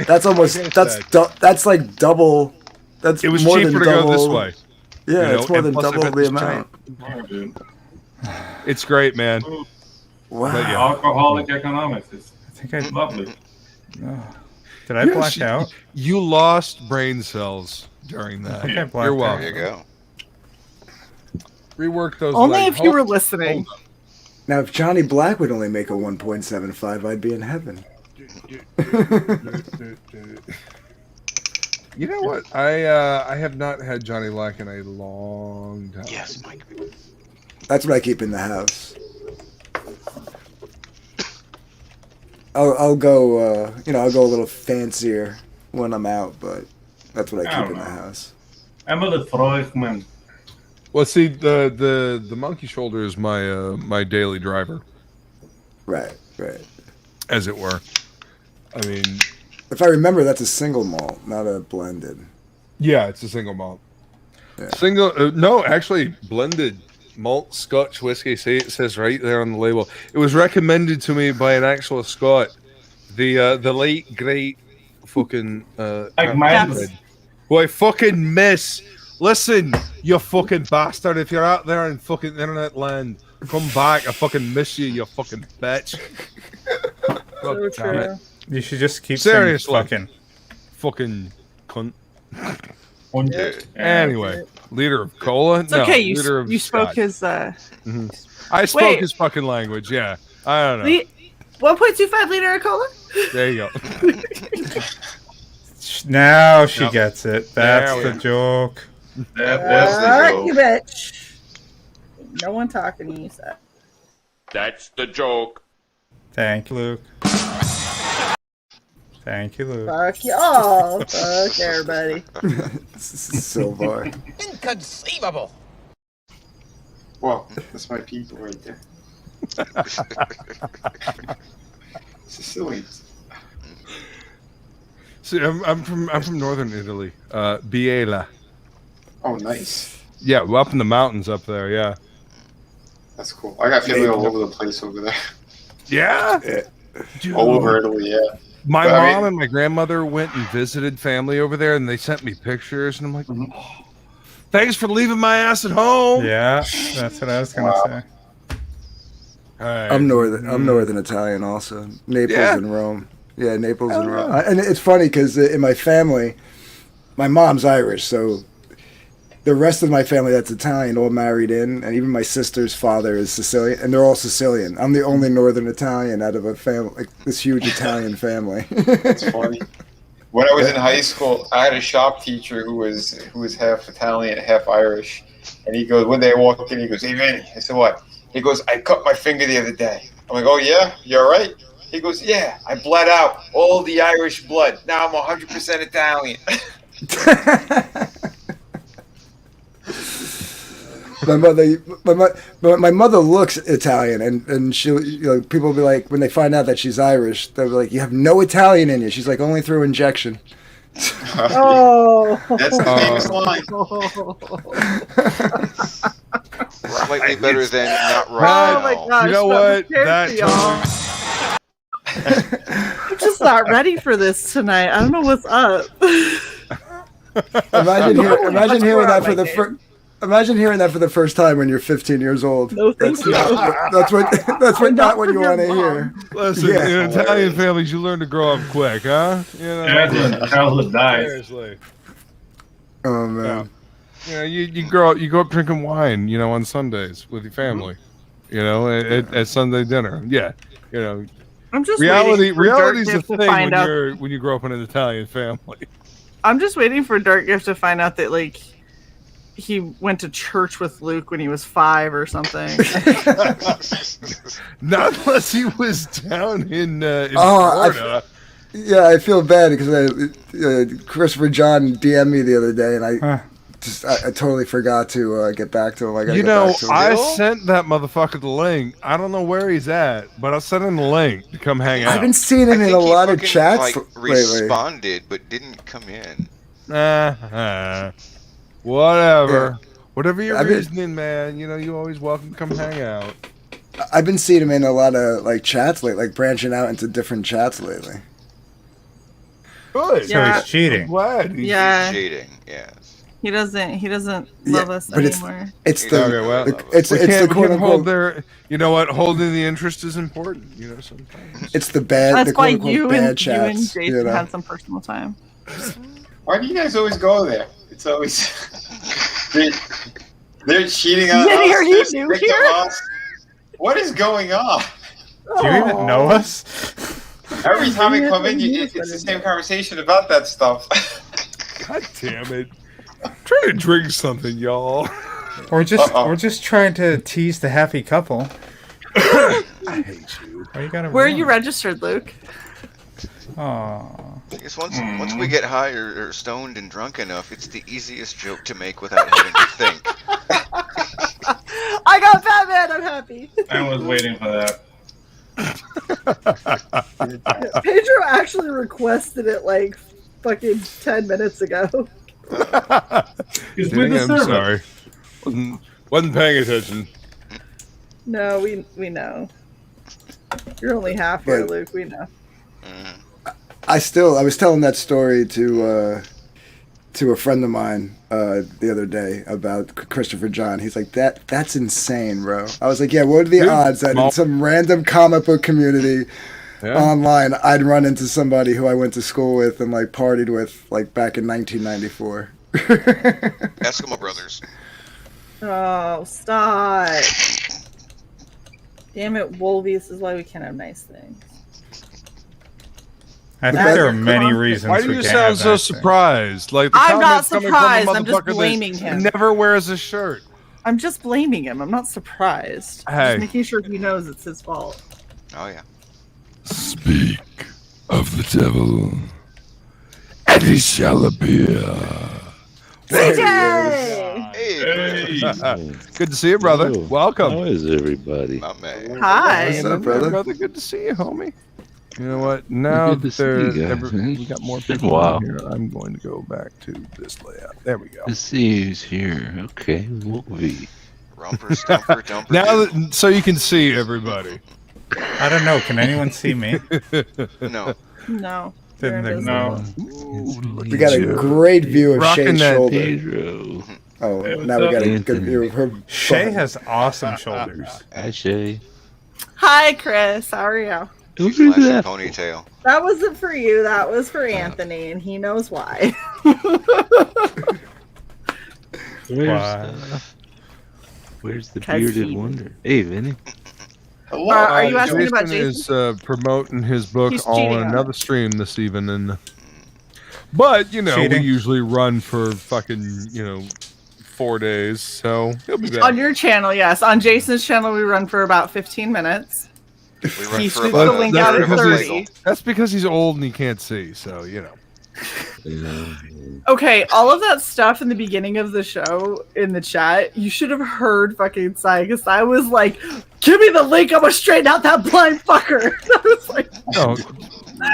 That's almost that's like double. That's It was more cheaper than to double, go this way. Yeah, it's more than plus I've double had the this amount. It's great, man. Wow. But yeah. Alcoholic economics is lovely. Did I black out? You lost brain cells during that. I think I blacked You're out. welcome. There you go. Rework those. Only legs. if you were listening. Now, if Johnny Black would only make a 1.75, I'd be in heaven. You know what? I have not had Johnny Black in a long time. Yes, Mike. That's what I keep in the house. I'll go, I'll go a little fancier when I'm out, but that's what I keep in the house. I'm a Freudman. Well, see, the monkey shoulder is my daily driver. Right. As it were. I mean, if I remember, that's a single malt, not a blended. Yeah, it's a single malt. Yeah. No, actually, blended malt Scotch whiskey. See, it says right there on the label. It was recommended to me by an actual Scot, the late great fucking who I fucking miss. Listen, you fucking bastard! If you're out there in fucking internet land, come back. I fucking miss you, you fucking bitch. God damn it. You should just keep Seriously. saying fucking cunt. Yeah. Anyway, liter of cola. It's okay. Liter of You spoke Scotch. his. I spoke his fucking language. Yeah, I don't know. 1.25 liter of cola. There you go. Now she gets it. That's the joke. Alright, you bitch. No one talking to you, sir. That's the joke. Thank you, Luke. Thank you, Luke. Fuck y'all. Fuck everybody. So far. Inconceivable. Well, that's my people right there. Sicilians. See, I'm from northern Italy, Biella. Oh, nice. Yeah, well, up in the mountains up there. Yeah. That's cool. I got family all over the place over there. Yeah. Dude. All over Italy, yeah. My mom and my grandmother went and visited family over there, and they sent me pictures, and I'm like, oh, thanks for leaving my ass at home. Yeah, that's what I was gonna say. Right. I'm northern Italian also. Naples and Rome. Yeah, Naples and Rome. And it's funny because in my family, my mom's Irish, so the rest of my family that's Italian all married in, and even my sister's father is Sicilian, and they're all Sicilian. I'm the only northern Italian out of a family, like this huge Italian family. That's funny. When I was in high school, I had a shop teacher who was half Italian, half Irish, and he goes, one day I walked in, he goes, "Hey, Vinny." I said, "What?" He goes, "I cut my finger the other day." I'm like, "Oh yeah, you all right?" He goes, "Yeah, I bled out all the Irish blood. Now I'm 100% Italian." My mother looks Italian, and she, people will be like, when they find out that she's Irish, they'll be like, "You have no Italian in you." She's like, "Only through injection." Oh, that's the famous line. Slightly better than not right. Oh my gosh! You know what? I'm just not ready for this tonight. I don't know what's up. Imagine hearing that for the first. Imagine hearing that for the first time when you're 15 years old. No, thank you. That's not what you want to hear. Listen, in Italian families, you learn to grow up quick, huh? You know, childhood dies. Seriously. Oh man. Yeah. You grow up drinking wine, on Sundays with your family, at Sunday dinner. Yeah, I'm just reality's a thing when you grow up in an Italian family. I'm just waiting for Dark Gift to find out that he went to church with Luke when he was 5 or something. Not unless he was down in Florida. I feel bad because Christopher John DM'd me the other day, and I totally forgot to get back to him. I sent that motherfucker the link. I don't know where he's at, but I'll send him the link to come hang out. I've been seeing him in a lot of chats lately. Responded, but didn't come in. Whatever. Yeah. Whatever your reasoning, man. You always welcome to come hang out. I've been seeing him in a lot of chats lately, branching out into different chats lately. Good. So he's cheating. I'm glad he's cheating. Yes. He doesn't love us anymore. It's the quote unquote. You know what? Holding the interest is important. Sometimes it's the bad. That's why you and Jason had some personal time. Why do you guys always go there? It's always they're cheating on us. What is going on? Do you even know us? Every time we come in, it's the same conversation about that stuff. God damn it! I'm trying to drink something, y'all. We're just trying to tease the happy couple. I hate you. Where are you registered, Luke? Aww. I guess once we get high or stoned and drunk enough, it's the easiest joke to make without having to think. I got Batman. I'm happy. I was waiting for that. Pedro actually requested it fucking 10 minutes ago. I'm sorry. Wasn't paying attention. No, we know. You're only half here, Luke. We know. I was telling that story to a friend of mine the other day about Christopher John. He's like, that's insane, bro. I was like, yeah, what are the odds that in some random comic book community online I'd run into somebody who I went to school with and partied with back in 1994? Eskimo Brothers. Oh, stop. Damn it, Wolvie, this is why we can't have nice things. I think there are many reasons. Why do you sound so surprised? I'm not surprised. I'm just blaming him. Never wears a shirt. I'm just blaming him. I'm not surprised. I'm just making sure he knows it's his fault. Oh yeah. Speak. of the devil, and he shall appear. CJ! Hey. Good to see you, brother. Welcome. How is everybody? My man. Hi. What's up, brother? Good to see you, homie. You know what? Now Good to that see you guys, man. we got more It's been a people while. in here, I'm going to go back to this layout. There we go. Let's see who's here. Okay, movie. Rumper, stumper, dumper. Now, so you can see everybody. I don't know. Can anyone see me? No. No. Then You're there's invisible. We got a great view of Rocking Shay's that shoulder. Pedro. Oh, now we got a good view of her. Shay has awesome shoulders. Hi, Shay. Hi, Chris. How are you? Who's Flashing that? ponytail. That wasn't for you. That was for Anthony, and he knows why. Where's the Cause bearded he- wonder? Hey, Vinny. Hello. Are you asking Jason about Jason? is promoting his book He's cheating on on another stream this evening. But, you know, Cheating? we usually run for fucking, 4 days, so he'll be back. On your channel, yes. On Jason's channel, we run for about 15 minutes. We run He for shoots about the a link third out at of a 30. cycle. That's because he's old and he can't see, so, Okay, all of that stuff in the beginning of the show in the chat, you should have heard fucking Sai, because I was like, give me the link, I'm gonna straighten out that blind fucker. I was like, No,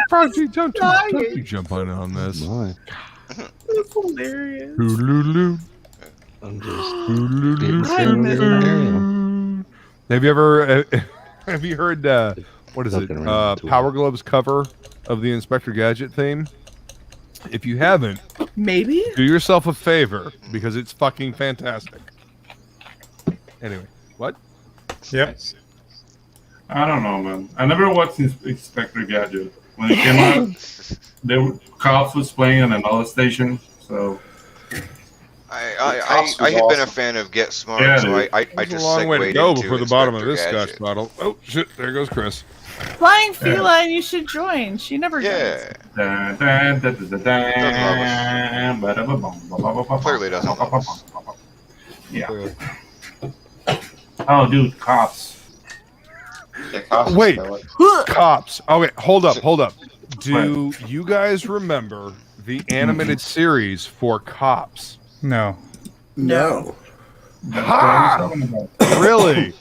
Prodigy, don't you jump on this. My. that's hilarious. Hoo-loo-loo. I'm just Hoo-loo-loo. I miss that. Have you ever have you heard what is it? Looking around the Power Globe's cover of the Inspector Gadget theme? If you haven't, Maybe? do yourself a favor because it's fucking fantastic. Anyway, what? Yep. I don't know, man. I never watched Inspector Gadget. When it came out, Cops was playing on another station, so... I Cops was have been a awesome. fan of Get Smart, Yeah, so dude. I There's just a long way to segued go into before the bottom of Inspector this Gadget. Scotch bottle. Oh shit! There goes Chris. Flying Feline, you should join. She never Yeah, clearly doesn't know us. Yeah. Oh, dude, Cops. Yeah, Cops is Wait. stellar. Cops. Okay, hold up. Do you guys remember the animated series for Cops? No. No. Ha! Really?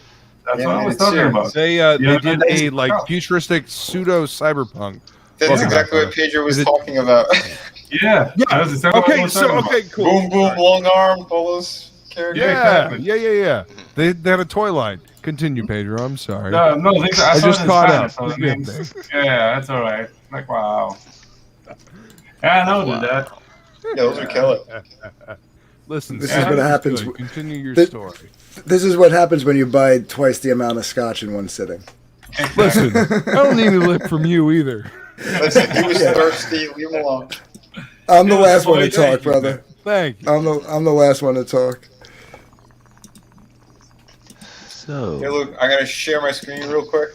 That's Yeah, what I was it's talking serious. about. They Yeah, did that's a like Cops. futuristic pseudo cyberpunk. That's Welcome exactly back, what Pedro was Is it- talking about. Yeah. That was exactly what I Okay, was so talking about. okay, cool. Boom, boom, long arm, all those characters. Yeah, exactly. yeah. They had a toy line. Continue, Pedro. I'm sorry. No, I I saw just it in caught Spanish, up. so it Good means- thing. yeah, that's all right. Like, wow. Yeah, I know, do that. Yeah, those are killer. Listen, This is sounds what happens good. Continue your Th- story. This is what happens when you buy twice the amount of scotch in one sitting. Listen, I don't need a lip from you either. Listen, he was thirsty. Leave him alone. I'm the It was last one to funny. talk, brother. Thank you. I'm the last one to talk. So, Hey, look, I gotta share my screen real quick.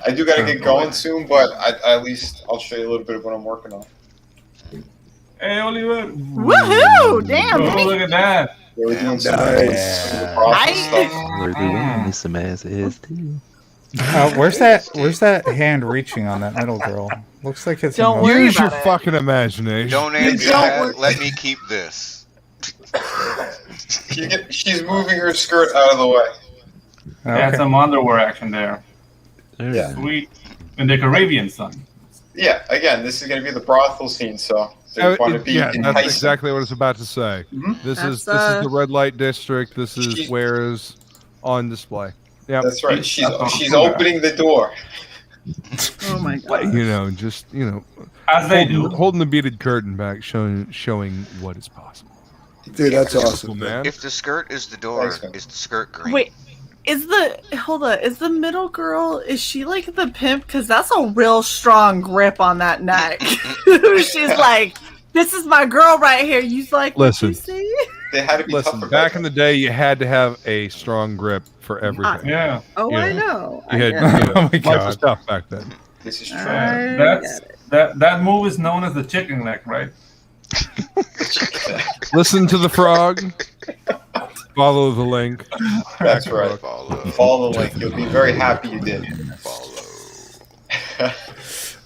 I do gotta get going soon, but at least I'll show you a little bit of what I'm working on. Hey, Oliver. Woohoo! Damn. Oh, look at that. Yeah, we're doing some Nice. some process Nice. stuff. we're doing some ass too. Where's that hand reaching on that middle girl? Looks like it's. Don't in worry Use your about it. fucking imagination. Don't answer don't that. worry. Let me keep this. She's moving her skirt out of the way. Yeah, Okay. some underwear action there. Yeah. Sweet. And the Caribbean sun. Yeah, again, this is gonna be the brothel scene, so they want to be Yeah, that's enticing. exactly what I was about to say. Mhm. This is That's, the red light district. This is She- where is on display. Yeah, That's right. She's That's opening the door. Oh my god. just As they do. holding the beaded curtain back, showing what is possible. Dude, that's Cool, awesome. man. If the skirt is the door, Thanks, man. is the skirt green? Wait, is the middle girl, is she like the pimp? Because that's a real strong grip on that neck. She's like, this is my girl right here. You like what Listen. you see? They had to be Listen, tougher. back in the day, you had to have a strong grip for everything. Yeah. Oh, Yeah. I know. You had, Oh my life was God. tough back then. This is true. That move is known as the chicken neck, right? Listen to the frog. Follow the link. That's right. Follow. Follow the link. You'll be very happy you did. Follow.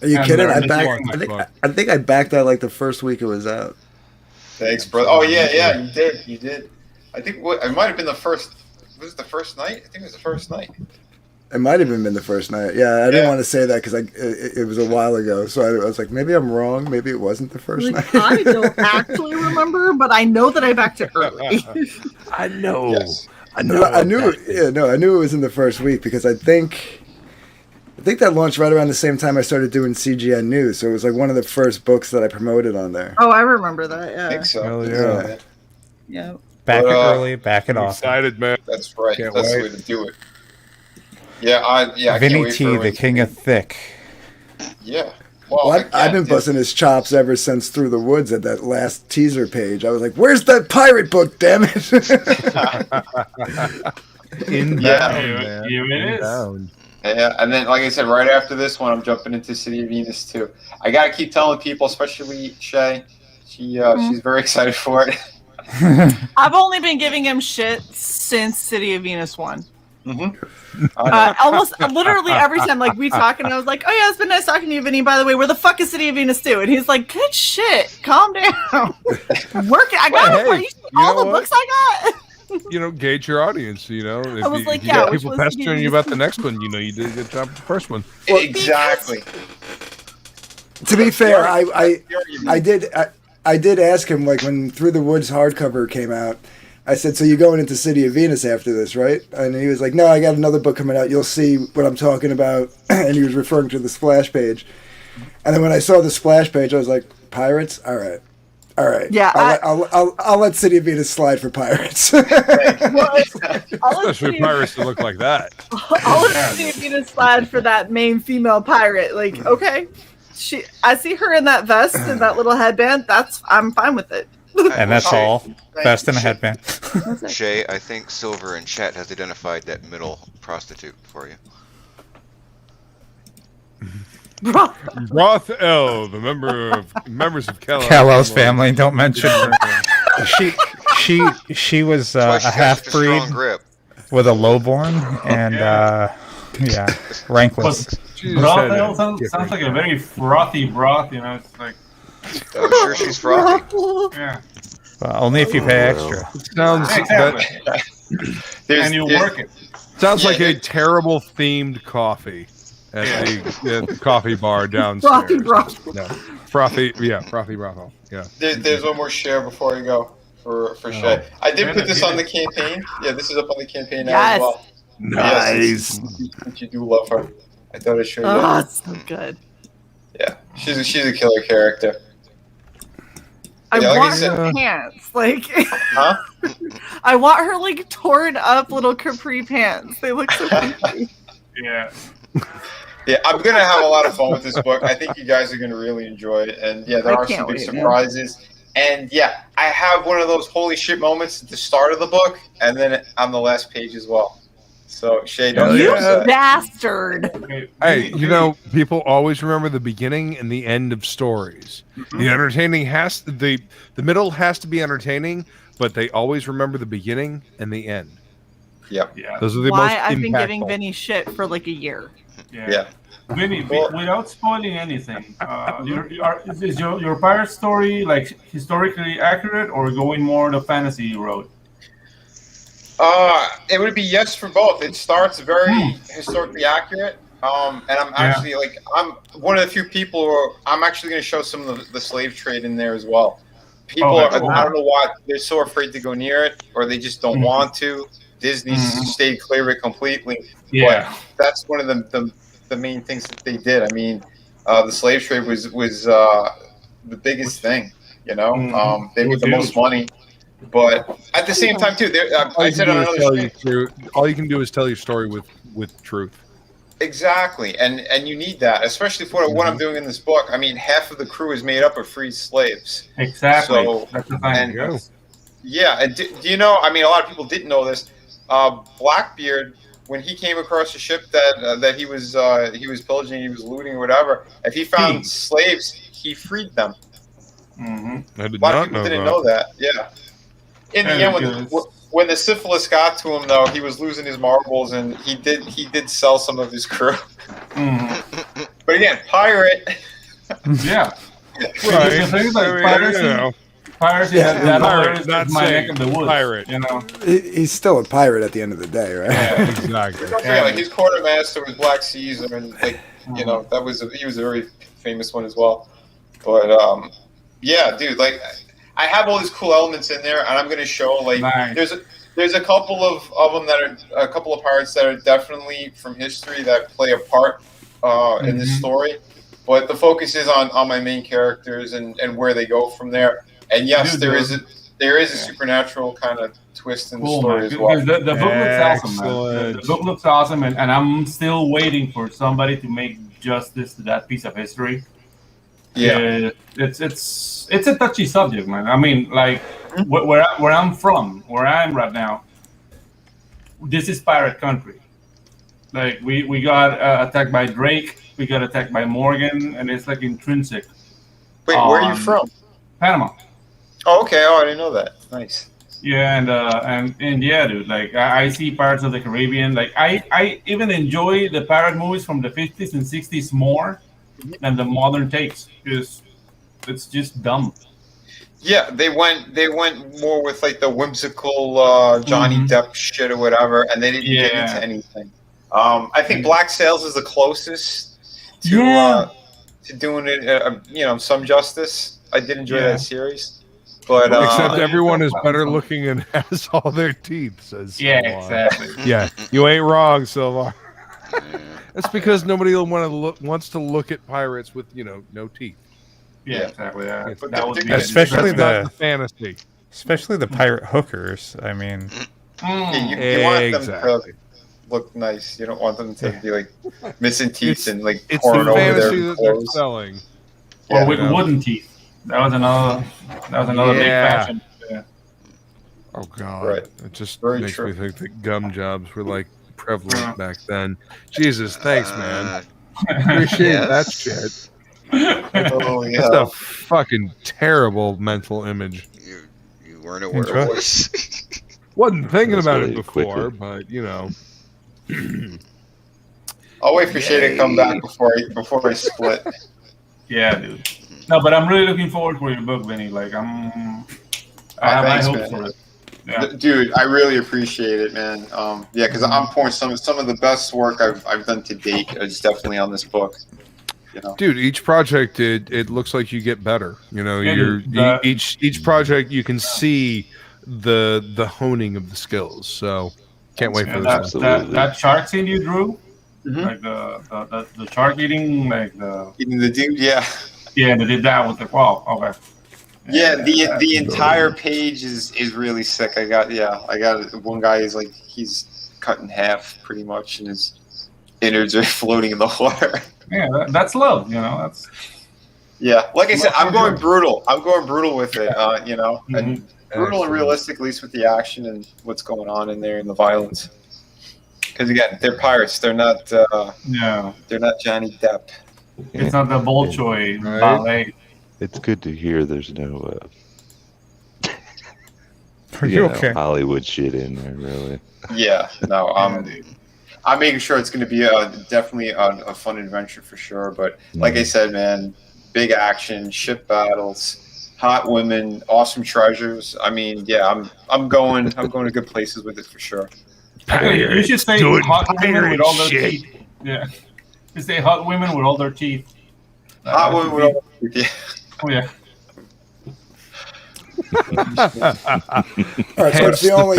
Are you kidding? I I think I backed that like the first week it was out. Thanks, brother. Oh yeah, you did. I think it might have been the first. Was it the first night? I think it was the first night. It might have been the first night. Yeah, I didn't want to say that because it was a while ago. So I was like, maybe I'm wrong. Maybe it wasn't the first night. I don't actually remember, but I know that I backed it early. I know. Yes. I know. I knew it was in the first week because I think that launched right around the same time I started doing CGN News. So it was like one of the first books that I promoted on there. Oh, I remember that. Yeah. I think so. Hell yeah. Yeah. Back it early, back it I'm off. excited, man. That's right. Can't That's wait. the way to do it. Yeah, I can't Vinny wait T, for the it. king of thick. Yeah. Well, Well, I've been busting his chops ever since Through the Woods at that last teaser page. I was like, "Where's that pirate book? Damn it!" Inbound, man. Here it is. Inbound. Yeah, and then like I said, right after this one, I'm jumping into City of Venus too. I gotta keep telling people, especially Shay. She's very excited for it. I've only been giving him shit since City of Venus 1. Mm-hmm. Almost literally every time, like we talk, and I was like, "Oh yeah, it's been nice talking to you, Vinny. By the way, where the fuck is City of Venus 2?" And he's like, "Good shit, calm down. Work. I got Well, hey, appreciate all the books I got." Gauge your audience. If I was you, like, if you yeah, got which people was pestering you about the next one, you did a good job with the first one. Exactly. To be fair, I did ask him, like, when Through the Woods hardcover came out, I said, "So you're going into City of Venus after this, right?" And he was like, "No, I got another book coming out. You'll see what I'm talking about." And he was referring to the splash page. And then when I saw the splash page, I was like, "Pirates? All right. Yeah, I'll let City of Venus slide for pirates." Especially pirates that look like that. I'll let City of Venus slide for that main female pirate. Like, okay, I see her in that vest and that little headband. I'm fine with it. And that's all. Vest and a headband. Shay, I think Silver in chat has identified that middle prostitute for you. Roth L, the members of Callow's family. Don't mention her. She was a half breed with a lowborn and rankless. Broth sounds like a very frothy broth. It's like. I'm sure she's frothy. Yeah. Well, only if you pay extra. Sounds and you work it. Sounds like a terrible themed coffee at the coffee bar downstairs. Frothy broth. No, frothy brothel. Yeah. There's one more share before you go for Shay. I did put this on the campaign. Yeah, this is up on the campaign now as well. Nice. Yes, you do love her. I thought I'd show you. Oh, it's so good. Yeah, she's a killer character. I Yeah, like want I said- her pants, like. Huh? I want her like torn up little capri pants. They look so creepy. Yeah. Yeah, I'm gonna have a lot of fun with this book. I think you guys are gonna really enjoy it, and yeah, there are some big surprises. And yeah, I have one of those holy shit moments at the start of the book, and then on the last page as well. So Shay, don't You get upset. bastard! Hey, people always remember the beginning and the end of stories. The entertaining the middle has to be entertaining, but they always remember the beginning and the end. Yep. Yeah. Those are the most Why I've been giving impactful. Vinny shit for like a year. Yeah. Vinny, without spoiling anything, is your pirate story like historically accurate or going more the fantasy road? It would be yes for both. It starts very historically accurate, and I'm actually I'm one of the few people who I'm actually going to show some of the slave trade in there as well. People I don't know why they're so afraid to go near it, or they just don't want to. Disney's stayed clear of it completely. Yeah, but that's one of the main things that they did. I mean, the slave trade was the biggest thing. They made the most money. But at the same time, too, I said on another stream, all you can do is tell your story with truth. Exactly, and you need that, especially for what I'm doing in this book. I mean, half of the crew is made up of freed slaves. Exactly. So, that's the thing. Yeah, and do you know? I mean, a lot of people didn't know this. Blackbeard, when he came across a ship that he was pillaging, he was looting or whatever, if he found slaves, he freed them. I did a lot of not people know didn't that. know that. Yeah. In the end, when the syphilis got to him, though, he was losing his marbles, and he did sell some of his crew. But But again, pirate. Yeah. Right. The thing is, like, I mean, piracy, you know. piracy, Yeah, that pirate, is not my neck saying of the woods. pirate. You know. He's still a pirate at the end of the day, right? Yeah. Exactly. Don't forget, like his quartermaster was Black Caesar, and like you know he was a very famous one as well. But yeah, dude, like I have all these cool elements in there, and I'm gonna show like there's a couple of them that are a couple of pirates that are definitely from history that play a part in this story. But the focus is on my main characters and where they go from there. And yes, there is a supernatural kind of twist in the story as well. The book looks awesome, man. The book looks awesome, and I'm still waiting for somebody to make justice to that piece of history. Yeah, it's a touchy subject, man. I mean, like where I'm from, where I am right now, this is pirate country. Like we got attacked by Drake, we got attacked by Morgan, and it's like intrinsic. Wait, where are you from? Panama. Oh, okay. Oh, I didn't know that. Nice. Yeah, and yeah, dude. Like I see Pirates of the Caribbean. Like I even enjoy the pirate movies from the 50s and 60s more than the modern takes because it's just dumb. Yeah, they went more with like the whimsical Johnny Depp shit or whatever, and they didn't get into anything. I think Black Sails is the closest to doing it. Some justice. I did enjoy that series. But except everyone is better looking and has all their teeth. Says exactly. Yeah, you ain't wrong, Silvar. That's because nobody wants to look at pirates with no teeth. Yeah, exactly. Yeah. But that would be especially the fantasy, especially the pirate hookers. I mean, you want them to look nice. You don't want them to be like missing teeth and like pouring over their clothes. Selling. Or with wooden teeth. That was another big fashion. Yeah. Oh God! Right. It just Very makes true. me think that gum jobs were like prevalent back then. Jesus, thanks, man. Appreciate that shit. Oh yeah. That's a fucking terrible mental image. You weren't aware of this. Wasn't thinking That's about it really before, quickly. but I'll wait for Shay to come back before I split. Yeah, dude. No, but I'm really looking forward for your book, Vinny. Like I have high hopes for it. Yeah. Dude, I really appreciate it, man. Yeah, because I'm pouring some of the best work I've done to date is definitely on this book. Dude, each project it looks like you get better. Each project you can see the honing of the skills. So can't wait for this. That shark scene you drew, like the shark eating the dude, yeah. Yeah, they did that with the okay. Yeah, the entire page is really sick. I got one guy he's cut in half pretty much, and his innards are floating in the water. Yeah, that's love, That's like I said, I'm going brutal. With it, and brutal and realistic, at least with the action and what's going on in there and the violence. Because again, they're pirates. They're not. They're not Johnny Depp. It's not the Bolshoi ballet. It's good to hear there's no are you okay? Hollywood shit in there, really. Yeah, no, I'm making sure it's going to be definitely a fun adventure for sure. But like I said, man, big action, ship battles, hot women, awesome treasures. I mean, yeah, I'm going to good places with it for sure. You should say hot women with all their teeth. Yeah, you say hot women with all their teeth. Hot women with all their teeth. Oh yeah. All right, so it's the only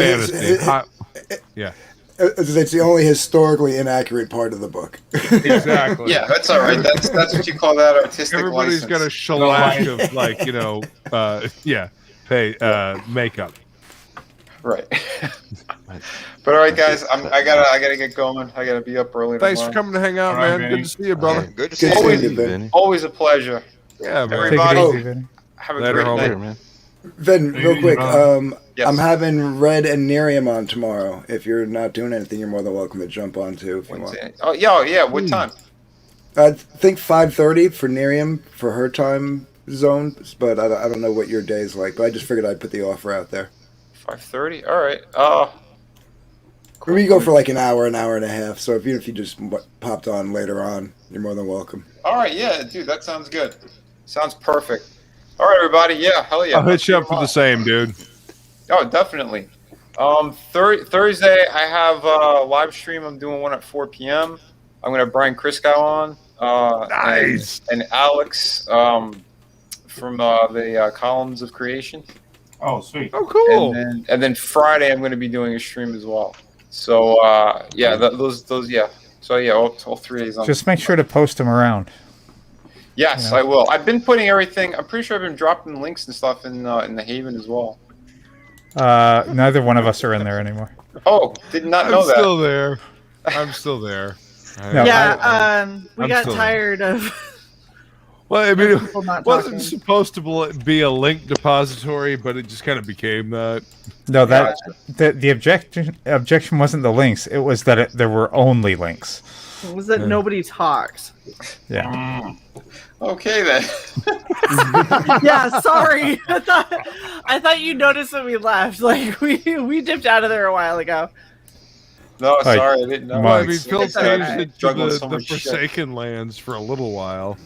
it's the only historically inaccurate part of the book. Exactly. Yeah, that's all right. That's what you call that artistic Everybody's license. got a shellac of makeup. Right. But all right, guys, I gotta get going. I gotta be up early. Thanks tomorrow. for coming to hang out, man. Good to see you, brother. Good to see you. Always a pleasure. Yeah, man. Everybody, have a Later, great night, man. Vin, real quick, Yes. I'm having Red and Nerium on tomorrow. If you're not doing anything, you're more than welcome to jump on too if you want. Oh yeah. What time? I think 5:30 for Nerium for her time zone, but I don't know what your day's like. But I just figured I'd put the offer out there. 5:30. All right. Or we go for like an hour and a half. So even if you just popped on later on, you're more than welcome. All right, yeah, dude, that sounds good. Sounds perfect. All right, everybody, yeah, hell yeah. I'll hit you up for the same, dude. Oh, definitely. Thursday, I have a live stream. I'm doing one at 4 p.m. I'm going to have Brian Criscow on. Nice. And Alex from the Columns of Creation. Oh, sweet. Oh, cool. And then Friday, I'm going to be doing a stream as well. So, yeah, those, yeah. So, yeah, all 3 days on. Just make sure to post them around. Yes, I will. I've been putting everything. I'm pretty sure I've been dropping links and stuff in the Haven as well. Neither one of us are in there anymore. Oh, did not know that. I'm still there. I'm still there. No, we got tired of. Well, I mean, it people not wasn't talking. supposed to be a link depository, but it just kind of became that. No, the objection wasn't the links. It was that there were only links. It was that nobody talked. Yeah. Okay then. Yeah, sorry. I thought you noticed when we left. Like we dipped out of there a while ago. No, sorry, I didn't know. Well, I mean, Phil changed it to Juggling so the much shit. Forsaken Lands for a little while,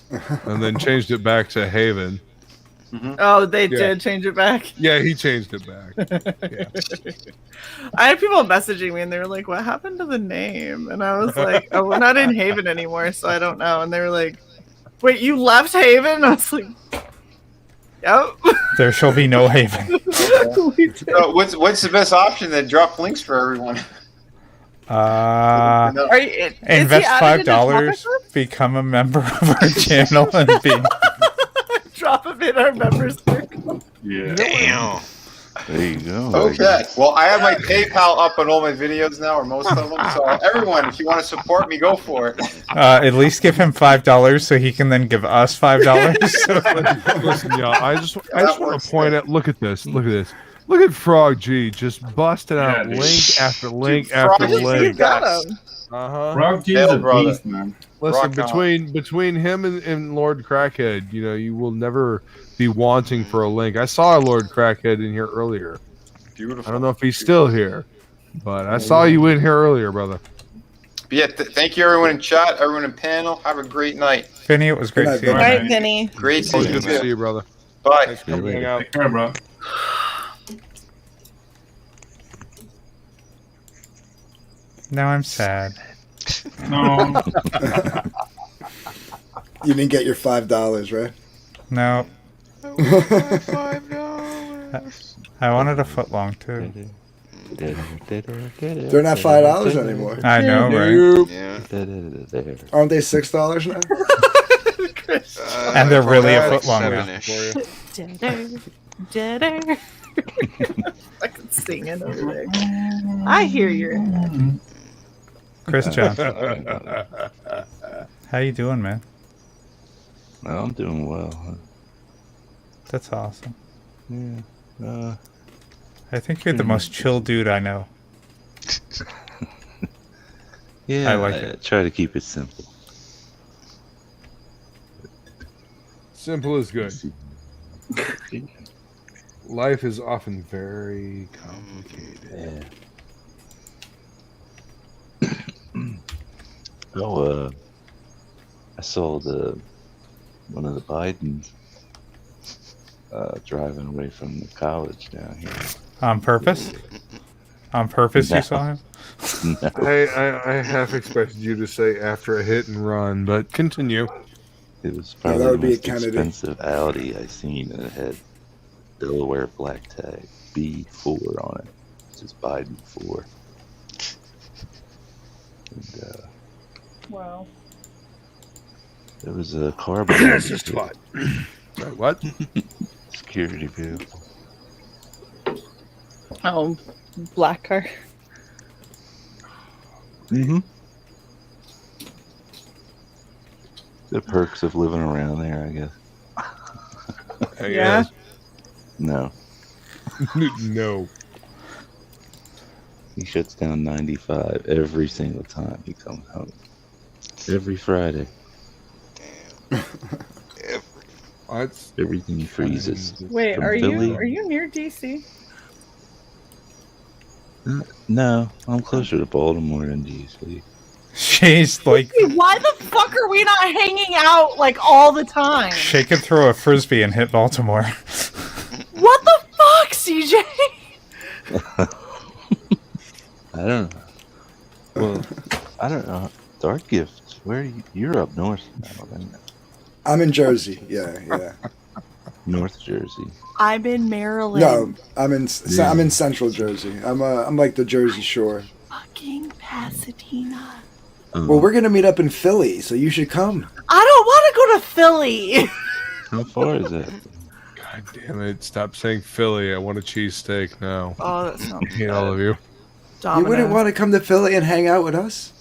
and then changed it back to Haven. Oh, they did change it back. Yeah, he changed it back. Yeah. I had people messaging me and they were like, "What happened to the name?" And I was like, "Oh, we're not in Haven anymore, so I don't know." And they were like, "Wait, you left Haven?" I was like, "Yep." There shall be no Haven. So what's the best option then? Drop links for everyone. Invest $5, become a member of our channel, and be. Drop them in our members circle. Yeah. Damn. There you go. Okay. Well, I have my PayPal up on all my videos now, or most of them. So everyone, if you want to support me, go for it. At least give him $5 so he can then give us $5. Listen, y'all, I just want to point out. Look at this. Look at this. Look at Frog G just busting out link after link after link. Frog G's a beast, man. Listen, between him and Lord Crackhead, you will never be wanting for a link. I saw Lord Crackhead in here earlier. Beautiful. I don't know if he's still here, but I saw you in here earlier, brother. But yeah, thank you everyone in chat, everyone in panel. Have a great night. Finny, it was great to see you. Good night, Vinny. Great seeing you. Good to see you, brother. Bye. Thanks for coming out. Take care, bro. Now I'm sad. No. You didn't get your $5, right? No. $5. I wanted a foot long too. They're not $5 anymore. I know, right? Yeah. Aren't they $6 now? And they're really a foot long now. Jetter. Fucking singing over there. I hear you. Chris John. How you doing, man? I'm doing well. That's awesome. Yeah. I think you're the most chill dude I know. Yeah, I like it. Try to keep it simple. Simple is good. Life is often very complicated. Yeah. I saw one of the Bidens driving away from the college down here. On purpose? On purpose, No. you saw him? No. I half expected you to say after a hit and run, but continue. It was probably that would the be a most Kennedy. expensive Audi I seen, and it had Delaware black tag B4 on it. It's just Biden 4. And, Wow. there was a car behind That's just what. Right, what? security vehicle. Oh, black car. Mm-hmm. The perks of living around there, I guess. Yeah. No. No. He shuts down 95 every single time he comes home. Every Friday. Everything freezes. Wait, From are Philly. you near DC? No, I'm closer to Baltimore than DC. She's like Why the fuck are we not hanging out like all the time? she could throw a frisbee and hit Baltimore. What the fuck, CJ? I don't know. Well, I don't know. Dark Gift, where are you? You're up north now, then. I'm in Jersey. Yeah. North Jersey. I'm in Maryland. No, I'm in Central Jersey. I'm like the Jersey Shore. Fucking Pasadena. Well, we're gonna meet up in Philly, so you should come. I don't want to go to Philly. How far is that? God damn it! Stop saying Philly. I want a cheesesteak now. Oh, that's not I hate all of you. You wouldn't want to come to Philly and hang out with us?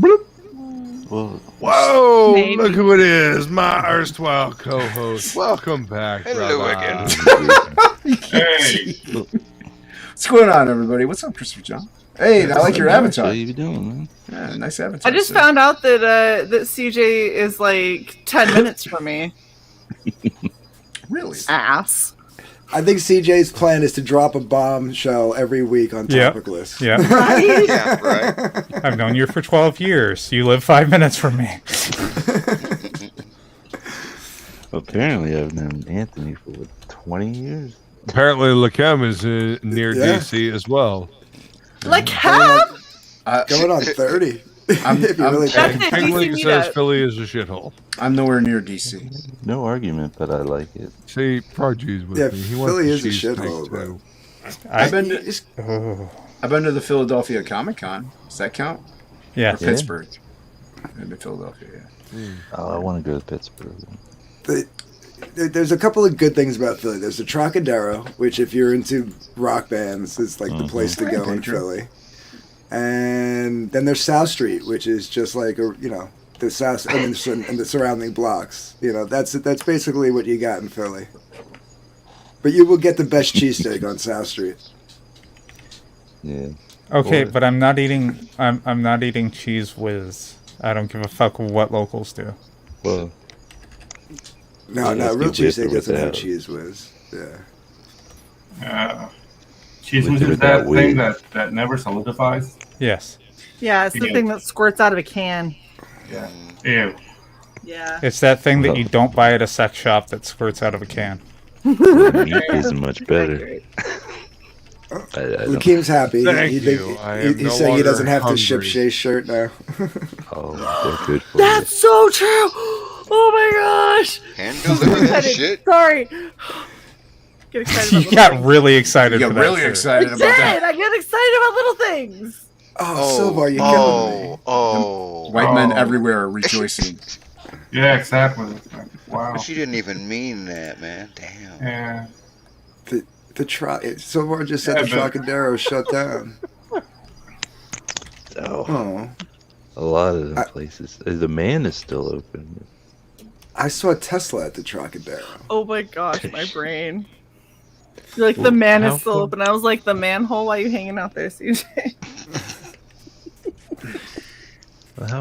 Well, whoa! Maybe. Look who it is, my erstwhile co-host. Welcome back. Hello brother. Hey. What's going on, everybody? What's up, Christopher John? Hey, I like your avatar. How you doing, man? Yeah, nice avatar. I just found out that that CJ is like 10 minutes from me. Really? Ass. I think CJ's plan is to drop a bombshell every week on TOPicLESS. Yeah. Right? Yeah, right. I've known you for 12 years. You live 5 minutes from me. Apparently, I've known Anthony for 20 years. Apparently, Lachem is near Yeah. DC as well. Like half? Going on 30. I'm really That's And it, King DC League says meetup. Philly is a shithole. I'm nowhere near DC. No argument, but I like it. See, Prodigy's with Yeah, me. He Philly wants is a cheesesteak, shithole, too. I've been Oh. to the Philadelphia Comic Con. Does that count? Yeah. Or Pittsburgh? I've been to Philadelphia. Yeah. Oh, I want to go to Pittsburgh. There's a couple of good things about Philly. There's the Trocadero, which if you're into rock bands, is like the place to go in Philly. And then there's South Street, which is just like the South and the surrounding blocks. That's basically what you got in Philly. But you will get the best cheesesteak on South Street. Yeah. Okay, but I'm not eating. I'm not eating Cheese Whiz. I don't give a fuck what locals do. Well. No, real cheesesteak doesn't have Cheese Whiz. Yeah. Cheese Whiz is that thing that never solidifies? Yes. Yeah, it's the thing that squirts out of a can. Yeah. Ew. Yeah. It's that thing that you don't buy at a sex shop that squirts out of a can. Meat isn't much better. Lakim's happy. Thank He you. I am he's no saying he doesn't longer have to ship hungry. Shay's shirt now. Oh, they're good for That's so true. Oh my gosh. Hand deliver that shit. Sorry. Get excited about You got really excited You for got that. really shirt. excited I about did. that. I get excited about little things. Oh, Silvar, you're killing me. White men everywhere are rejoicing. Yeah, exactly. Wow. But she didn't even mean that, man. Damn. Yeah. Silvar just said Yeah, the Trocadero shut down. Oh. A lot of them places. The Man is still open. I saw Tesla at the Trocadero. Oh my gosh, my brain. You're like, the man is still open. I was like, the manhole? Why are you hanging out there, CJ?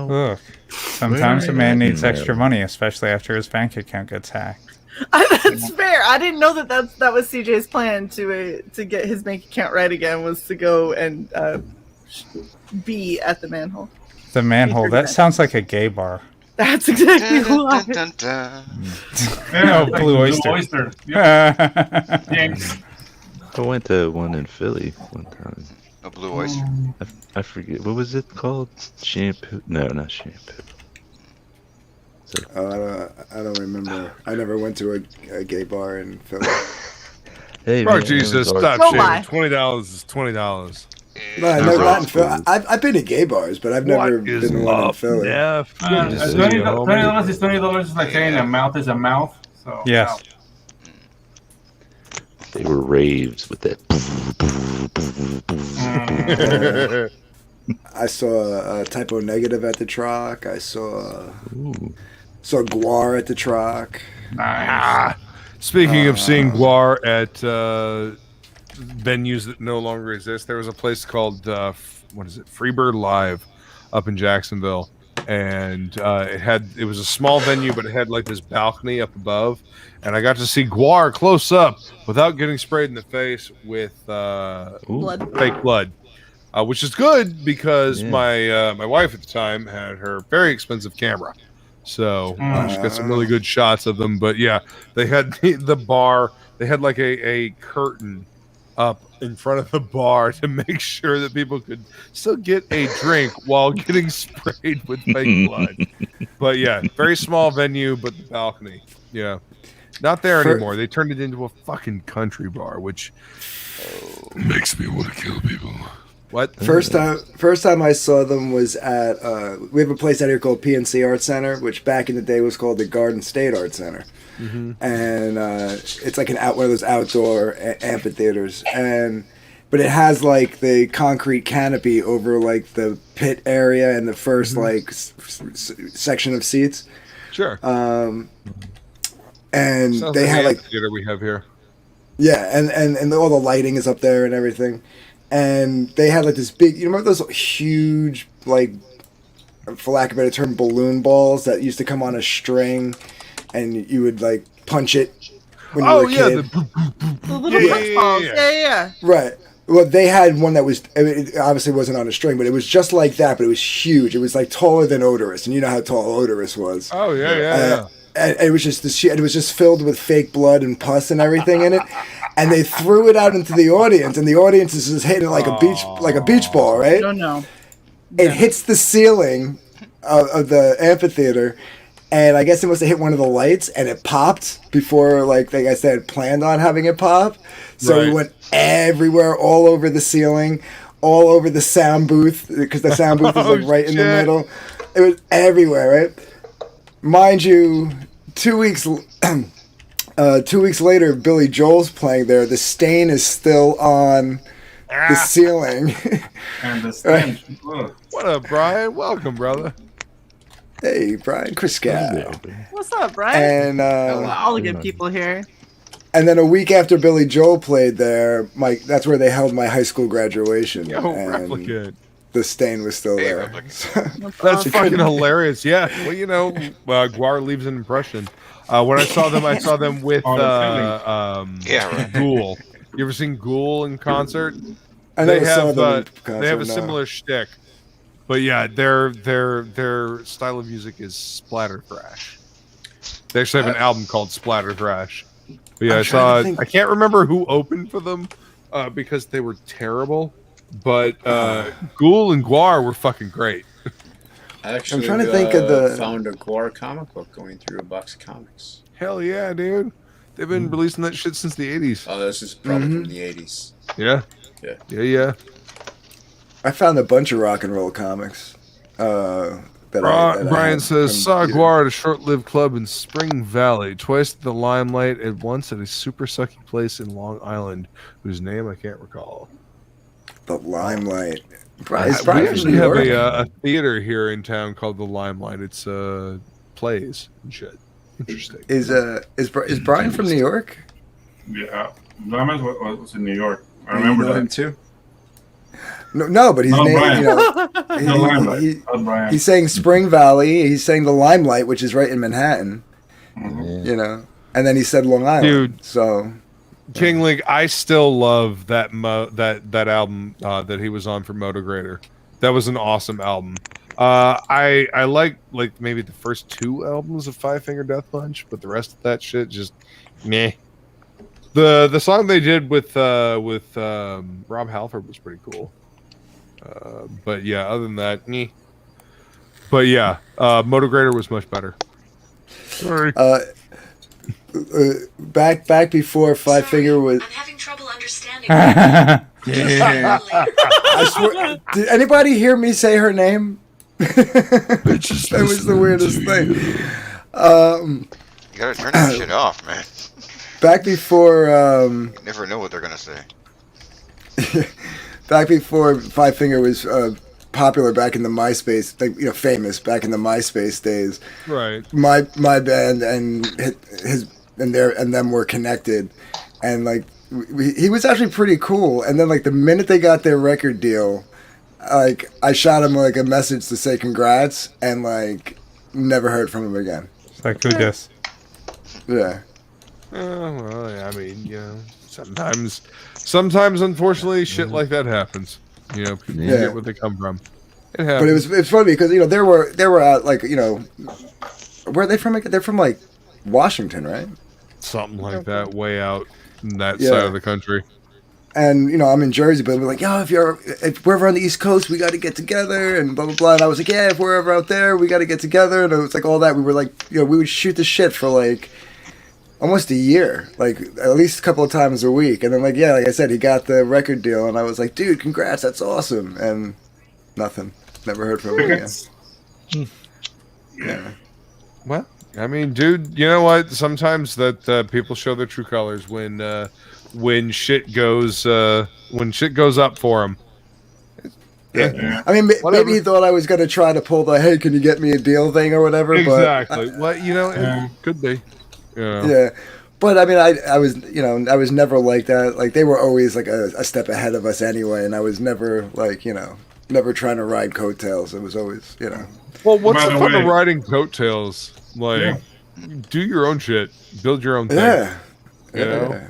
Look, sometimes a man needs extra money, especially after his bank account gets hacked. That's fair. I didn't know that was CJ's plan to get his bank account right again, was to go and be at the manhole. The manhole. That sounds like a gay bar. That's exactly why. No, Blue Oyster. I went to one in Philly one time. A Blue Oyster? I forget. What was it called? Shampoo? No, not shampoo. I don't remember. I never went to a gay bar in Philly. Hey, Oh, man, Jesus, it was stop lie. shaving. $20 is $20. No, I've never gotten Philly. I've been to gay bars, but I've never been to one in Philly. Yeah, $20 is $20 is like saying a mouth is a mouth. So Yes. They were raves with that. I saw Typo Negative at the Troc. I saw Guar at the Troc. Nice. Speaking of seeing Guar at venues that no longer exist, there was a place called Freebird Live up in Jacksonville, and it was a small venue, but it had like this balcony up above, and I got to see Guar close up without getting sprayed in the face with Blood. fake blood. which is good because my wife at the time had her very expensive camera. So she got some really good shots of them. But yeah, they had the bar. They had like a curtain up in front of the bar to make sure that people could still get a drink while getting sprayed with fake blood. But yeah, very small venue, but the balcony. Yeah. Not there anymore. They turned it into a fucking country bar, which makes me want to kill people. What? First time I saw them was at we have a place out here called PNC Art Center, which back in the day was called the Garden State Art Center, and it's like one of those outdoor amphitheaters, but it has like the concrete canopy over like the pit area and the first like section of seats. Sure. And sounds they had like theater we have here. Yeah, and all the lighting is up there and everything. And they had like this big, you remember those huge, like, for lack of a better term, balloon balls that used to come on a string, and you would like punch it when you were a kid. The little punch balls. Yeah. Right. Well, they had one that was, it obviously wasn't on a string, but it was just like that, but it was huge. It was like taller than Odorous, and you know how tall Odorous was. Oh yeah. And it was just it was just filled with fake blood and pus and everything in it, and they threw it out into the audience, and the audience is just hitting it like a beach ball, right? No, no. It hits the ceiling of the amphitheater, and I guess it must have hit one of the lights, and it popped before, like I said, planned on having it pop. So it went everywhere, all over the ceiling, all over the sound booth, because the sound booth is like right in the middle. It was everywhere, right? Mind you, 2 weeks 2 weeks later, Billy Joel's playing there. The stain is still on the ceiling. And the stench. What up, Brian? Welcome, brother. Hey, Brian Criscow. What's up, Brian? And all the good people here. And then a week after Billy Joel played there, that's where they held my high school graduation. Yo, and replicate. The stain was still there. That's fucking hilarious. Yeah. Well, you know, Guar leaves an impression. When I saw them with Ghoul. You ever seen Ghoul in concert? I never saw them in concert, they have a no. similar shtick. But yeah, their style of music is splatter thrash. They actually have an album called Splatter Thrash. But yeah, I can't remember who opened for them because they were terrible. But Ghoul and Guar were fucking great. I actually I'm trying to think of found a Guar comic book going through a box of comics. Hell yeah, dude. They've been releasing that shit since the 80s. Oh, this is probably from the 80s. Yeah. Yeah. I found a bunch of rock and roll comics. Brian says, saw Guar at a short-lived club in Spring Valley, twice at the Limelight, and once at a super sucky place in Long Island, whose name I can't recall. The Limelight. We actually have a theater here in town called the Limelight. It's plays and shit. Interesting. Is Brian from New York? Yeah, Limelight was in New York. I remember that him too. No, but he's saying Spring Valley. He's saying the Limelight, which is right in Manhattan. Mm-hmm. You know, and then he said Long Island. Dude, so King Link, I still love that that album that he was on for Motograder. That was an awesome album. I like maybe the first two albums of Five Finger Death Punch, but the rest of that shit just meh. The song they did with Rob Halford was pretty cool. But yeah, other than that, meh. But yeah, Motograder was much better. Sorry. Back before Five Finger was. I'm having trouble understanding. I swear, did anybody hear me say her name? That was the weirdest thing. You gotta turn that shit off, man. Back before. You never know what they're gonna say. Back before Five Finger was popular, back in the MySpace, famous back in the MySpace days. Right. My band and them were connected, and he was actually pretty cool. And then the minute they got their record deal, I shot him a message to say congrats, and never heard from him again. Like who dis? Yeah. Well, I mean, sometimes unfortunately shit like that happens. You know, people Yeah. get where they come from. It But happens. it's funny because there were out like where are they from? They're from like Washington, right? Something like that, way out in that Yeah. side of the country. And I'm in Jersey, but we're like, yo, if we're ever on the East Coast, we got to get together and blah blah blah. And I was like, yeah, if we're ever out there, we got to get together. And it was like all that. We were like, we would shoot the shit for like almost a year, like at least a couple of times a week. And then like I said, he got the record deal, and I was like, dude, congrats, that's awesome. And nothing, never heard from him again. Yeah. Well, I mean, dude, you know what? Sometimes that people show their true colors when shit goes up for them. Yeah. I mean, maybe he thought I was going to try to pull the, hey, can you get me a deal thing or whatever. Exactly. But Well, it could be. Yeah. But I mean, I was never like that. Like they were always like a step ahead of us anyway. And I was never like, never trying to ride coattails. It was always, Well, what's By the the fun of way- riding coattails? Like, do your own shit, build your own thing. Yeah. You know,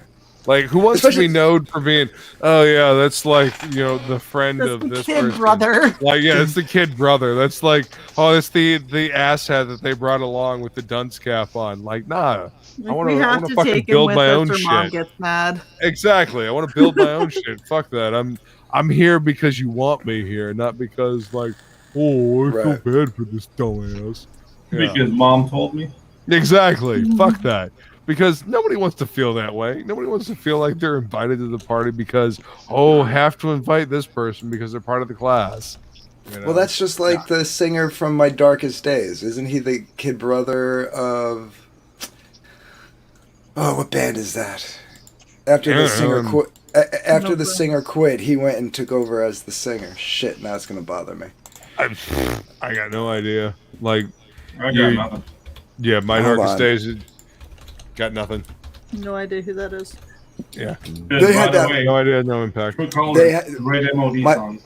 like who wants to be known for being? Oh yeah, that's like the friend That's of the this kid person. brother. Like it's the kid brother. That's like it's the asshat that they brought along with the dunce cap on. Like nah, I want we have to to fucking take him build with my us own or Mom shit. gets mad. Exactly, I want to build my own shit. Fuck that. I'm here because you want me here, not because like I feel bad for this dumbass. Yeah. Because mom told me. Exactly. Fuck that. Because nobody wants to feel that way. Nobody wants to feel like they're invited to the party because, have to invite this person because they're part of the class. Well, that's just like the singer from My Darkest Days. Isn't he the kid brother of... Oh, what band is that? After the singer quit... After the singer quit, he went and took over as the singer. Shit, now it's going to bother me. I got no idea. Like, I got nothing. Yeah, My Hold Darkest on. Days, got nothing. No idea who that is. Yeah. They had that. No idea, no impact. They had, Great MOD my, song.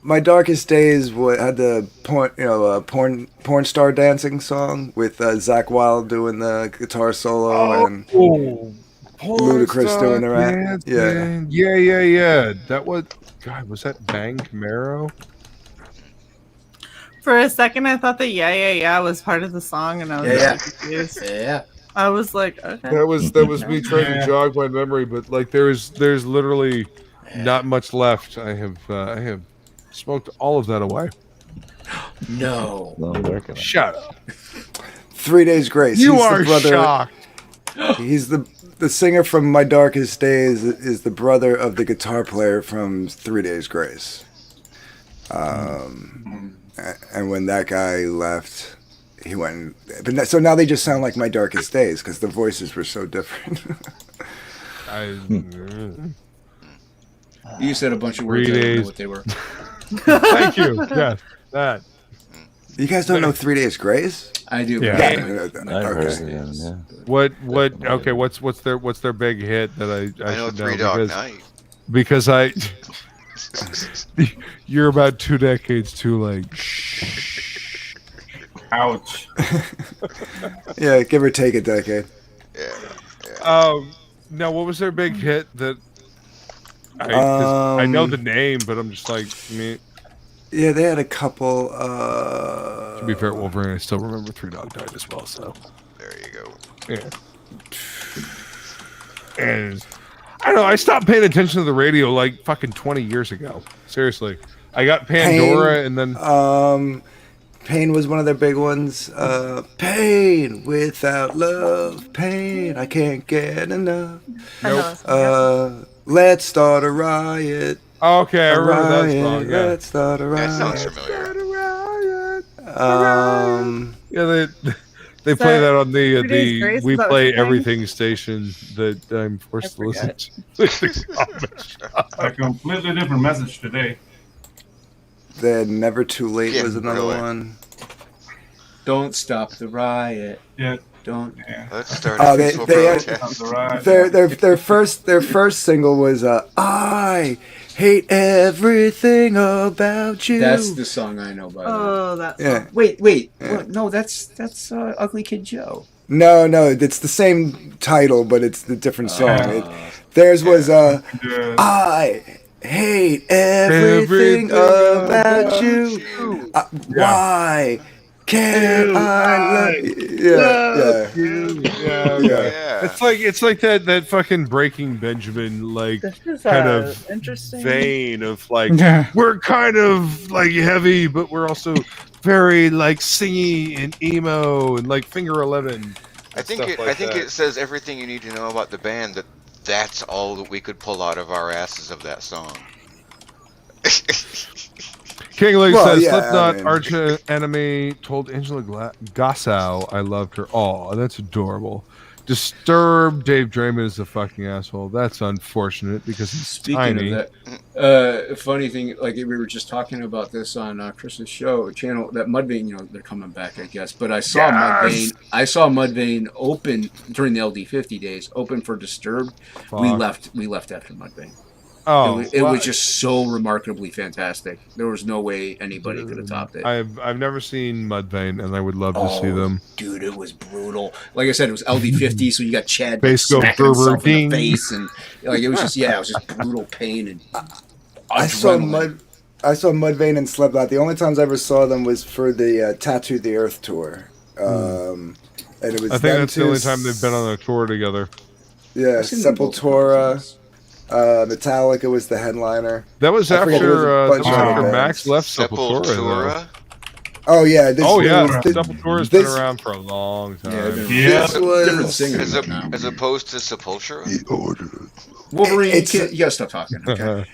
My Darkest Days had the porn star dancing song with Zach Wilde doing the guitar solo and Ludacris doing the rap. Yeah. That was was that Bang Camaro? For a second, I thought that yeah was part of the song, and I was Yeah. confused. Yeah. I was like, okay. That was me trying to jog my memory, but like there's literally not much left. I have smoked all of that away. No. Shut up. 3 Days Grace. You He's the are brother, shocked. He's the singer from My Darkest Days is the brother of the guitar player from 3 Days Grace. And when that guy left, he went. So now they just sound like My Darkest Days because the voices were so different. You said a bunch of words. 3 I don't know days. what they were. Thank you. Yes, that. You guys don't know 3 Days Grace? I do. Yeah. Okay. What? Okay. What's their big hit that I know should Three know Dog because Night. you're about 2 decades too late. Ouch. Yeah, give or take a decade. No, what was their big hit that? I know the name, but I'm just like me. Yeah, they had a couple. To be fair, Wolverine, I still remember 3 Dog Night as well. So there you go. Yeah. And I don't know. I stopped paying attention to the radio like fucking 20 years ago. Seriously, I got Pandora, and then Pain was one of their big ones. Pain without love, pain. I can't get enough. Nope. Let's start a riot. Okay, I A remember that riot, song. Yeah. Let's start a riot. That sounds familiar. Yeah, they play that on the 3 Days Grace, We is that what Play you're saying? Everything station that I'm forced to listen to. A completely different message today. Then Never Too Late Yeah, was another really. one. Don't stop the riot. Yeah. Don't. Let's start Oh, a they peaceful had, protest. their first single was I hate everything about you. That's the song I know by the way. Oh, that's Yeah. Wait. Yeah. What? No, that's Ugly Kid Joe. No, it's the same title, but it's the different song. Oh. Theirs was I hate everything about you. Why can't I love you? Yeah. It's like that fucking Breaking Benjamin This is kind of interesting vein of like Yeah. we're kind of like heavy, but we're also very like singy and emo and like Finger 11. I think it says everything you need to know about the band. That's all that we could pull out of our asses of that song. King Lee says yeah, Slipknot I mean- arch enemy told Angela Gossow I loved her. Oh, that's adorable. Disturbed Dave Draymond is a fucking asshole. That's unfortunate because he's Speaking tiny. of that, funny thing, like we were just talking about this on Chris's show channel. That Mudvayne, they're coming back, I guess. But I saw Mudvayne open during the LD50 days, open for Disturbed. Fuck. We left after Mudvayne. Oh, it was just so remarkably fantastic. There was no way anybody could have topped it. I've never seen Mudvayne, and I would love to see them. Dude, it was brutal. Like I said, it was LD50, so you got Chad Bascom, smacking himself Gerber, in the face, and like it was just brutal pain and I saw adrenaline. Mudvayne and Slipknot. The only times I ever saw them was for the Tattoo the Earth tour. And it was I think that's the only time they've been on a tour together. Yeah, Sepultura. Metallica was the headliner. That was I forget, there was a after bunch of other bands. Max left Sepultura. Oh yeah, Sepultura's been around for a long time. This was different singers as opposed to Sepultura. Wolverine, you gotta stop talking. Okay?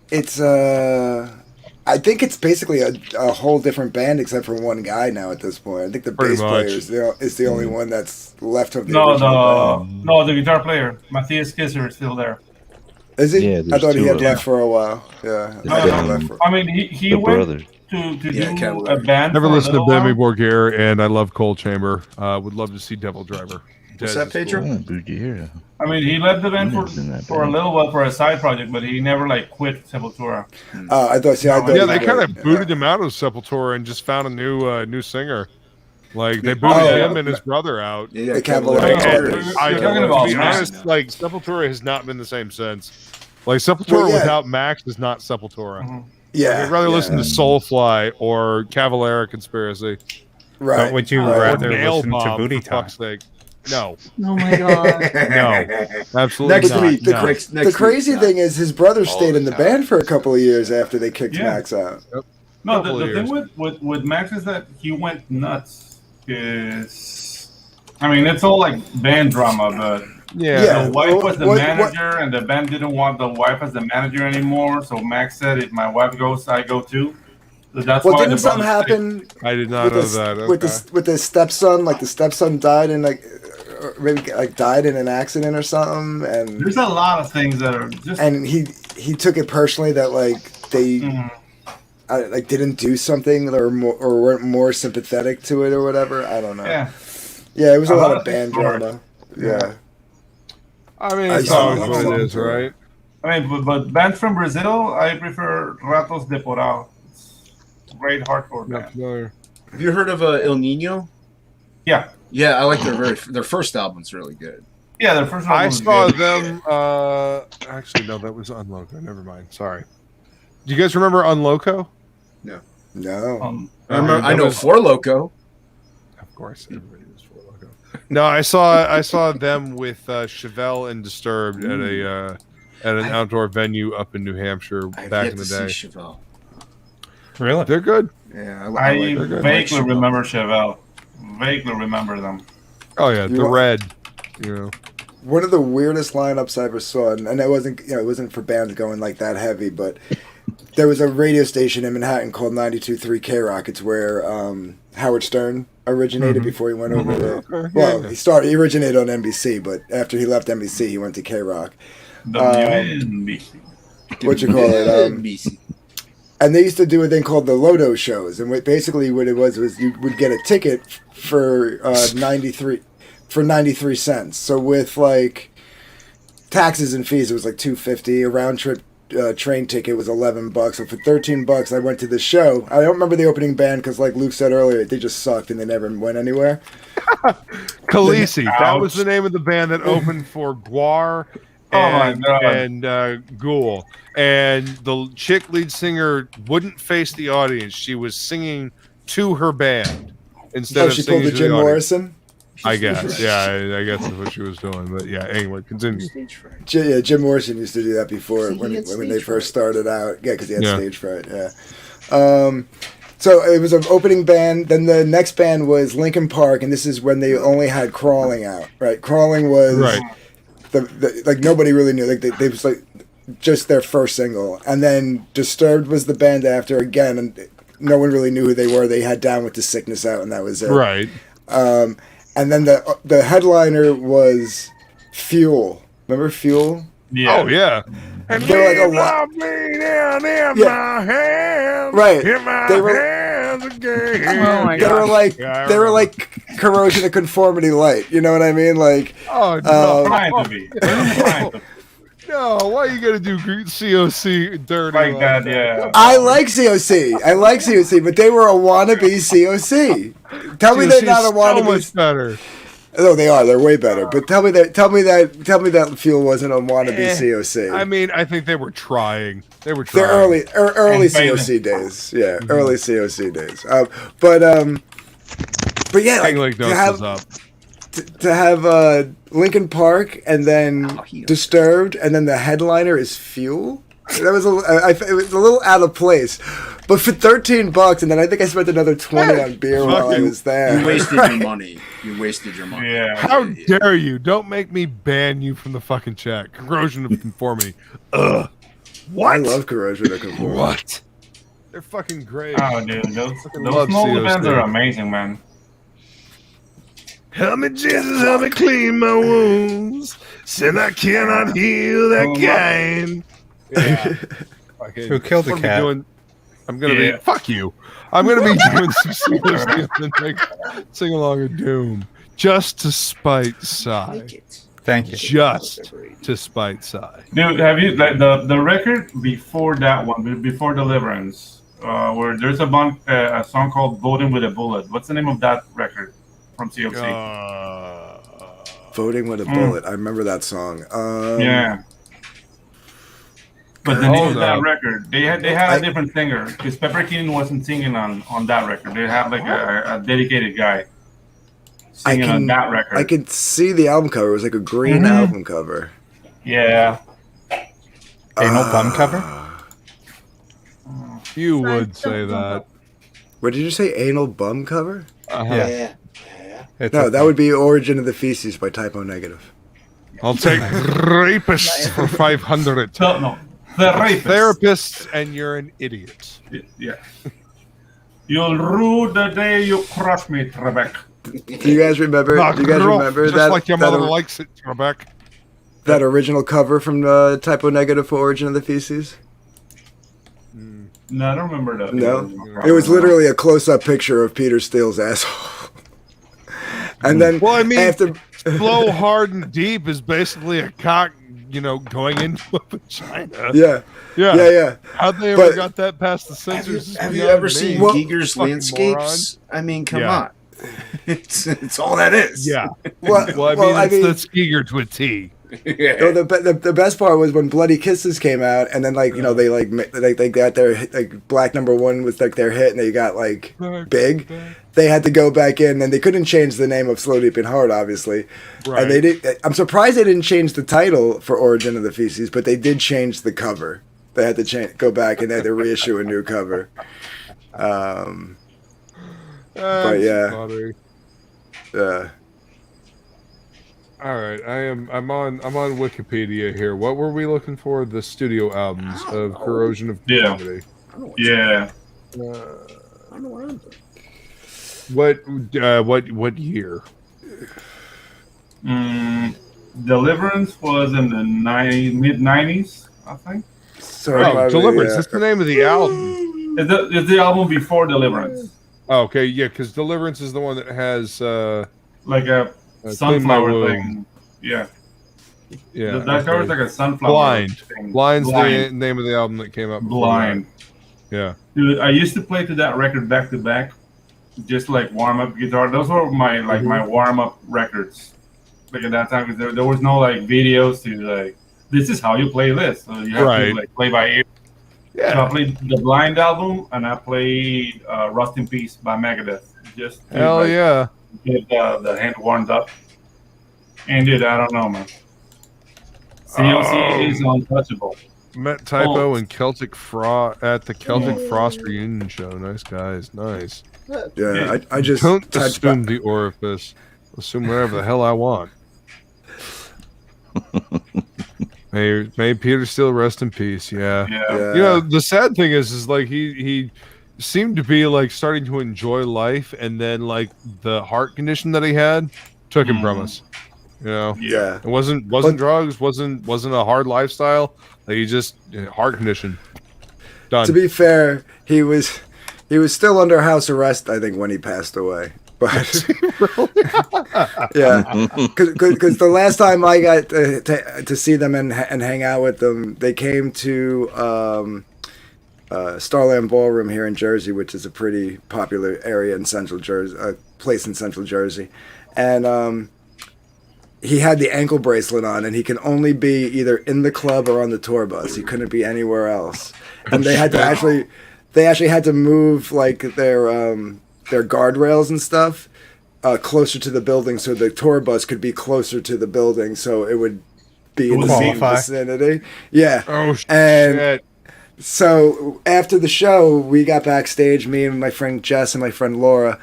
It's I think it's basically a whole different band except for one guy now at this point. I think the bass player is the only one that's left of the original band. No, the guitar player, Matthias Kisser, is still there. Is he? Yeah, I thought he there's had two left for a while. Yeah. I mean, he went to do a band. Never for a listened to little Demi while. Borgir, and I love Cold Chamber. Would love to see Devil Driver. What's that, Pedro? I mean, he left the band for a little while for a side project, but he never quit Sepultura. I thought they kind of booted him out of Sepultura and just found a new singer. Like they booted him and his brother out. Yeah, The Cavalier. To be honest, like Sepultura has not been the same since. Like Sepultura without Max is not Sepultura. Yeah, I'd rather listen to Soulfly or Cavalera Conspiracy. Right. But would you Or rather Nail listen to Bomb, Booty for Talk? fuck's sake. No. Oh my god. No. Absolutely Next not. week, No. The crazy thing is his brother stayed in the band for a couple of years after they kicked Max out. No, Couple the of thing with Max is that he went nuts. I mean, it's all band drama, but the wife was the manager, and the band didn't want the wife as the manager anymore. So Max said, "If my wife goes, I go too." So that's why Didn't something happen? I did not know that. Okay. With the stepson, the stepson died in maybe died in an accident or something, and There's a lot of things that are just. and he took it personally that they didn't do something or weren't more sympathetic to it or whatever. I don't know. Yeah, it was a lot of band drama. Yeah. I mean, it's always what it is, right? I mean, but bands from Brazil, I prefer Ratos de Porão. It's great hardcore band. Have you heard of El Nino? Yeah. Yeah, I like their first album's really good. Yeah, their first I album was saw good. them. Actually, no, that was Unloco. Never mind. Sorry. Do you guys remember Unloco? No. No. I know Four Loco. Of course, everybody knows Four Loco. No, I saw them with Chevelle and Disturbed at an outdoor venue up in New Hampshire back in the day. Chevelle. Really? They're good. Yeah, I good. vaguely remember Chevelle. Vaguely remember them. Oh yeah, the red. One of the weirdest lineups I ever saw, and it wasn't it wasn't for bands going that heavy, but there was a radio station in Manhattan called 92.3 K-Rock. It's where Howard Stern originated before he went over there. Well, he originated on NBC, but after he left NBC, he went to K-Rock. WNBC. What you call it? NBC. And they used to do a thing called the Lodo shows, and basically what it was you would get a ticket for 93 cents. So with taxes and fees, it was $2.50. A round trip train ticket was $11. So for $13, I went to the show. I don't remember the opening band because, like Luke said earlier, they just sucked and they never went anywhere. Khaleesi, that was the name of the band that opened for Guar and Ghoul. And the chick lead singer wouldn't face the audience. She was singing to her band instead of she singing pulled to the Jim audience. Morrison. I guess, yeah, I guess that's what she was doing. But yeah, anyway, continue. Jim Morrison used to do that before when they first started out. Yeah, because he had stage fright. Yeah. So it was an opening band. Then the next band was Linkin Park, and this is when they only had Crawling out. Right, Crawling was the like nobody really knew. Like they was like just their first single, and then Disturbed was the band after again, and no one really knew who they were. They had Down with the Sickness out, and that was it. Right. And then the headliner was Fuel. Remember Fuel? Yeah. Oh yeah. And they were like a lot. My hands, right. In my They were. hands again. Oh my They were like they were like Corrosion of Conformity light. You know what I mean? Like. Oh no. Trying to be. No, why you gotta do COC dirty like that? Yeah. I like COC, but they were a wannabe COC. Tell me they're not a wannabe. So much better. Oh, they are. They're way better. But tell me that Fuel wasn't a wannabe COC. I mean, I think they were trying. They were They're trying. early COC days. Yeah, early COC days. But yeah, like, to have Linkin Park and then Disturbed and then the headliner is Fuel. That was it was a little out of place, but for $13, and then I think I spent another $20 on beer while I was there. You wasted your money. You wasted your money. Yeah. How dare you? Don't make me ban you from the fucking chat. Corrosion of Conformity. Ugh. What? I love Corrosion of Conformity. What? They're fucking great. Oh, dude, those love small COC. bands are amazing, man. Help me, Jesus, help me clean my wounds. Sin I cannot heal that kind. Yeah. Who killed the cat? I'm gonna be fuck you. I'm gonna be doing some serious deals and sing along with Doom just to spite Psy. Thank you. Just to spite Psy. Dude, have you like the record before that one, before Deliverance, where there's a song called "Voting with a Bullet"? What's the name of that record from COC? Voting with a Bullet. I remember that song. Yeah. But the name of that record, they had a different singer because Pepper Keenan wasn't singing on that record. They had like a dedicated guy singing on that record. I could see the album cover. It was like a green album cover. Yeah. Anal bum cover? You would say that. What did you say? Anal bum cover? Yeah. No, that would be Origin of the Feces by Typo Negative. I'll take rapists for 500. No. The rapist. Therapists, and you're an idiot. Yeah. You'll rue the day you crush me, Trebek. Do you guys remember? Do you guys remember just that? Like your mother likes it, Trebek. That original cover from Typo Negative for Origin of the Feces? No, I don't remember that. No, it was literally a close-up picture of Peter Steele's asshole. And then, well, I mean, after Blow Hard and Deep is basically a cock, going into a vagina. Yeah. How'd they ever got that past the censors? Have you ever seen Giger's Landscapes? Moron. I mean, come on. It's all that is. Yeah. Well, I mean, that's Giger to a T. Yeah. No, the best part was when Bloody Kisses came out, and then they got their Black #1 was like their hit, and they got big. They had to go back in, and they couldn't change the name of Slow Deep and Hard, obviously. Right. And they did. I'm surprised they didn't change the title for Origin of the Feces, but they did change the cover. They had to go back and they had to reissue a new cover. But yeah. All right, I'm on Wikipedia here. What were we looking for? The studio albums of Corrosion of Conformity. Yeah. I don't know what I'm doing. What year? Deliverance was in the mid-90s, I think. Deliverance. That's the name of the album. It's the album before Deliverance. Oh, okay, yeah, because Deliverance is the one that has like a sunflower thing. Yeah. Yeah. That cover's like a sunflower Blind. thing. Blind's the name of the album that came out before Blind. that. Yeah. Dude, I used to play to that record back to back, just like warm up guitar. Those were my my warm up records. Like at that time, because there was no videos to this is how you play this. So you have to like play by ear. Yeah. So I played the Blind album, and I played Rust in Peace by Megadeth. Just to, Hell like, yeah. get the hand warmed up. And dude, I don't know, man. COC is untouchable. Met Typo and Celtic Frost at the Celtic Frost reunion show. Nice guys, nice. Yeah, I just don't assume the orifice. Assume whatever the hell I want. May Peter Steele rest in peace. Yeah. You know, the sad thing is like he seemed to be like starting to enjoy life, and then like the heart condition that he had took him from us. You know, Yeah. It wasn't drugs, wasn't a hard lifestyle. Like he just heart condition. Done. To be fair, he was still under house arrest, I think, when he passed away. But yeah, because the last time I got to see them and hang out with them, they came to Starland Ballroom here in Jersey, which is a pretty popular area in Central Jersey, place in Central Jersey, and he had the ankle bracelet on, and he can only be either in the club or on the tour bus. He couldn't be anywhere else, and they had to actually had to move like their guardrails and stuff closer to the building, so the tour bus could be closer to the building, so it would be in the same vicinity. Yeah. Oh and shit. So after the show, we got backstage, me and my friend Jess and my friend Laura,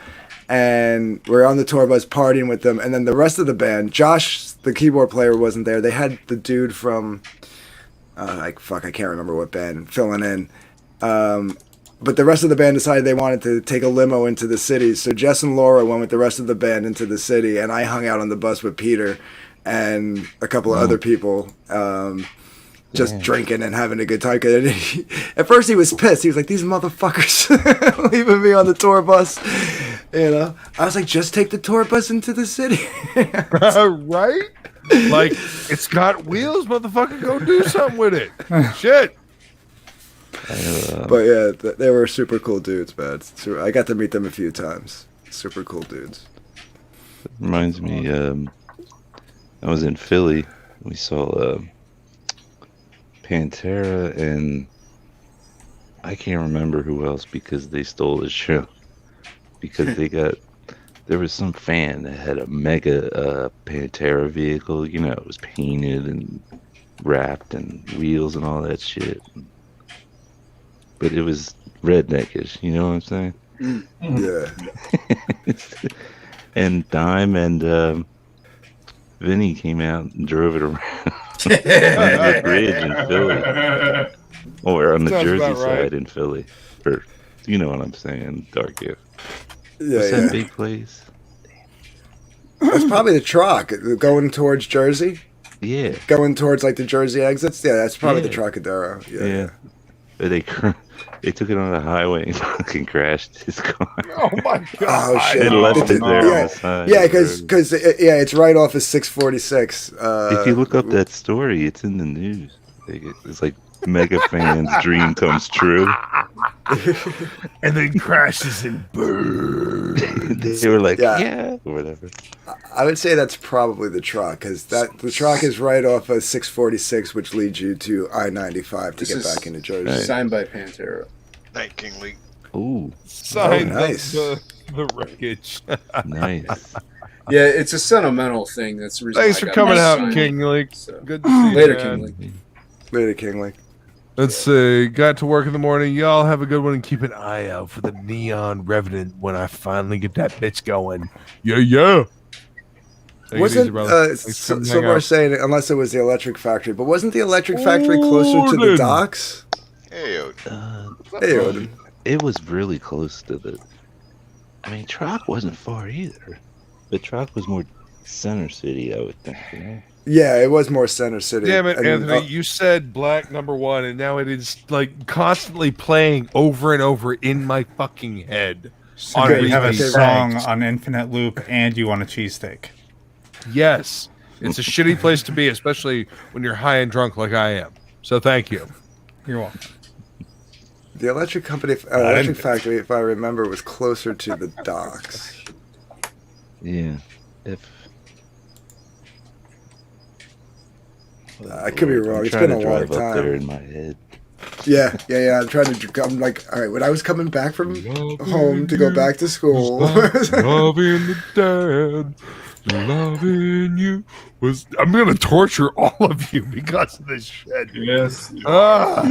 and we're on the tour bus partying with them. And then the rest of the band, Josh, the keyboard player, wasn't there. They had the dude from, I can't remember what band, filling in. But the rest of the band decided they wanted to take a limo into the city. So Jess and Laura went with the rest of the band into the city, and I hung out on the bus with Peter and a couple of other people. Just drinking and having a good time. At first he was pissed. He was like, these motherfuckers leaving me on the tour bus. You know, I was like, just take the tour bus into the city. Right? Like, it's got wheels, motherfucker. Go do something with it. Shit. But yeah, they were super cool dudes, man. I got to meet them a few times. Super cool dudes. Reminds me, I was in Philly. We saw Pantera and I can't remember who else because they stole the show. Because there was some fan that had a mega Pantera vehicle. You know, it was painted and wrapped and wheels and all that shit. But it was redneckish, you know what I'm saying? Yeah. And Dime and Vinny came out and drove it around on the bridge in Philly. Or on the Sounds Jersey about right. side in Philly. Or, you know what I'm saying, Dark Gift. Yeah, What's that big place? That's probably the truck going towards Jersey. Yeah. Going towards like the Jersey exits. Yeah, that's probably the Trocadero. Yeah. But they took it on the highway and fucking crashed his car. Oh my god! Oh shit! They left it there on the side. Yeah, because it's right off of 646. If you look up that story, it's in the news. It's like mega fans' dream comes true. And then crashes and burns. They were like, yeah, or whatever. I would say that's probably the truck, because the truck is right off of 646, which leads you to I-95 to get back into Jersey. Right. Signed by Pantera. Night King League. Ooh. Signed nice. the wreckage. Nice. Yeah, it's a sentimental thing. That's the reason. Thanks for coming out, King League. Good to see you. Later, man. King League. Later, King League. Let's see. Got to work in the morning. Y'all have a good one and keep an eye out for the Neon Revenant when I finally get that bitch going. Yeah. Take it easy, brother. Some are saying unless it was the Electric Factory, but wasn't the Electric Factory closer to the docks? Hey, Odin. It was really close to the. I mean, Troc wasn't far either, but Troc was more center city, I would think. You know? Yeah, it was more center city. Damn it, Anthony! You said Black #1, and now it is like constantly playing over and over in my fucking head. So you have a song on infinite loop, and you want a cheesesteak. Yes, it's a shitty place to be, especially when you're high and drunk like I am. So thank you. You're welcome. The Electric Factory, if I remember, was closer to the docks. Yeah. I could be wrong. I'm It's been a trying to long drive up there time. in my head. Yeah. I'm trying to. I'm like, all right. When I was coming back from home to go back to school, loving the dad, loving you was. I'm gonna torture all of you because of this shit. Yes. Ah.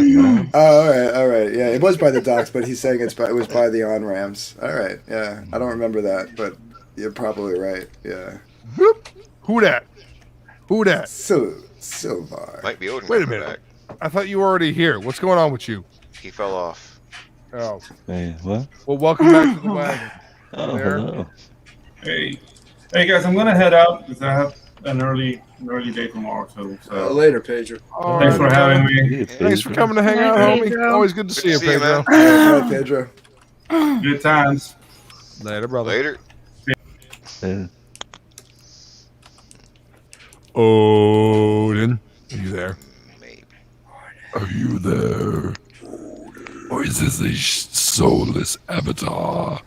Oh, all right. Yeah, it was by the docks, but he's saying it was by the on ramps. All right. Yeah, I don't remember that, but you're probably right. Yeah. Who that? Silvar. Might be Odin. Wait a coming minute. back. I thought you were already here. What's going on with you? He fell off. Oh. Hey, what? Well, welcome back to the wagon. Oh, There. hello. Hey, guys, I'm gonna head out because I have an early day tomorrow too. So Later, Pedro. thanks for having me. Thanks for coming to hang out, homie. Always good to see you, Pedro. Bye, Pedro. Good times. Later, brother. Later. Yeah. Odin, are you there? Are you there? Or is this a soulless avatar?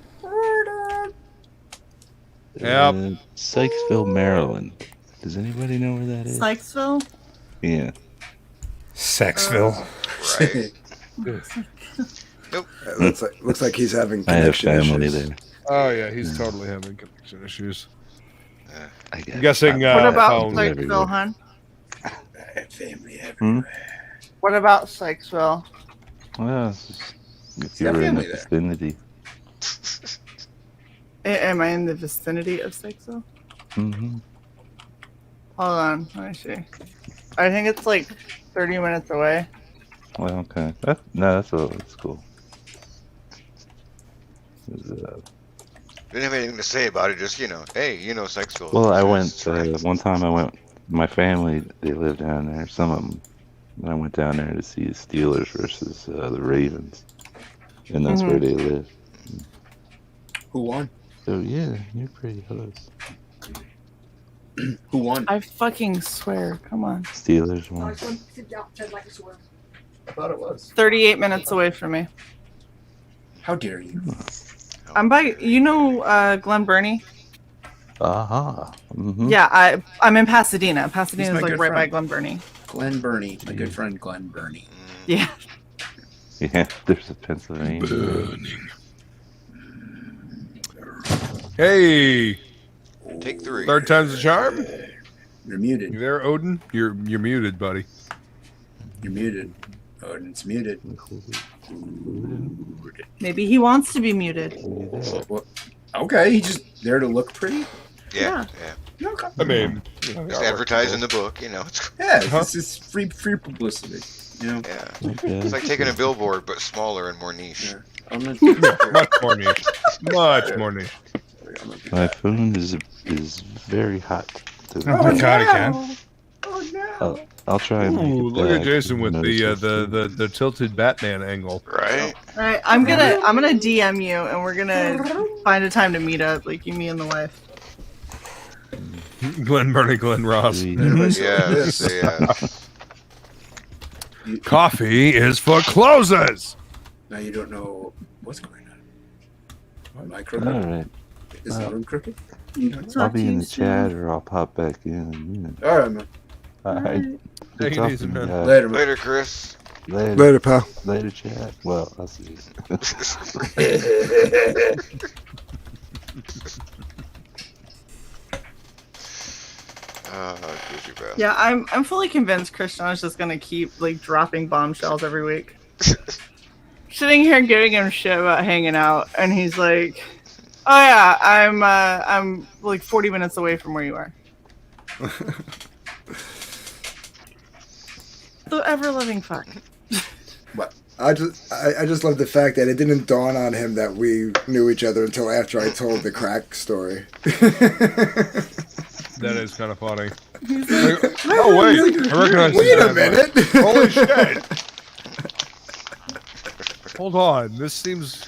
Yep. Sykesville, Maryland. Does anybody know where that is? Sykesville? Yeah. Sexville. Right. Nope. Looks like he's having I have connection family issues. there. Oh yeah, he's totally having connection issues. I got I'm guessing. What about phones Sykesville, hon? Family Hmm? What about Sykesville? Well, it's just, if got you were in the family there. vicinity. Am I in the vicinity of Sykesville? Mm-hmm. Hold on, let me see. I think it's like 30 minutes away. Well, okay. That's cool. Didn't have anything to say about it. Just hey, Sykesville. Well, I went Just right. one time. I went. My family, they live down there. Some of them. I went down there to see the Steelers versus the Ravens, and that's where they live. Who won? So yeah, you're pretty close. Who won? I fucking swear. Come on. Steelers won. I thought it was. 38 minutes away from me. How dare you? I'm by, Glen Burnie? Aha. Mm-hmm. Yeah, I'm in Pasadena. Pasadena's my like good right by friend. Glen Burnie. Glenn Burney, my good friend Glenn Burney. Yeah. Yeah, there's a Pennsylvania. Hey, Take 3. third time's the charm. You're muted. You there, Odin? You're muted, buddy. You're muted. Odin's muted. Maybe he wants to be muted. Okay, he's just there to look pretty. Yeah. Okay. I mean, Just advertising the book. It's Yeah, this is free publicity. yeah. Okay. It's like taking a billboard but smaller and more niche. Yeah. I'm gonna much more niche. Much more niche. My phone is very hot. Oh my god, again. I'll try and make Ooh, it look at back. Jason with Notice the tilted Batman angle. Right. All right, I'm gonna DM you, and we're gonna find a time to meet up, like you, me, and the wife. Glenn Burney, Glenn Ross. Yes. Coffee is for closers. Now you don't know what's going on. Am I crooked? All right. Is the room crooked? I'll be in the chat or I'll pop back in. All right, man. All right. Take it easy, man. Later, man. Later, Chris. Later, pal. Later, chat. Well, I'll see you. Yeah, I'm fully convinced Christian is just gonna keep like dropping bombshells every week. Sitting here giving him shit about hanging out, and he's like, "Oh yeah, I'm like 40 minutes away from where you are." The ever-loving fuck. What? I just love the fact that it didn't dawn on him that we knew each other until after I told the crack story. That is kind of funny. Oh wait, I recognize Wait this a guy. minute. Holy shit! Hold on, this seems.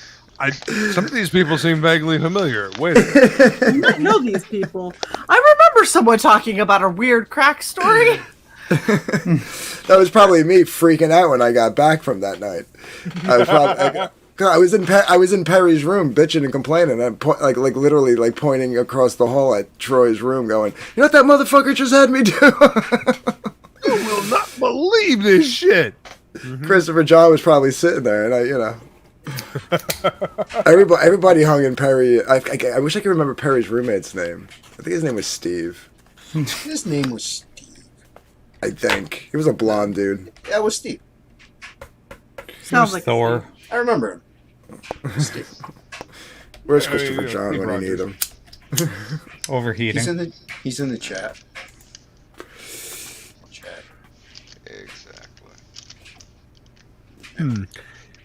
Some of these people seem vaguely familiar. Wait a minute. You might know these people. I remember someone talking about a weird crack story. That was probably me freaking out when I got back from that night. I was in Perry's room bitching and complaining. I'm literally pointing across the hall at Troy's room, going, "You know what that motherfucker just had me do?" You will believe this shit. Christopher John was probably sitting there, and everybody hung in Perry. I wish I could remember Perry's roommate's name. I think his name was Steve. His name was Steve. I think he was a blonde dude. Yeah, it was Steve. Sounds like Thor. I remember him. Steve. Where's Christopher John when you need him? Overheating. He's in the chat. Exactly.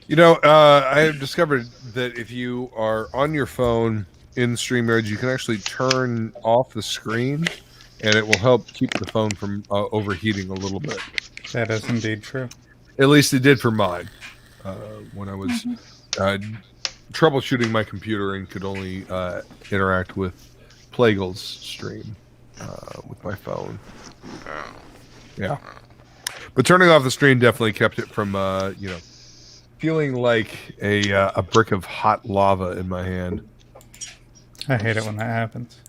You know, I have discovered that if you are on your phone in StreamYard, you can actually turn off the screen, and it will help keep the phone from overheating a little bit. That is indeed true. At least it did for mine when I was troubleshooting my computer and could only interact with Plague's stream with my phone. Yeah. But turning off the screen definitely kept it from, feeling like a brick of hot lava in my hand. I hate it when that happens.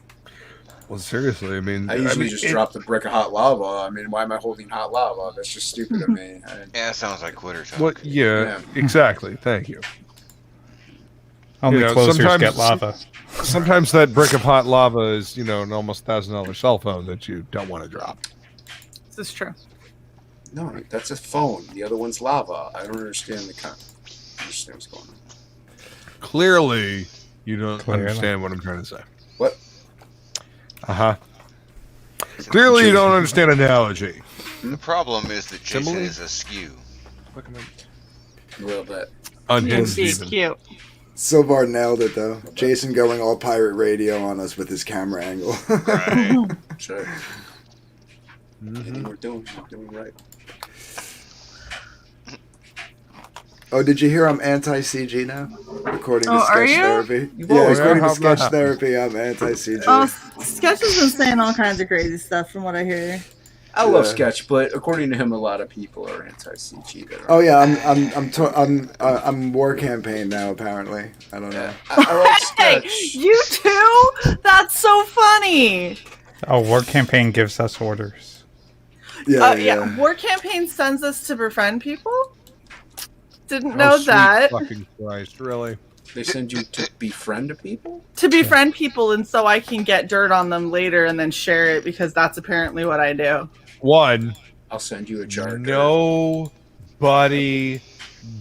Well, seriously, I mean... I usually just drop the brick of hot lava. I mean, why am I holding hot lava? That's just stupid of me. Yeah, it sounds like quitter talk. Well, yeah, exactly. Thank you. Only closers get lava. Sometimes that brick of hot lava is, an almost $1,000 cell phone that you don't want to drop. This is true. No, that's a phone. The other one's lava. I don't understand understand what's going on. Clearly, you don't understand what I'm trying to say. What? Uh-huh. Clearly, you don't understand analogy. The problem is that Jason is askew. A little bit. Unhinged He's even. cute. Silvar nailed it though. Jason going all pirate radio on us with his camera angle. Right. Sure. We're doing right. Oh, did you hear I'm anti-CG now? According to Oh, are Sketch you? Therapy. Whoa, Yeah, according how to Sketch about- Therapy, I'm anti-CG. Oh, Sketch has been saying all kinds of crazy stuff from what I hear. I love Sketch, but according to him, a lot of people are anti-CG. Oh yeah, I'm war campaign now. Apparently, I don't know. I like Hey, Sketch. you too? That's so funny. Oh, War Campaign gives us orders. Yeah. War Campaign sends us to befriend people? Didn't Oh, know sweet that. Fucking Christ, really? They send you to befriend people? To befriend people, and so I can get dirt on them later and then share it because that's apparently what I do. One, I'll send you a jar. nobody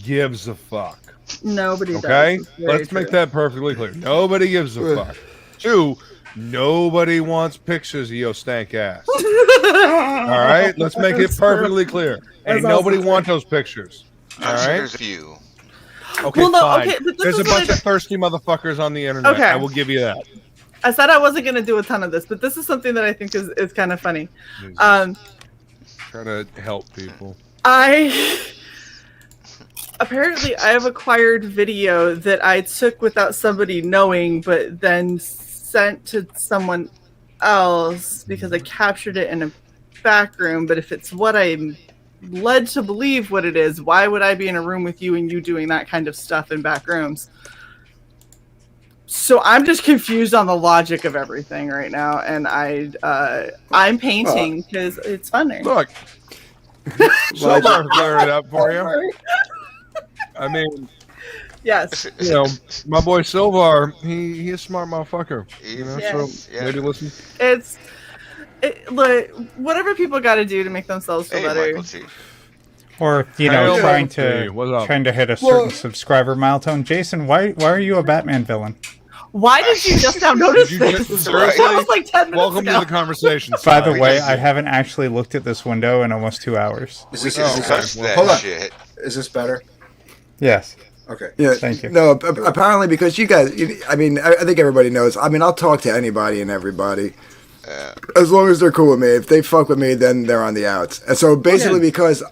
gives a fuck. Nobody Okay? does. It's very Let's make true. that perfectly clear. Nobody gives a fuck. Two, nobody wants pictures of your stank ass. All right? Let's make it perfectly clear. Ain't nobody want those pictures. All I'm sure right? there's a few. Okay, Well, no, fine. okay, but this There's a is what bunch of thirsty motherfuckers on the internet. Okay. I will give you that. I said I wasn't going to do a ton of this, but this is something that I think is kind of funny. Try to help people. Apparently I have acquired video that I took without somebody knowing, but then sent to someone else because I captured it in a back room. But if it's what I'm led to believe what it is, why would I be in a room with you and you doing that kind of stuff in back rooms? So I'm just confused on the logic of everything right now, and I'm painting because it's funny. Look, Silvar cleared it up for you. I mean, yes, my boy Silvar, he's a smart motherfucker. Yes. So maybe listen. Look, whatever people got to do to make themselves feel better. Or trying to hit a certain subscriber milestone. Jason, why are you a Batman villain? Why did you just now notice this? Seriously? That was like 10 minutes Welcome ago. to the conversation. By the way, I haven't actually looked at this window in almost 2 hours. Is this Hold on. Is this better? Yes. Okay. Yeah. Thank you. No, apparently because you guys, I think everybody knows. I mean, I'll talk to anybody and everybody. As long as they're cool with me. If they fuck with me, then they're on the outs. And so basically because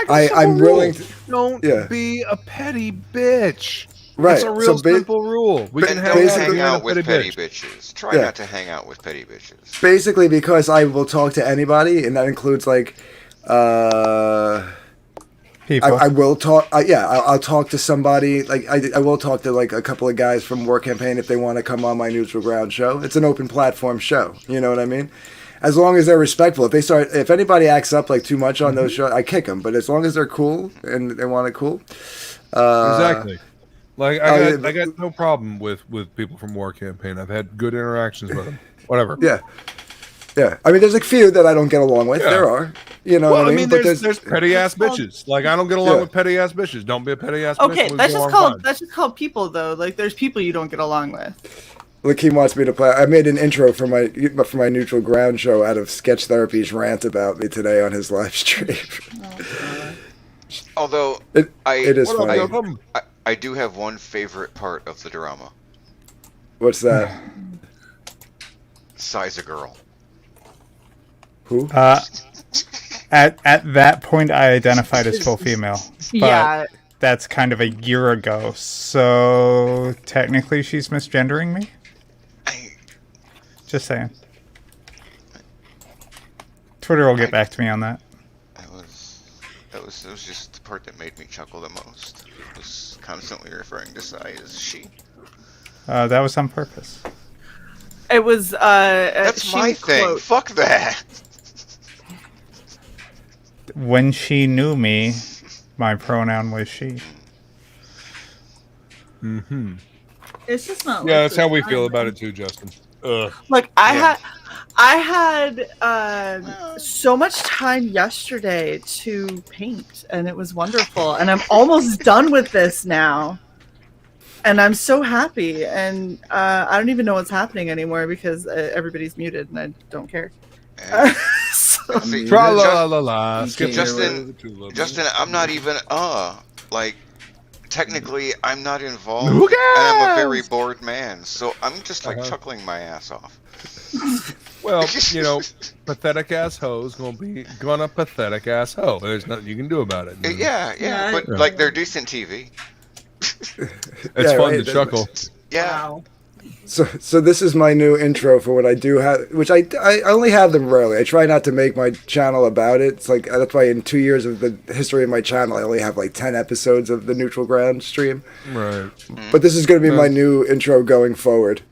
I'm willing to... Don't be a petty bitch. Right. It's a real simple rule. We can hang out with petty bitches. Try Yeah. not to hang out with petty bitches. Basically because I will talk to anybody, and that includes like... People. I will talk. I'll talk to somebody. Like I will talk to like a couple of guys from War Campaign if they want to come on my Neutral Ground show. It's an open platform show. You know what I mean? as long as they're respectful. If anybody acts up like too much on those shows, I kick them. But as long as they're cool and they want it cool, exactly. Like I got no problem with people from War Campaign. I've had good interactions with them. Whatever. Yeah. I mean, there's a few that I don't get along with. Yeah. There are, you know. Well, what I mean, but there's petty ass bitches. Like I don't get along with petty ass bitches. Don't be a petty ass bitch. Okay, We'll that's get just along called people though. Like there's people you don't get along with. Like he wants me to play. I made an intro for my Neutral Ground show out of Sketch Therapy's rant about me today on his live stream. Although it is funny. I do have one favorite part of the drama. What's that? Size a girl. Who? At that point, I identified as full female. But Yeah. that's kind of a year ago. So technically, she's misgendering me. Just saying. Twitter will get back to me on that. That was just the part that made me chuckle the most. Was constantly referring to Sai as she. That was on purpose. It was That's my thing. Quote. Fuck that. When she knew me, my pronoun was she. Mm-hmm. It's just not. Yeah, that's how we feel about it too, Justin. Ugh. Like I had so much time yesterday to paint, and it was wonderful. And I'm almost done with this now, and I'm so happy. And I don't even know what's happening anymore because everybody's muted, and I don't care. Justin, I'm not even like technically I'm not involved, and I'm a very bored man, so I'm just like chuckling my ass off. Well, you know, pathetic ass hoes gonna pathetic ass hoe. There's nothing you can do about it. Yeah, but like they're decent TV. It's fun to chuckle. Yeah. Wow. So this is my new intro for what I do have, which I only have them rarely. I try not to make my channel about it. It's like that's why in 2 years of the history of my channel, I only have like 10 episodes of the Neutral Ground stream. Right. But this is going to be my new intro going forward.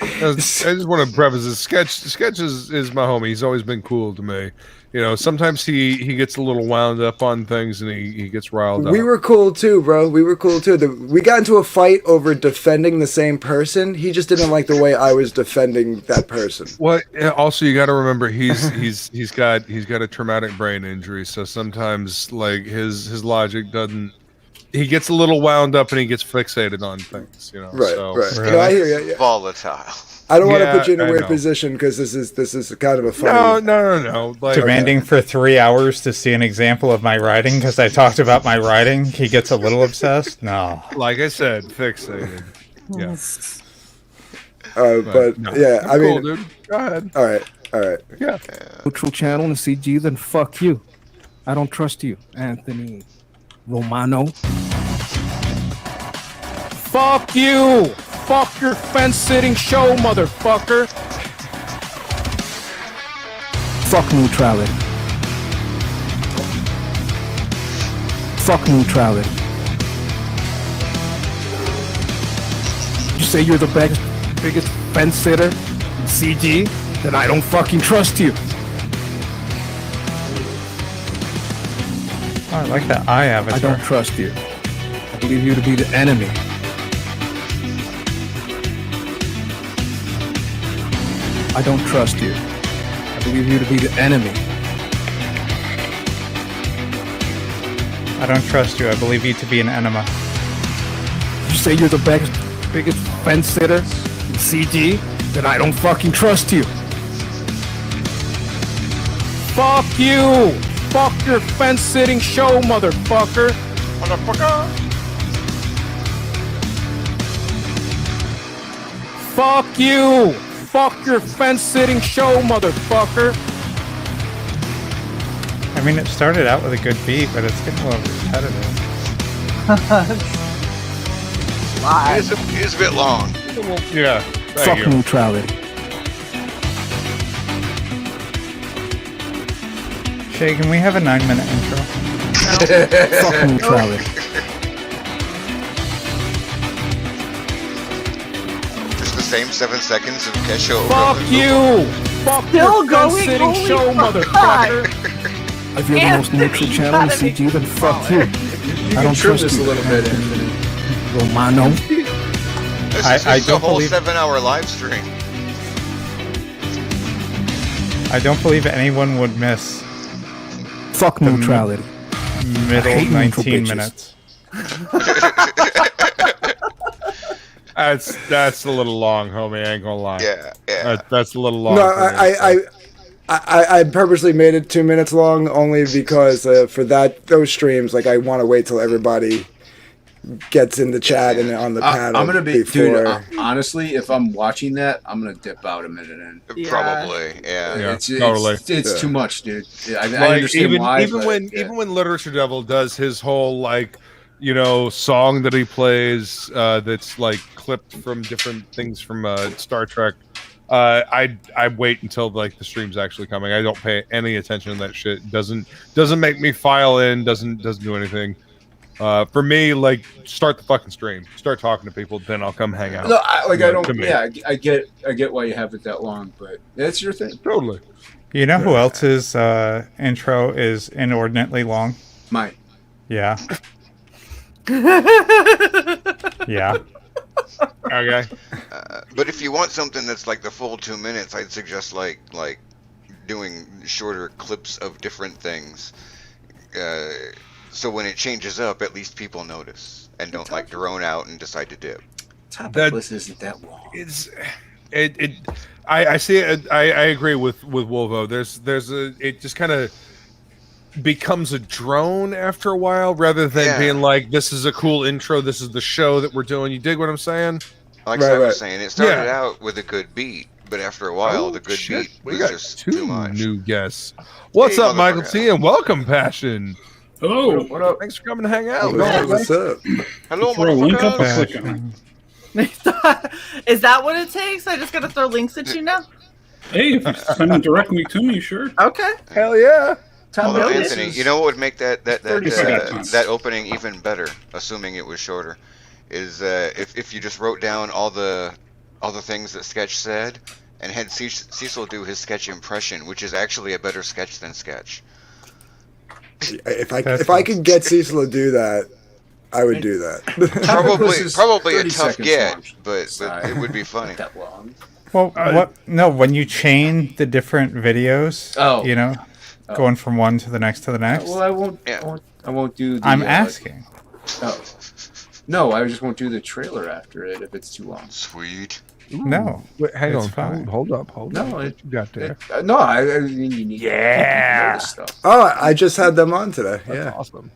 I just want to preface this. Sketch is my homie. He's always been cool to me. You know, sometimes he gets a little wound up on things and he gets riled up. We were cool too, bro. We were cool too. We got into a fight over defending the same person. He just didn't like the way I was defending that person. Well, also you got to remember he's got a traumatic brain injury, so sometimes like his logic doesn't. He gets a little wound up and he gets fixated on things, you know. Right, so, right. No, I hear you. Yeah. Volatile. I don't want to put you in a weird position because this is kind of a funny. No. Like, demanding for 3 hours to see an example of my writing because I talked about my writing. He gets a little obsessed. No, like I said, fixated. Yeah. But no, yeah, I mean, cool, dude. Go ahead. All right. Yeah. Neutral channel and CG, then fuck you. I don't trust you, Anthony Romano. Fuck you! Fuck your fence-sitting show, motherfucker! Fuck neutrality. Fuck neutrality. You say you're the biggest fence-sitter in CG? Then I don't fucking trust you. Oh, I like that eye avatar. I don't trust you. I believe you to be the enemy. I don't trust you. I believe you to be the enemy. I don't trust you. I believe you to be an enema. You say you're the biggest fence sitter in CG? Then I don't fucking trust you. Fuck you! Fuck your fence sitting show, motherfucker! Motherfucker! Fuck you! Fuck your fence-sitting show, motherfucker! I mean, it started out with a good beat, but it's getting a little repetitive. It is a bit long. Yeah. Fuck neutrality. Shay, can we have a 9-minute intro? Fuck neutrality. Just the same 7 seconds of Kesho. Fuck you! Fuck Still your going? sitting Holy show, fuck. motherfucker. If you're the most Anthony, neutral you channel in gotta be CG, then fuck you. You I can don't trim trust this you. a little bit, Anthony. Romano. This I is a don't whole believe- 7-hour live stream. I don't believe anyone would miss Fuck neutrality. middle hate neutral 19 bitches. minutes. That's a little long, homie. I ain't gonna lie. Yeah. That's a little long. No, for me. I purposely made it 2 minutes long only because for those streams, like I want to wait till everybody gets in the chat and on the panel. I'm gonna be, before... dude. Honestly, if I'm watching that, I'm gonna dip out a minute in. Probably, yeah. It's totally. It's too much, dude. I Like, understand why. even but, when yeah. even when Literature Devil does his whole like song that he plays that's like clipped from different things from Star Trek, I wait until like the stream's actually coming. I don't pay any attention to that shit. Doesn't make me file in. Doesn't do anything. For me, like, start the fucking stream, start talking to people, then I'll come hang out. No, I don't. to me. Yeah, I get why you have it that long, but that's your thing. Totally. You know who else's intro is inordinately long? Mine. Yeah. Yeah. Okay. But if you want something that's like the full 2 minutes, I'd suggest like doing shorter clips of different things. So when it changes up, at least people notice and don't like drone out and decide to dip. TOPicLESS isn't that long. I see it. I agree with Wolvo. It just kind of becomes a drone after a while, rather than being like, this is a cool intro, this is the show that we're doing. You dig what I'm saying? Like I was saying, it started out with a good beat, but after a while, the good beat We was got just two too much. new guests. What's Hey, up, Michael motherfucker. T, and welcome, Passion. Hello. What up? Thanks for coming to hang out. What's up? Hello, Throw a link up or motherfuckers. click on Is that what it takes? I just gotta throw links at you now? it. Hey, if you send it directly to me, sure. Okay. Hell yeah. Although, TOPicLESS Anthony, you know what would make that 30 seconds. that opening even better, assuming it was shorter, is if you just wrote down all the things that Sketch said and had Cecil do his Sketch impression, which is actually a better sketch than Sketch. If I could get Cecil to do that, I would do that. Probably a 30 tough seconds get, long. but it would be funny. That long. Well, what? No, when you chain the different videos, going from one to the next to the next. Well, I won't. Yeah. I won't do. The, I'm asking. Oh. No, I just won't do the trailer after it if it's too long. Sweet. No. Wait, hang It's on. fine. Hold up. No, What you got there? No, I mean you need. Yeah. To know this stuff. Oh, I just had them on today. That's Yeah. awesome.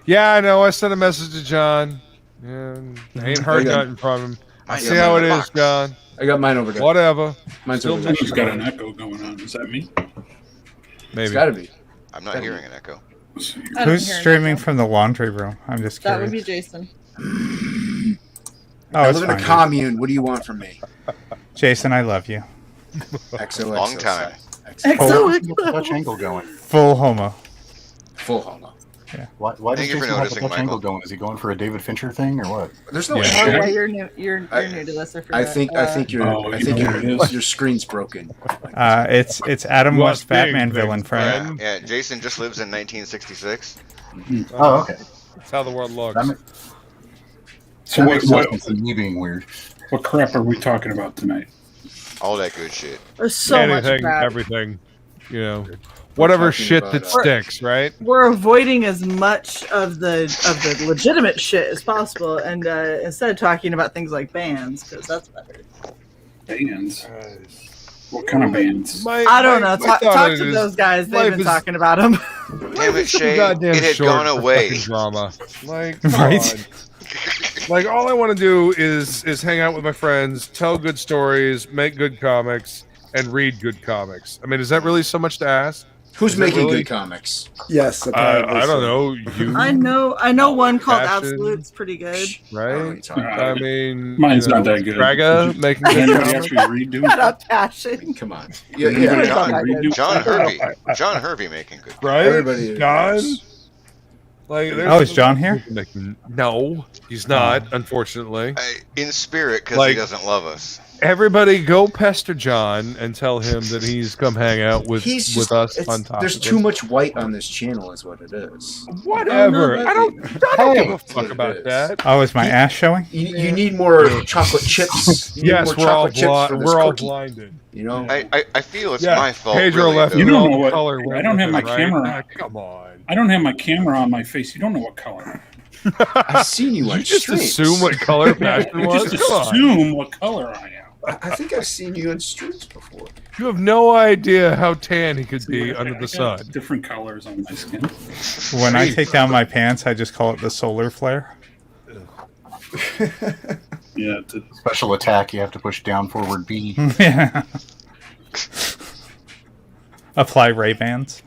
Yeah, I know. I sent a message to John. Yeah, I ain't heard nothing from him. I see how it is, John. I got mine over there. Whatever. Mine's Still over there. Someone's got an echo going on. Is that me? Maybe. It's got to be. I'm not hearing an echo. I don't Who's hear an streaming echo. from the laundry room? I'm just That curious. would be Jason. Oh, I it's live in a fine. commune. What do you want from me? Jason, I love you. XOXO. Long time. XOXO. Dutch angle going? Full homo. Full homo. Why does Thank you for Jason have a noticing, Dutch Michael. angle going? Is he going for a David Fincher thing or what? There's no. Oh Yeah. yeah, you're new. You're new to this. I forgot. I think your screen's broken. It's Adam Well, West Batman villain friend. Yeah, Jason just lives in 1966. Oh, okay. That's how the world looks. That, So that what, makes what, sense than me being weird. what crap are we talking about tonight? All that good shit. There's so much Anything, crap. everything. Whatever talking shit about, that sticks, right? We're avoiding as much of the legitimate shit as possible, and instead of talking about things like bands, because that's better. Bands? What kind of bands? I don't know. Talk to those guys. They've been talking about them. Damn it, Shay. Goddamn It had short gone for away. fucking drama. Like, come Right? on. Like, all I want to do is hang out with my friends, tell good stories, make good comics, and read good comics. I mean, is that really so much to ask? Who's Is it making really? good comics? Yes, apparently. I don't so. know. You, I know one called Passion. Absolute's pretty good. right? I mean, Mine's not that good. Braga Did you- making did good anybody comics. actually redo Shut stuff? up, Passion. Come on. Yeah, Yeah. John Hervey making good. Right? Everybody John? knows. Like, Oh, is John here? No, he's not, unfortunately. In spirit, because Like- he doesn't love us. everybody go pester John and tell him that he's come hang out with us on top. There's too much white on this channel, is what it is. Whatever. No, I don't give a fuck about that. Oh, is my ass showing? You need more chocolate chips. You need Yes, more chocolate chips for this we're all cookie. blinded. You know, I feel it's my fault. Pedro really, left. though. You don't know what color. I don't have my right? camera. Come on. I don't have my camera on my face. You don't know what color. I've seen you on You just streams. assume what color passion You was. just Come on. assume what color I am. I think I've seen you on streams before. You have no idea how tan he could be under the I sun. got different colors on my skin. When I take down my pants, I just call it the solar flare. Yeah. Special attack. You have to push down, forward B. Yeah. Apply Ray-Bans.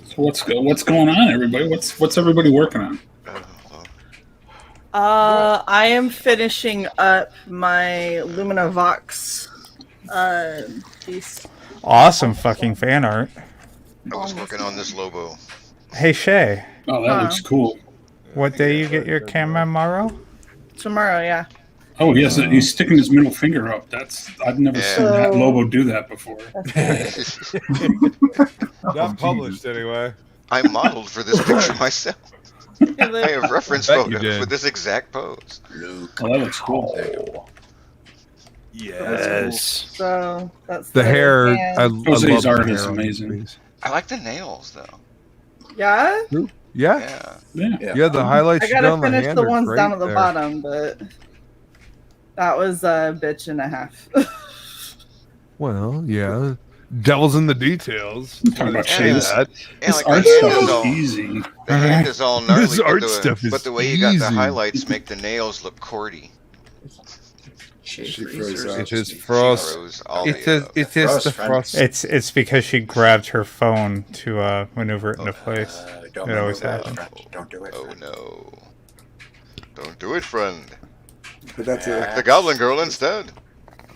So what's going on, everybody? What's everybody working on? I am finishing up my Lumina Vox piece. Awesome fucking fan art. I was working on this Lobo. Hey Shay, Oh, that looks cool. what day you get your camera tomorrow? Tomorrow, yeah. Oh, yes, he's sticking his middle finger up. I've never seen that So- Lobo do that before. Not published anyway. I modeled for this picture myself. I have reference Bet you photos did. with this exact pose. Oh, that looks cool. Yes. So that's The hair. hand. I love Jose's the art hair is on amazing. these. I like the nails though. Yeah? Yeah. Yeah. Yeah. The highlights I you gotta done on the finish hand the are ones great down at the there. bottom, but that was a bitch and a half. Well, yeah. Devil's in the details. Talking about shades. Yeah, This like art the hand stuff is is all, easy. the hand is all gnarly, This art stuff is but the way you got the easy. highlights make the nails look cordy. She froze up. It is She frost. froze all It the is. It is the Frost, frost. It's because she grabbed her phone to maneuver it into place. Don't It always maneuver it, happens. friend. Don't do it. Oh friend. no! Don't do it, friend. But that's The Goblin Girl instead.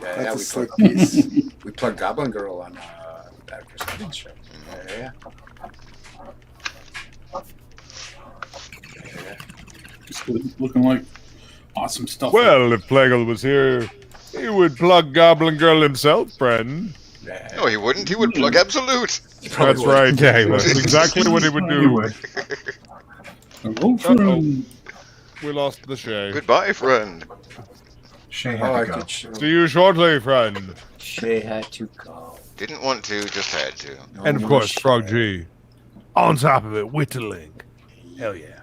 Yeah, a we slick plugged, piece. we plugged Goblin Girl on Bad Christmas show. Yeah. Just looking like awesome stuff. Well, if Plagle was here, he would plug Goblin Girl himself, friend. No, he wouldn't. He would plug Absolute. That's right. Yeah, he would. That's exactly what he would do. Hello, Uh-oh. friend. We lost the Shay. Goodbye, friend. Shay Oh, had I to go. could show. See you shortly, friend. Shay had to go. Didn't want to, just had to. No And of more course, Shay. Frog G. On top of it, whittling. Hell yeah.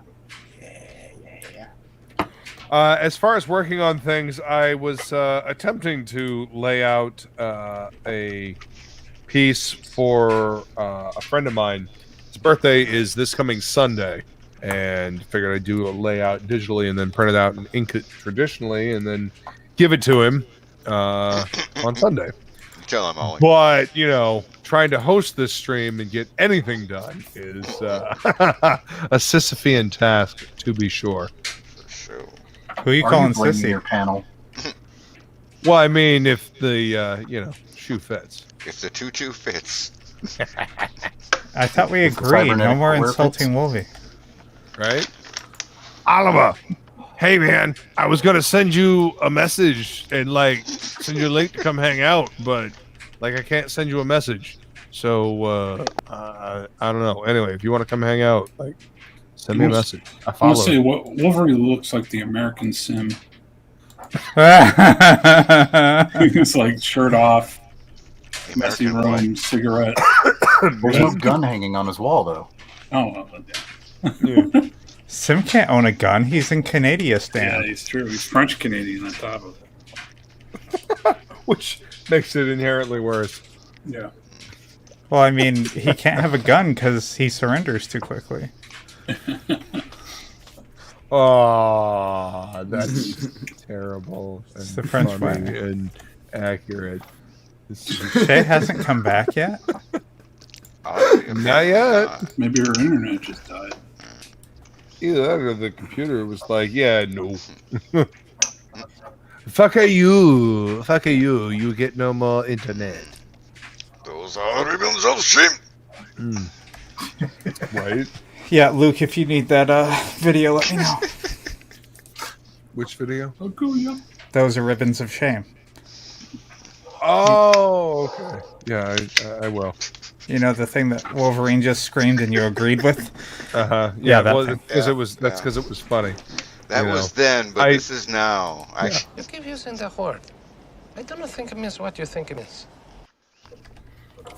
As far as working on things, I was attempting to lay out a piece for a friend of mine. His birthday is this coming Sunday, and figured I'd do a layout digitally and then print it out and ink it traditionally, and then give it to him on Sunday. Tell him, Ollie. But, you know, trying to host this stream and get anything done is a Sisyphean task, to be sure. Sure. Who are you Are calling you blaming sissy? your panel? Well, I mean, if the, shoe fits. If the tutu fits. I thought we If the agreed. No cybernetic more wear insulting Wolvie. Right? Oliver, hey, man, I was going to send you a message and, send you a link to come hang out, but, I can't send you a message. So, I don't know. Anyway, if you want to come hang out, send me a message. I I follow. want to say, Wolverine looks like the American Sim. It's like shirt off, messy American room, cigarette. There's no gun hanging on his wall, though. Oh, well, Yeah. Sim can't own a gun. He's in Canada, yeah, Stan. he's true. He's French Canadian on top of it. Which makes it inherently worse. Yeah. Well, I mean, he can't have a gun because he surrenders too quickly. Oh, that's terrible. It's the French funny way. and accurate. Shay hasn't come back yet. Not yet. Maybe her internet just died. Either that or the computer was like, yeah, no. Fuck you. Fuck you. You get no more internet. Those are rebuilds of shame. Right? Yeah, Luke, if you need that video, let me know. Which video? Oh, cool, yeah. Those are ribbons of shame. Oh, okay. Yeah, I will. You know the thing that Wolverine just screamed and you agreed with? Yeah, Yeah, that well, thing. because that's because it was funny. That You was know. then, but this is now. You keep using the word. I do not think it means what you think it means.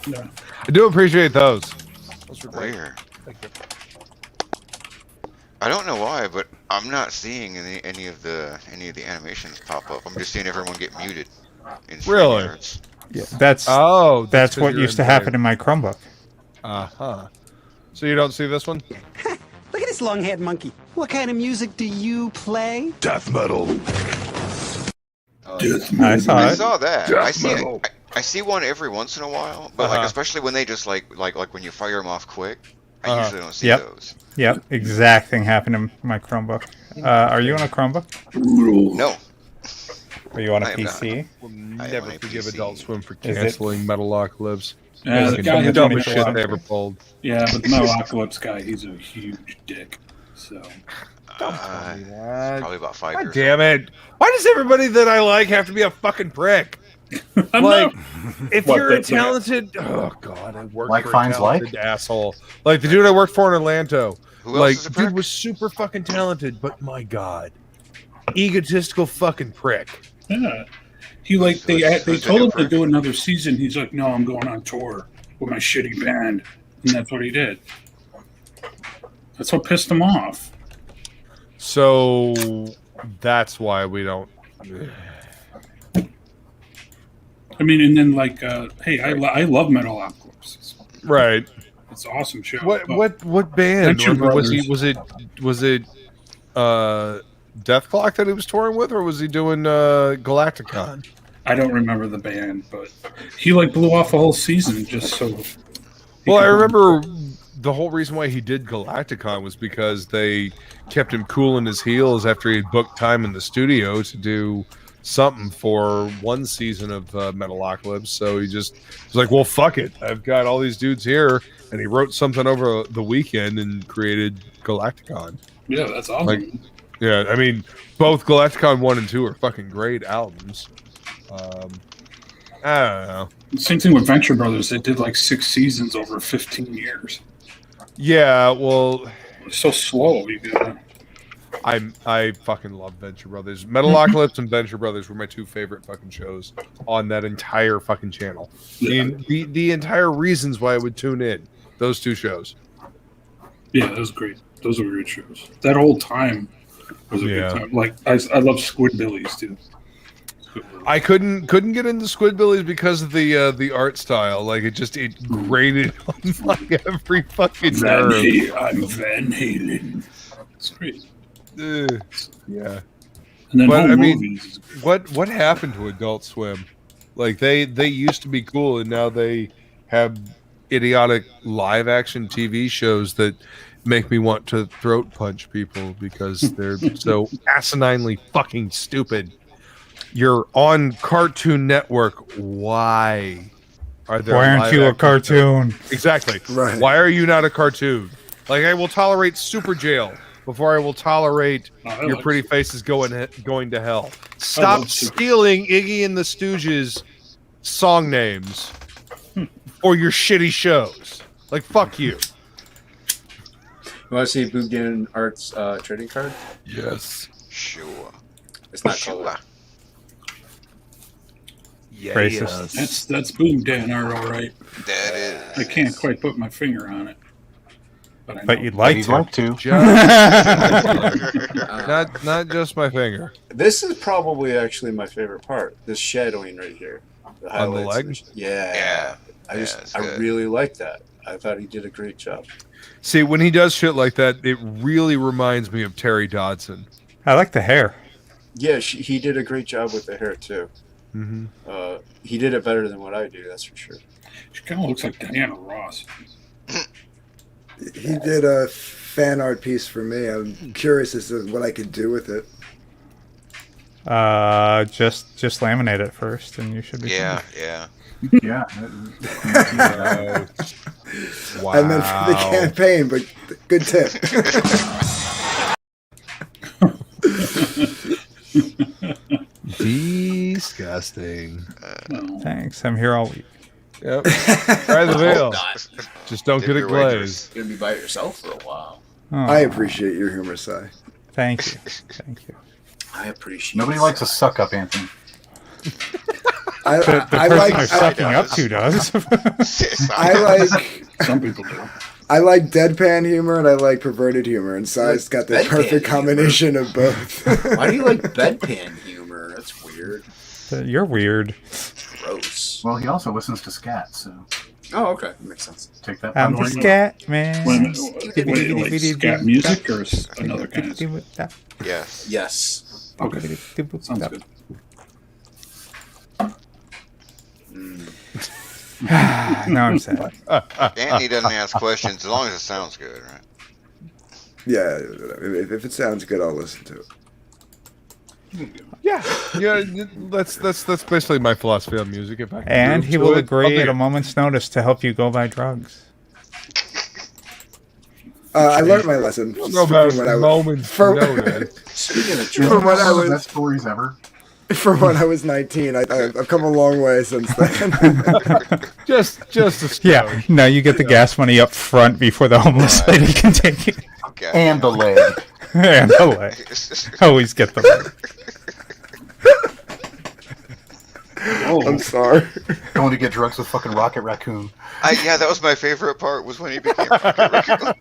I do appreciate those. Those were great. Where? Thank you. I don't know why, but I'm not seeing any of the animations pop up. I'm just seeing everyone get muted. In Really? StreamYards. Yeah, that's 'cause what you're used to in happen Brave. in my Chromebook. So you don't see this one? Look at this long-haired monkey. What kind of music do you play? Death metal. I saw I it. saw that. Death I see metal. it. I see one every once in a while, but like especially when they just like when you fire them off quick. I usually don't see those. Yep, exact thing happened in my Chromebook. Are you on a Chromebook? No. Are you on a I am PC? We'll never forgive Adult Swim for Is it- canceling Metalocalypse. Yeah, the guy the had dumbest to shit make they a ever pulled. Yeah, but the Metalocalypse guy, he's a huge dick. So. Probably about 5 God years. damn it! Why does everybody that I like have to be a fucking prick? Like, if What, you're a that's like talented, oh god, I worked Like for a finds like? talented asshole. Like the dude I worked for in Atlanta. Who else Like, is a prick? dude was super fucking talented, but my god, egotistical fucking prick. Yeah. He like they who's told him the to prick? do another season. He's like, no, I'm going on tour with my shitty band, and that's what he did. That's what pissed him off. So that's why we don't. I mean, and then like, hey, I love Metalocalypse. Right. It's an awesome show. What band Venture was he? Brothers. Was it Death Clock that he was touring with, or was he doing Galacticon? I don't remember the band, but he like blew off a whole season just so. Well, I remember the whole reason why he did Galacticon was because they kept him cool in his heels after he had booked time in the studio to do something for one season of Metalocalypse. So he just was like, well, fuck it. I've got all these dudes here. And he wrote something over the weekend and created Galacticon. Yeah, that's awesome. Like, yeah, I mean, both Galacticon 1 and 2 are fucking great albums. I don't know. Same thing with Venture Brothers. They did like 6 seasons over 15 years. Yeah, well, It's so slow. You gotta. I fucking love Venture Brothers. Metalocalypse and Venture Brothers were my two favorite fucking shows on that entire fucking channel. The entire reasons why I would tune in, those two shows. Yeah, that was great. Those were great shows. That whole time was a good time. Like I love Squidbillies too. I couldn't get into Squidbillies because of the art style. Like it grated on my every fucking nerve. I'm Van Halen. It's great. Yeah. And then But home I mean, movies. what happened to Adult Swim? Like they used to be cool, and now they have idiotic live action TV shows that make me want to throat punch people because they're so asininely fucking stupid. You're on Cartoon Network. Why are there? Why aren't you a cartoon? Exactly. Right. Why are you not a cartoon? Like I will tolerate Super Jail before I will tolerate your pretty faces going to hell. Stop stealing Iggy and the Stooges song names for your shitty shows. Like fuck you. You want to see Boogdan Art's trading card? Yes. Sure. It's not colored. Yeah, Racist. That's Boom Dan Art, all right. That is. I can't quite put my finger on it. But you'd like to. Not just my finger. This is probably actually my favorite part. This shadowing right here. The On the highlights. leg? Yeah. I really like that. I thought he did a great job. See, when he does shit like that, it really reminds me of Terry Dodson. I like the hair. Yeah, he did a great job with the hair too. Mm-hmm. He did it better than what I do. That's for sure. She kind of looks like Diana Ross. He did a fan art piece for me. I'm curious as to what I could do with it. Just laminate it first, and you should be. Yeah, finished. yeah. Wow. I meant for the campaign, but good tip. disgusting. Thanks. I'm here all week. Yep. Try the veal. Just don't get it glazed. You're gonna be by yourself for a while. I appreciate your humor, Si. Thank you. Thank you. I appreciate. Nobody likes a suck up, Anthony. I person like they're sucking up to does. I like. Some people do. I like deadpan humor and I like perverted humor, and Si's got the Deadpan perfect combination of both. Why do you like bedpan humor? That's weird. You're weird. Gross. Well, he also listens to scat, so Oh, okay, makes sense. take that. I'm the scat man. Wait, like scat music or another kind of? Yes. Yes. Okay. Sounds good. No, I'm sad. Anthony doesn't ask questions as long as it sounds good, right? Yeah, if it sounds good, I'll listen to it. Yeah, that's basically my philosophy on music. If I can And groove he to will it, agree I'll do at a it. moment's notice to help you go buy drugs. I learned my lesson. We'll go back to moments from notice. Speaking of from when I was best stories ever. from when I was 19, I've come a long way since then. just a Yeah, now you get the gas money up front before the homeless lady can take it. And the leg. And the leg. Always get the leg. I'm sorry. Going to get drugs with fucking Rocket Raccoon. Yeah, that was my favorite part. Was when he became Rocket Raccoon.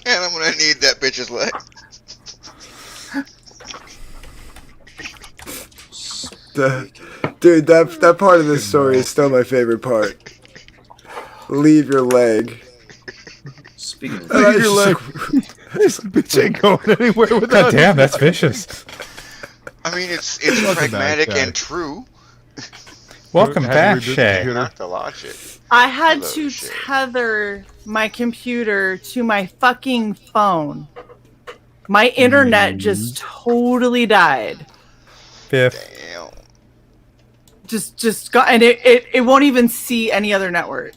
And I'm gonna need that bitch's leg. Dude, that part of this story is still my favorite part. Leave your leg. Speaking of Leave your leg. This bitch ain't going anywhere without. God damn, that's vicious. I mean, it's Welcome pragmatic back, Shay. and true. Welcome Had to back, reboot the Shay. computer. Not to launch it. I had Hello, to Shay. tether my computer to my fucking phone. My internet just totally died. Biff. Damn. Just got, and it won't even see any other network.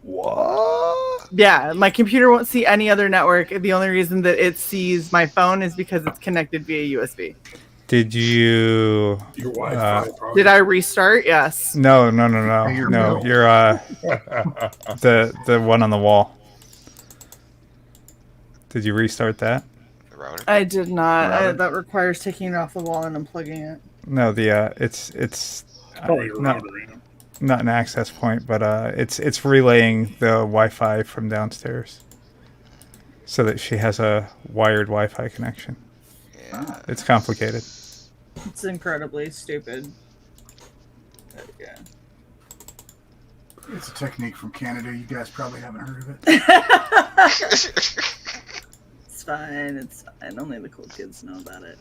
What? Yeah, my computer won't see any other network. The only reason that it sees my phone is because it's connected via USB. Did you? Your Wi-Fi. Did I restart? Yes. No. your No, bill. you're the one on the wall. Did you restart that? The router. I did not. Router? That requires taking it off the wall and unplugging it. No, it's Probably your not, router, yeah. not an access point, but it's relaying the Wi-Fi from downstairs, so that she has a wired Wi-Fi connection. Yeah. It's complicated. It's incredibly stupid. There we go. It's a technique from Canada. You guys probably haven't heard of it. It's fine. It's fine. Only the cool kids know about it.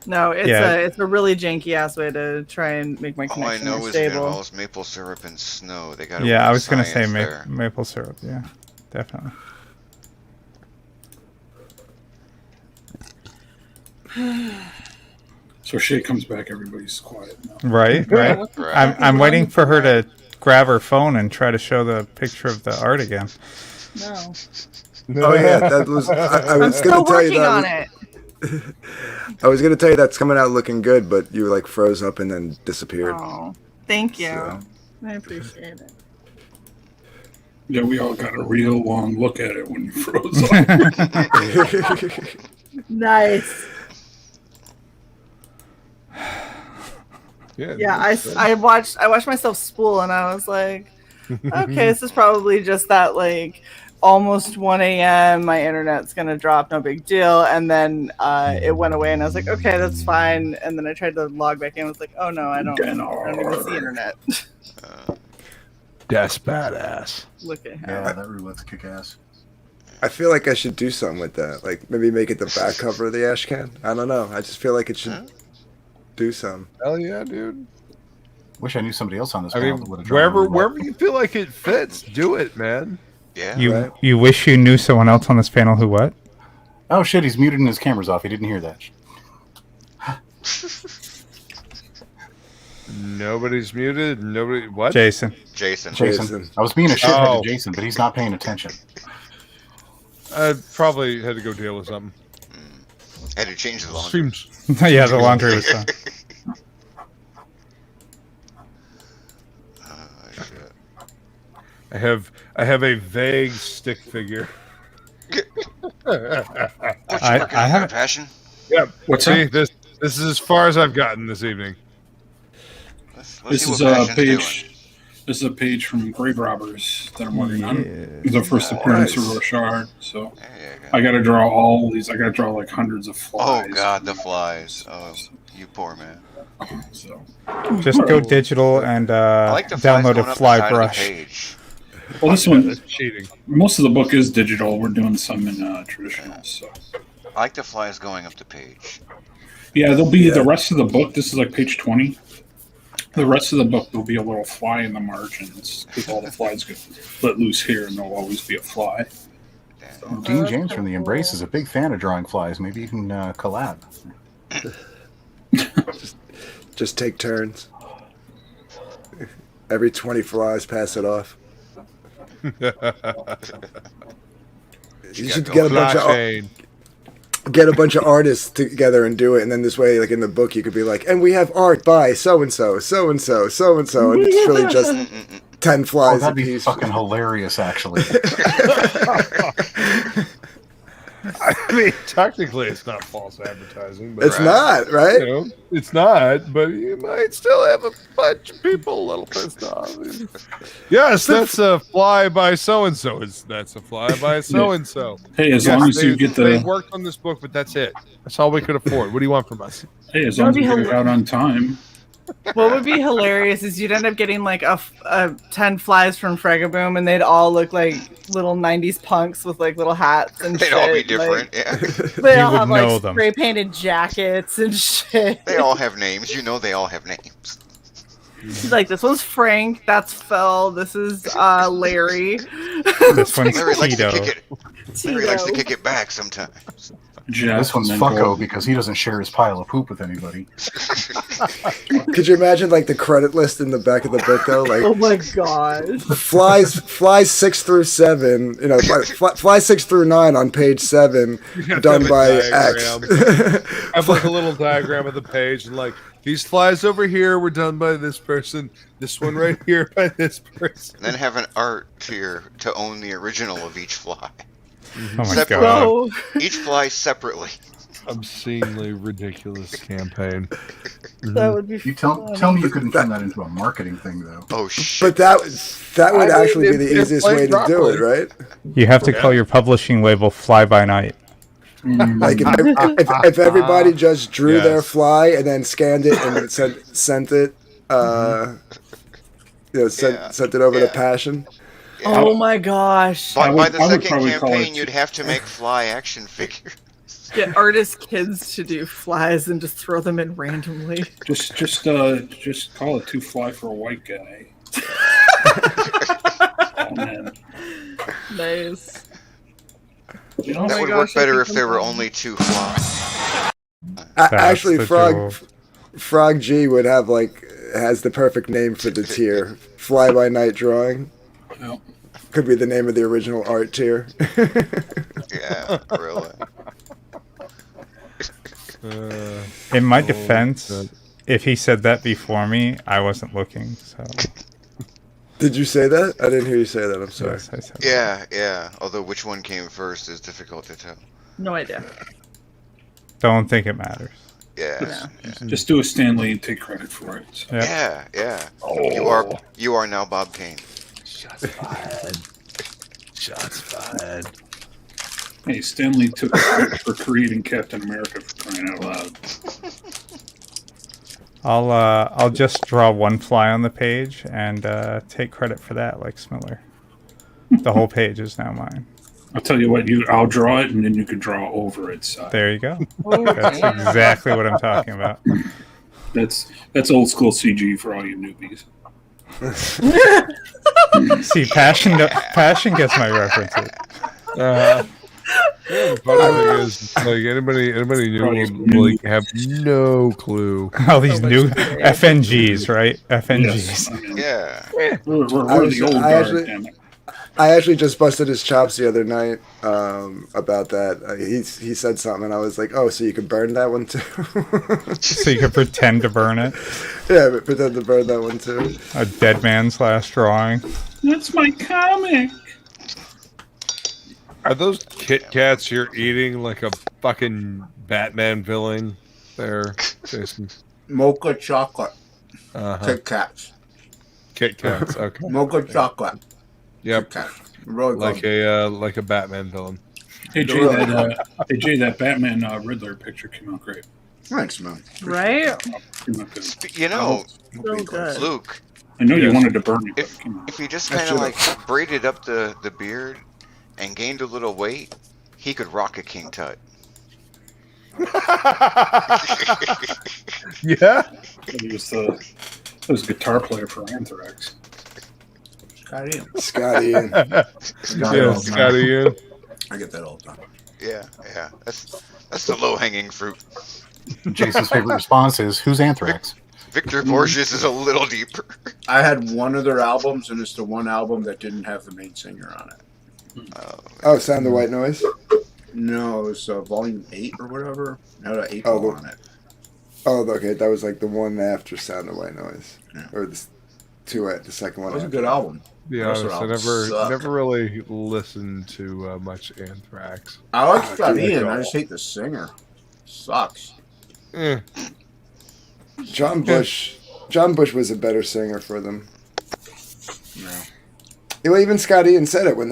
No, it's Yeah. it's a really janky ass way to try and make my All I connection know more is it stable. involves maple syrup and snow. They got. Yeah, I was gonna say there. maple syrup. Yeah, definitely. So Shay comes back, everybody's quiet now. Right. Right. I'm waiting for her to grab her phone and try to show the picture of the art again. No. Oh yeah, that was. I I'm was still gonna tell you working that. on it. I was gonna tell you that's coming out looking good, but you like froze up and then disappeared. Oh, thank you. So. I appreciate it. Yeah, we all got a real long look at it when you froze up. Nice. Yeah, I watched myself spool and I was like, okay, this is probably just that like almost 1 a.m. My internet's gonna drop, no big deal. And then it went away and I was like, okay, that's fine. And then I tried to log back in. I was like, oh no, I don't even see internet. That's badass. Look at him. Yeah, that roulette's kick ass. I feel like I should do something with that. Like maybe make it the back cover of the ash can. I don't know. I just feel like it should do something. Hell yeah, dude. Wish I knew somebody else on this I panel mean, that would have drawn wherever roulette. you feel like it fits, do it, man. Yeah. You wish you knew someone else on this panel who what? Oh shit, he's muted and his camera's off. He didn't hear that. Nobody's muted. Nobody. What? Jason. Jason. I was being a shithead Oh. to Jason, but he's not paying attention. I probably had to go deal with something. Had to change the laundry. Seems. Yeah, the laundry was done. I have a vague stick figure. I haven't. Passion. Yep. What's See, that? this is as far as I've gotten this evening. Let's This see is what a Passion's doing. page. This is a page from Grave Robbers that I'm working on. It's the first appearance of Rochard, so I got to draw all these. I got to draw like hundreds of flies. Oh God, the flies! Oh, you poor man. So Just go digital and I like the flies download a going up the fly side of the brush. page. well, this one cheating. Most of the book is digital. We're doing some in traditional. So I like the flies going up the page. yeah, there'll be the rest of the book. This is like page 20. The rest of the book, there'll be a little fly in the margins because all the flies get let loose here, and there'll always be a fly. Dean James from The Embrace is a big fan of drawing flies. Maybe you can collab. Just take turns. Every 20 flies, pass it off. You should get a bunch of artists together and do it, and then this way, like in the book, you could be like, and we have art by so and so, so and so, so and so, and it's really just 10 flies. Oh, that'd be apiece. fucking hilarious, actually. I mean, technically, it's not false advertising, but It's not, right? You know, it's not, but you might still have a bunch of people a little pissed off. Yes, that's a fly by so and so. That's a fly by so and so. Hey, as long as you get they the worked on this book, but that's it. That's all we could afford. What do you want from us? hey, as long as you get it out on time. What would be hilarious is you'd end up getting like a 10 flies from Fragaboom, and they'd all look like little 90s punks with like little hats and They'd shit. all be different, like, yeah. They You all would have know like them. spray painted jackets and shit. They all have names. You know they all have names. Like, this one's Frank, that's Phil, this is Larry. This one's Larry likes to Tito. kick it. Larry likes to kick it back sometimes. This one's fucko because he doesn't share his pile of poop with anybody. Could you imagine like the credit list in the back of the book though? Like, Oh my god. flies 6 through 7, you know, flies 6 through 9 on page 7, You have to done have a by diagram. X. I have like a little diagram of the page, and like these flies over here were done by this person. This one right here by this person. And then have an art tier to own the original of each fly. Oh my Separate. god. Each fly separately. Obscenely ridiculous campaign. That would be You tell me you couldn't turn that into a marketing thing though. Oh shit. But that would I actually mean, be the if easiest played way to do it, properly. right? You have to call your publishing label Fly By Night. Like if everybody just drew their fly and then scanned it and sent it, sent it over to Passion. Oh my gosh. By the I would second probably call campaign, it- you'd have to make fly action figures. Get artist kids to do flies and just throw them in randomly. Just call it 2 fly for a white guy. Oh man. Nice. You know, That would work better if there were only 2 flies. Actually, the Frog G would have has the perfect name for the tier. Fly by night drawing. Yep. Could be the name of the original art tier. Yeah, really. In my defense, if he said that before me, I wasn't looking. So Did you say that? I didn't hear you say that. I'm sorry. yes, I said that. Yeah. Although which one came first is difficult to tell. No idea. Don't think it matters. Yeah. just do a Stanley and take credit for it. So. Yeah. You are now Bob Kane. Shots fired. Shots fired. Hey, Stanley took credit for creating Captain America for crying out loud. I'll just draw one fly on the page and take credit for that, like Smiller. The whole page is now mine. I'll tell you what, I'll draw it and then you can draw over it. So. There you go. That's exactly what I'm talking about. That's old school CG for all you newbies. See, passion gets my references. Yeah, the funny thing is, like anybody new will have no clue. All these new FNGs, right? FNGs. Yeah. We're the old guard, damn it. I actually just busted his chops the other night about that. He said something, and I was like, "Oh, so you could burn that one too?" So you could pretend to burn it. Yeah, but pretend to burn that one too. A dead man's last drawing. That's my comic. Are those Kit Kats you're eating like a fucking Batman villain there, Jason? Mocha chocolate. Uh-huh. Kit Kats. Kit Kats, okay. Mocha chocolate. Yep. Really like a Batman villain. Hey Jay, that Batman Riddler picture came out great. Thanks, man. Right? You know, So good. Luke. I know you wanted to burn me. If he just kind of like braided up the beard and gained a little weight, he could rock a King Tut. Yeah. He was a guitar player for Anthrax. Scotty Ian. Yeah, Scotty Ian. I get that all the time. Yeah. That's the low-hanging fruit. Jason's favorite response is, "Who's Anthrax?" Victor Borges is a little deeper. I had one of their albums, and it's the one album that didn't have the main singer on it. Oh, Sound of White Noise? No, it was volume 8 or whatever. It had an 8 Oh, on it. Oh, okay. That was like the one after Sound of White Noise. Yeah. Or the second one. That was a after good album. Yeah, I never really listened to much Anthrax. I like Scotty Ian. I just hate the singer. Sucks. John Bush was a better singer for them. Yeah. Well, even Scott Ian said it when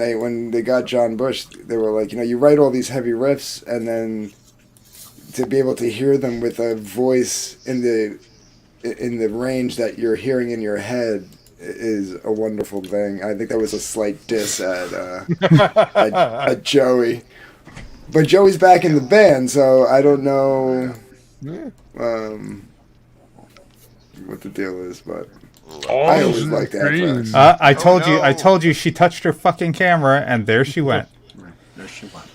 they got John Bush. They were like, you write all these heavy riffs, and then to be able to hear them with a voice in the range that you're hearing in your head is a wonderful thing. I think that was a slight diss at Joey, but Joey's back in the band, so I don't know what the deal is, but I always liked Anthrax. I told you she touched her fucking camera, and there she went. There she went.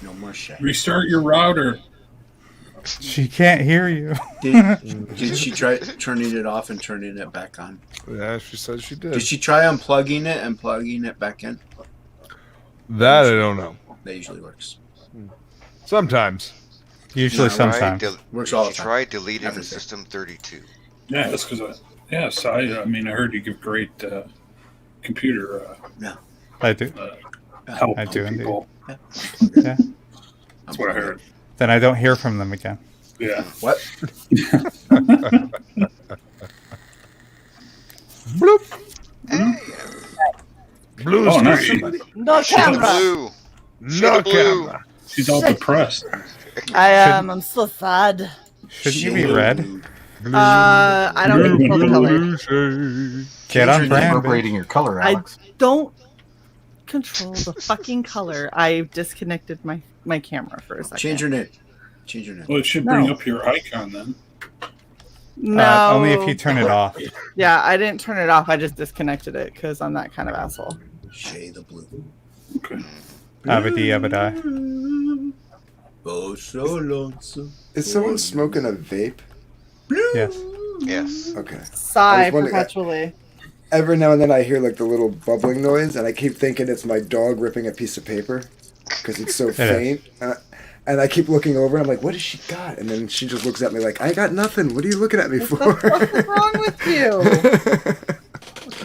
No more shit. Restart your router. She can't hear you. Did she try turning it off and turning it back on? Yeah, she said she did. Did she try unplugging it and plugging it back in? That I don't know. That usually works. Sometimes. Usually sometimes. Works all the time. Try deleting System 32. Yeah, that's because I mean, I heard you give great computer. I do. Help I do indeed. people. Yeah. That's what I heard. Then I don't hear from them again. Yeah. What? Bloop. Blue's oh, nice. No camera. Blue. No camera. She's all depressed. I am. I'm so sad. Shouldn't you be red? I don't control the color. Get on brand. Incorporating your color, Alex. I don't control the fucking color. I disconnected my camera for a second. Change your name. Well, it should bring up your icon then. No. Only if you turn it off. Yeah, I didn't turn it off. I just disconnected it because I'm that kind of asshole. Shade the blue. Okay. Abadi, abadi. Oh, so lonesome. Is someone smoking a vape? Yes. Yes. Okay. Sigh perpetually. Every now and then I hear like the little bubbling noise, and I keep thinking it's my dog ripping a piece of paper because it's so faint. And I keep looking over, and I'm like, what has she got? And then she just looks at me like, I got nothing. What are you looking at me for? What the fuck is wrong with you?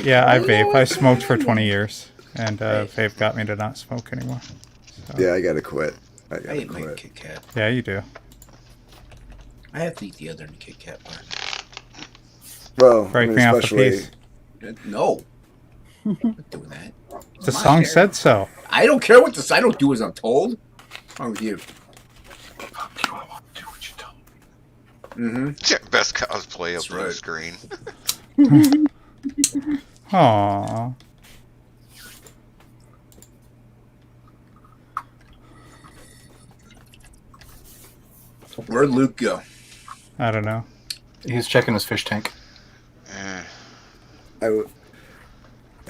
Yeah, I vape. I smoked for 20 years, and vape got me to not smoke anymore. So. Yeah, I gotta quit. I ate my Kit Kat. Yeah, you do. I have to eat the other Kit Kat bar. Well, break me off a piece. No. I'm not doing that. The song said so. I don't care what I don't do as I'm told. What's wrong with you? Best cosplay up on the screen. Aww. Where'd Luke go? I don't know. He's checking his fish tank. I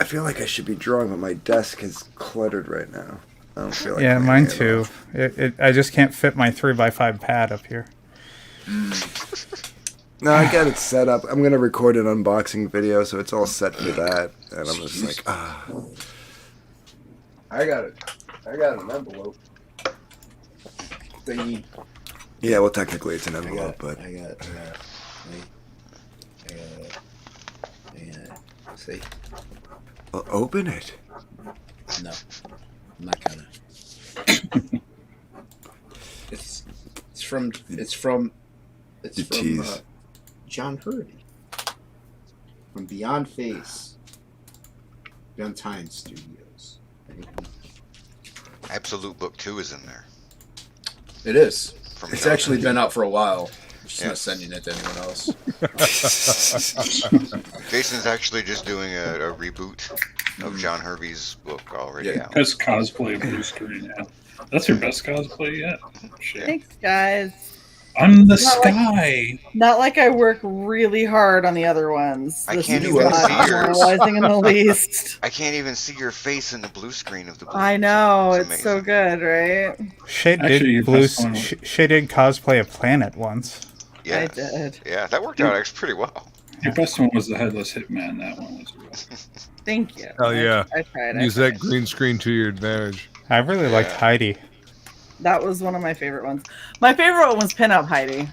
feel like I should be drawing, but my desk is cluttered right now. I don't feel like mine too. I just can't fit my 3x5 pad up here. No, I got it set up. I'm gonna record an unboxing video, so it's all set for that. And I'm just like, I got it. I got an envelope thingy. Yeah, well, technically it's an envelope, but I got it. See? well, open it. No, I'm not gonna. It's from John Hurdy from Beyond Face, Beyond Time Studios. Absolute Book 2 is in there. It is. From It's John actually Hurdy. been out for a while. Just not sending it to anyone else. Jason's actually just doing a reboot of John Hervey's book already out. Best cosplay of blue screen, yeah. That's your best cosplay yet. Shit. Thanks, guys. I'm the Not like- sky. Not like I work really hard on the other ones. I This can't is even not see yours. demoralizing in the least. I can't even see your face in the blue screen of the blue. I know, It's it's so good, right? Shay Actually, did your blue. best one- Shay did cosplay a planet once. Yeah, I did. Yeah, that worked out actually pretty well. Your best one was the Headless Hitman. That one was. Thank you. Hell yeah. I tried. Use that green screen to your advantage. I really liked Heidi. That was one of my favorite ones. My favorite one was Pinup Heidi.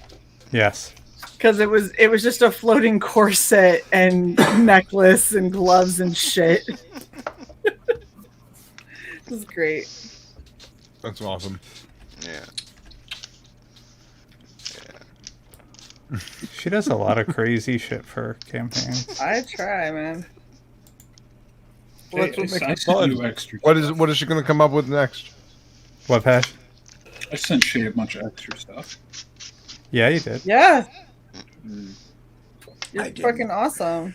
Yes. Because it was just a floating corset and necklace and gloves and shit. It was great. That's awesome. Yeah. She does a lot of crazy shit for her campaigns. I try, man. Well, that's what I makes it sent fun. you extra. What is she going to come up with next? What, Pash? I sent Shay a bunch of extra stuff. Yeah, you did. Yeah. You're I didn't. fucking awesome.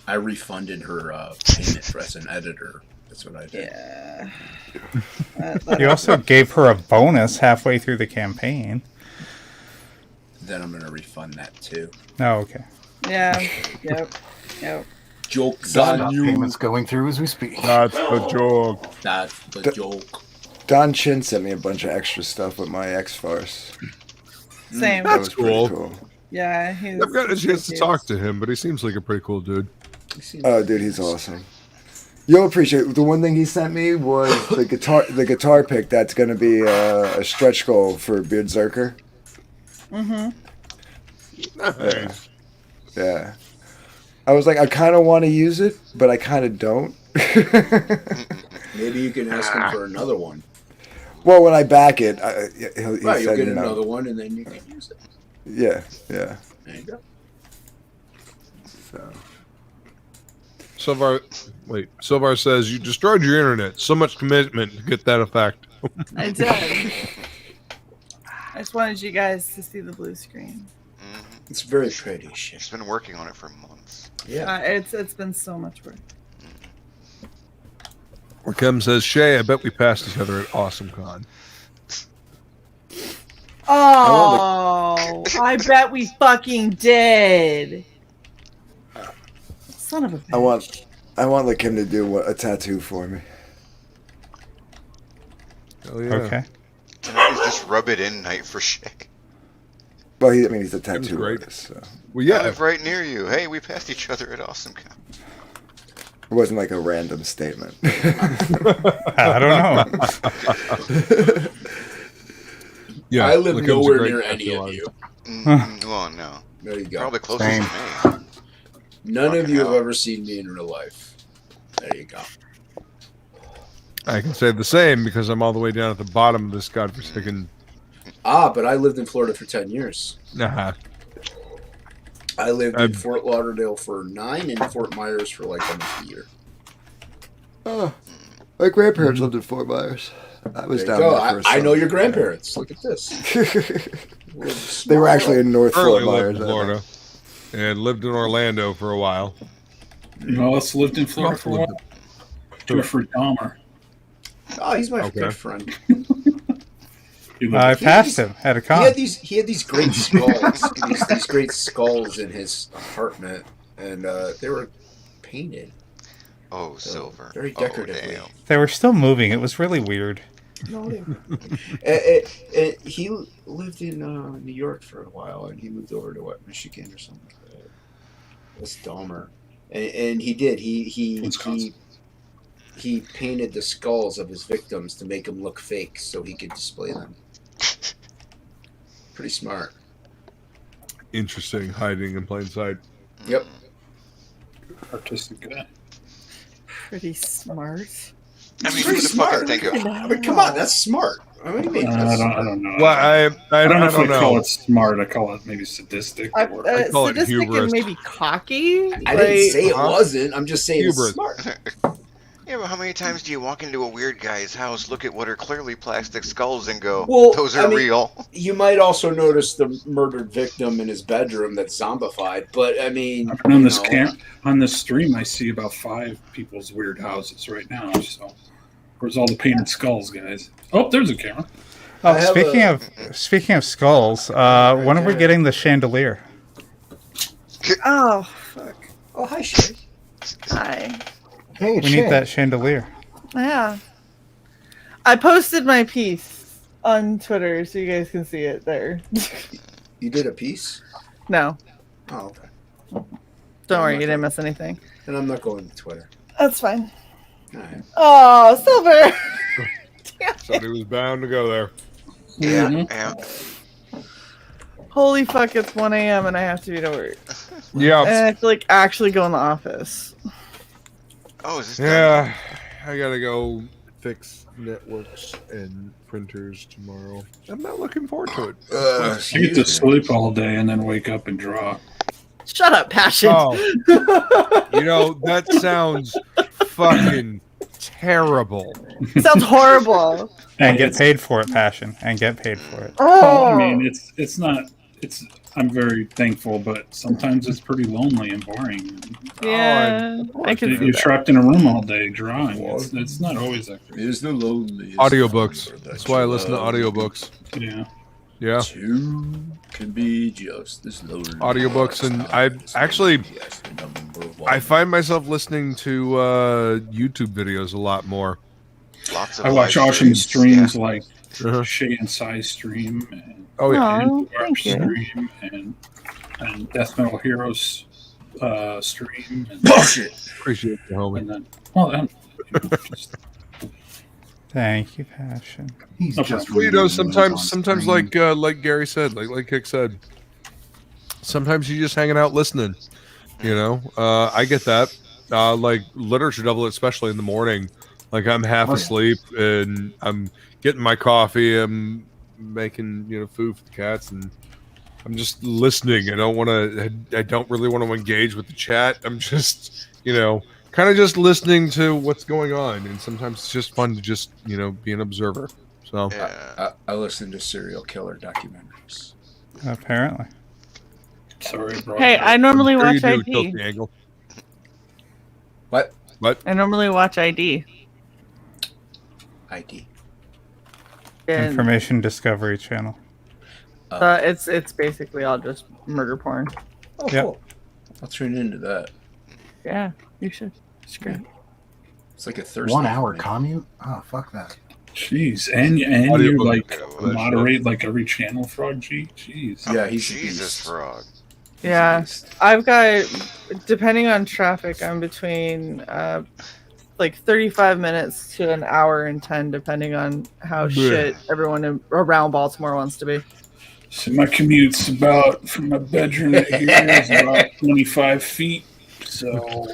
I refunded her payment as an editor. That's what I did. Yeah. You also gave her a bonus halfway through the campaign. Then I'm gonna refund that too. Oh, okay. Yeah. Yep. Joke's Don on you. payments going through as we speak. That's the joke. That's the joke. Don Chin sent me a bunch of extra stuff with my X-Farce. Same. That That's was pretty cool. cool. Yeah. He's, I've got a chance to talk to him, but he seems like a pretty cool dude. Oh, dude, he's awesome. You'll appreciate the one thing he sent me was the guitar pick that's going to be a stretch goal for Beard Zerker. Mm-hmm. Nice. Yeah. I was like, I kind of want to use it, but I kind of don't. Maybe you can ask him for another one. Well, when I back it, he'll Right, you'll said, get you know, another one, and then you can use it. Yeah. There you go. So. Silvar says, you destroyed your internet. So much commitment to get that effect. I did. I just wanted you guys to see the blue screen. It's very pretty shit. She's been working on it for months. Yeah. It's been so much work. Rakim says, Shay, I bet we passed each other at Awesome Con. Oh, I bet we fucking did. Son of a bitch. I want like him to do a tattoo for me. Hell yeah. Okay. Tonight is just rub it in night for Shay. Well, he's a tattoo great. artist, so Well, yeah. I live right near you. Hey, we passed each other at Awesome Con. it wasn't like a random statement. I don't know. Yeah, I live Racim's a nowhere great near tattoo any of artist. you. Well, no. There you go. Probably closest Same. to me. None of Fucking you have hell. ever seen me in real life. There you go. I can say the same because I'm all the way down at the bottom of this godforsaken. But I lived in Florida for 10 years. Nah. I lived in Fort Lauderdale for 9 and Fort Myers for like almost a year. Oh, my grandparents lived in Fort Myers. I was There down you go. there for a I know summer. your grandparents. Look at this. They were actually in North Currently Fort lived Myers. in Florida and lived in Orlando for a while. You know, else lived in Florida for a while. Jeffrey Dahmer. Oh, he's my good friend. I passed him at a con. He had these great skulls, these great skulls in his apartment, and they were painted. Oh, silver. Very Oh, decoratively. damn. They were still moving. It was really weird. He lived in New York for a while, and he moved over to Michigan or something like that. That's Dahmer, and he did. He painted the skulls of his victims to make them look fake, so he could display them. Pretty smart. Interesting, hiding in plain sight. Yep. Artistic guy. Pretty smart. I mean, pretty who the smart. fucking think of? I mean, come on, that's smart. I mean, maybe I don't know. Well, I don't know if I know. call it smart. I call it maybe sadistic. I call it Sadistic hubris. and maybe cocky. I didn't say it wasn't. I'm just saying Hubris. it's smart. Yeah, but how many times do you walk into a weird guy's house, look at what are clearly plastic skulls, and go, Well, those are real? You might also notice the murdered victim in his bedroom that's zombified, but I mean, on this on this stream, I see about 5 people's weird houses right now. So, where's all the painted skulls, guys? Oh, there's a camera. Oh, speaking of skulls, when are we getting the chandelier? Oh, fuck. Oh, hi, Shay. Hi. Hey, We need that chandelier. Yeah. I posted my piece on Twitter so you guys can see it there. You did a piece? No. Oh, okay. Don't worry, you didn't miss anything. And I'm not going to Twitter. That's fine. All right. Oh, Silver! Somebody was bound to go there. Yeah. Holy fuck, it's 1 a.m. and I have to be to work. Yeah. And I have to, like, actually go in the office. Oh, is this Yeah, I gotta go fix networks and printers tomorrow. I'm not looking forward to it. I get to sleep all day and then wake up and draw. Shut up, Passion. Oh. You know, that sounds fucking terrible. Sounds horrible. And get paid for it, Passion. And get paid for it. Oh. I mean, it's not. I'm very thankful, but sometimes it's pretty lonely and boring. Yeah, I can see You're that. trapped in a room all day drawing. It's not always that great. Is the loneliest. Audiobooks. That's why I listen to audiobooks. Yeah. Yeah. Two can be just as lonely. Audiobooks, and I find myself listening to YouTube videos a lot more. Lots of I watch live awesome streams yeah. like Shay and Sai's stream, and Oh yeah, Oh, our thank you. stream, and Death Metal Heroes stream. And, Bullshit. Appreciate you, homie. And then, well, just, Thank you, Passion. He's just Well, you know, reading what was on sometimes screen. like Gary said, like Kick said, sometimes you're just hanging out listening. You know, I get that. Like literature double, especially in the morning. Like I'm half asleep and I'm getting my coffee. I'm making food for the cats, and I'm just listening. I don't really want to engage with the chat. I'm just kind of just listening to what's going on, and sometimes it's just fun to just be an observer. So I listen to serial killer documentaries. Apparently. sorry, bro. Hey, I normally Sure watch you do, ID. Tilt the Angle. What? I normally watch ID. ID. And, Information Discovery Channel. it's basically all just murder porn. Oh, Yep. cool. I'll tune into that. Yeah, you should. It's great. It's like a Thursday. 1 hour commute? Oh, fuck that. Jeez, and you Audiobook. like That moderate like every channel, Frog G. Jeez. Yeah, he's a Jesus, beast. frog. Yeah, I've got, depending on traffic, I'm between like 35 minutes to an hour and 10, depending on how shit everyone around Baltimore wants to be. So my commute's about from my bedroom to here is about 25 feet. So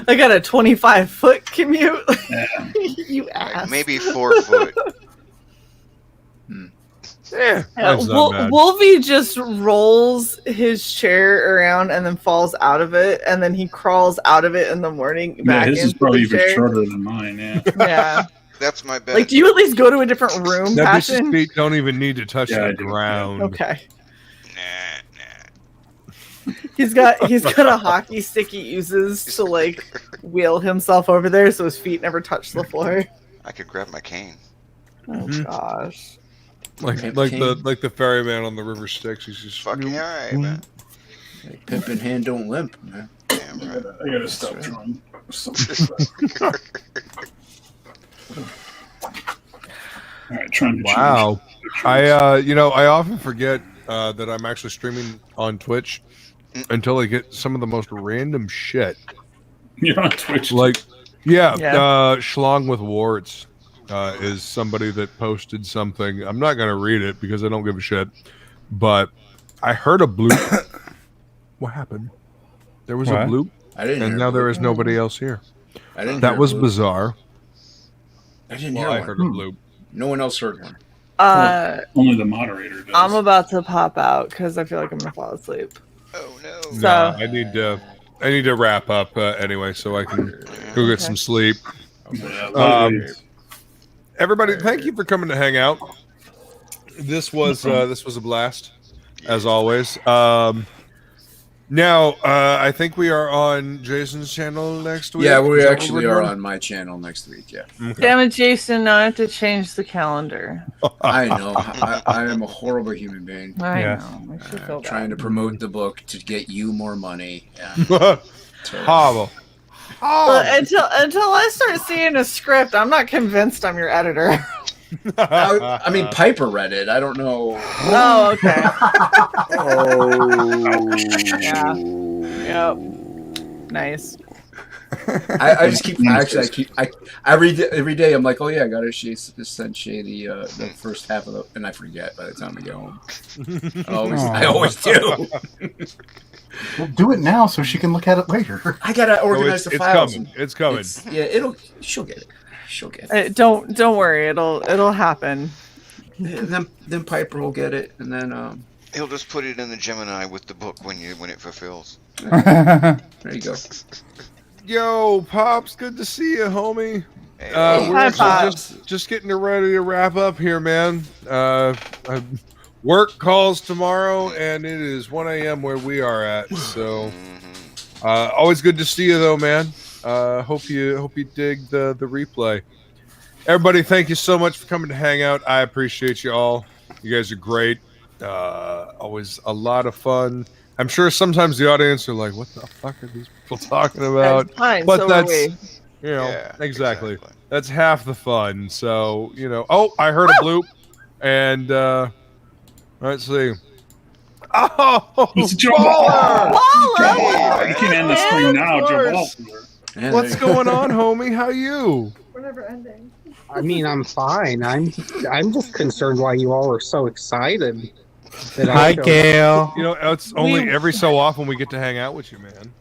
I got a 25-foot commute. yeah. You ass. Maybe 4 foot. Yeah, that's not bad. Wolvie just rolls his chair around and then falls out of it, and then he crawls out of it in the morning Yeah, back his is into probably the even chair. shorter than mine. Yeah. Yeah. That's my bet. Like, do you at least go to a different room, That bitch's Passion? feet don't even need to touch Yeah, I the do. ground. Okay. He's got a hockey stick he uses to like wheel himself over there so his feet never touch the floor. I could grab my cane. Oh gosh. Like the ferryman on the river Styx. He's just Fucking alright, man. Hey, pimp in hand don't limp, man. Damn right. I gotta stop drawing. Wow. I often forget that I'm actually streaming on Twitch until I get some of the most random shit. You're on Twitch. Like, Schlong with warts is somebody that posted something. I'm not going to read it because I don't give a shit. But I heard a bloop. What happened? There was a What? bloop, I didn't hear and a now there bloop. is nobody else here. I didn't That hear a was bloop. bizarre. I didn't Well, hear I one. heard a bloop. No one else heard one. Only the moderator does. I'm about to pop out because I feel like I'm gonna fall asleep. Oh no! So No, I need to wrap up anyway, so I can go get some sleep. Everybody, thank you for coming to hang out. This was a blast, as always. Now, I think we are on Jason's channel next week. Yeah, we Is that actually what we're are doing? on my channel next week. Yeah. damn it, Jason! Now I have to change the calendar. I know. I am a horrible human being. I know. I should feel trying to bad. promote the book to get you more money. Yeah. Horrible. Well, until I start seeing a script, I'm not convinced I'm your editor. I mean, Piper read it. I don't know. Oh, okay. Yeah. Yep. Nice. I just keep every day I'm like, oh yeah, I gotta send Shay the first half of and I forget by the time I get home. I always do. Well, do it now so she can look at it later. I gotta organize the files. It's coming. She'll get it. She'll get it. Don't worry. It'll happen. And then Piper will get it, and then He'll just put it in the Gemini with the book when it fulfills. There you go. Yo, Pops, good to see you, homie. Hi, We're actually Pops. just getting ready to wrap up here, man. Work calls tomorrow, and it is 1 a.m. where we are at. So, always good to see you, though, man. Hope you dig the replay. Everybody, thank you so much for coming to hang out. I appreciate you all. You guys are great. Always a lot of fun. I'm sure sometimes the audience are like, "What the fuck are these people talking about?" That's fine, But so are that's we. exactly. That's half the fun. So Oh, I heard a bloop, and let's see. Oh, It's Joe Baller! Baller! You can end the stream now, Joe Baller. What's going on, homie? How you? We're never ending. I mean, I'm fine. I'm just concerned why you all are so excited. That I Hi, showed Gail. It's only every so often we get to hang out with you, man.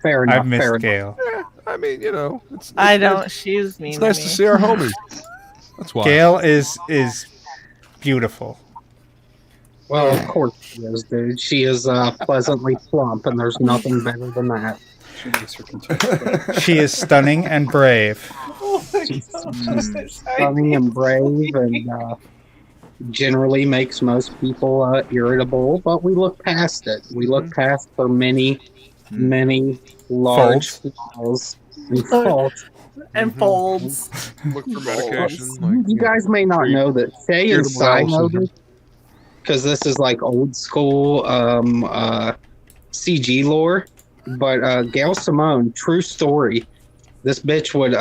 Fair enough. I've missed fair Gail. Yeah, I mean, it's I don't. She's mean. It's nice to see our homie. That's why. Gail is beautiful. Well, of course she is, dude. She is pleasantly plump, and there's nothing better than that. She is stunning and brave. She's stunning and brave, and generally makes most people irritable. But we look past it. We look past her many large flaws and faults. And folds. Look for medication. You guys may not know that Shay and Sai know this, because this is like old school CG lore. But Gail Simone, true story. This bitch would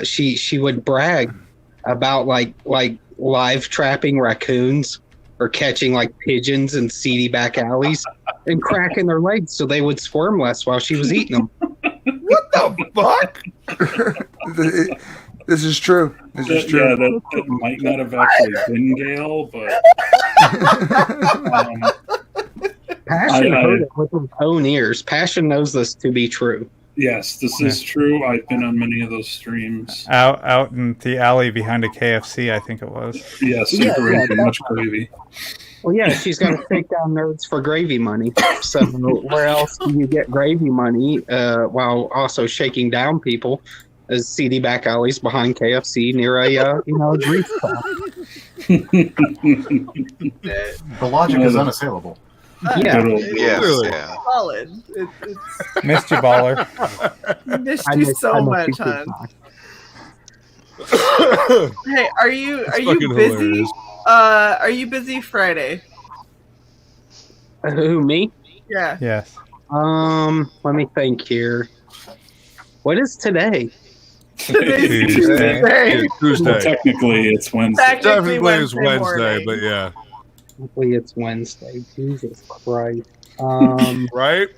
she would brag about like live trapping raccoons or catching like pigeons in seedy back alleys and cracking their legs so they would squirm less while she was eating them. What the fuck? This is true. This is true. Yeah, that might not have actually been Gail, but Passion heard it with his own ears. Passion knows this to be true. yes, this is true. I've been on many of those streams. Out in the alley behind a KFC, I think it was. Yes, Yeah, super yeah, into that's much gravy. Well, yeah, she's got to take down nerds for gravy money. So where else do you get gravy money while also shaking down people? As seedy back alleys behind KFC near a grease trap. The logic is unassailable. Yeah. Yeah. Solid. Missed you, baller. Missed I you miss- so I miss much, you too, hon. Hey, are you fucking busy? hilarious. Are you busy Friday? Who, me? Yeah. Yes. Let me think here. What is today? Today's Tuesday. Well, technically, it's Wednesday. Technically, it's Wednesday, but yeah. Technically, it's Wednesday. Jesus Christ. Right?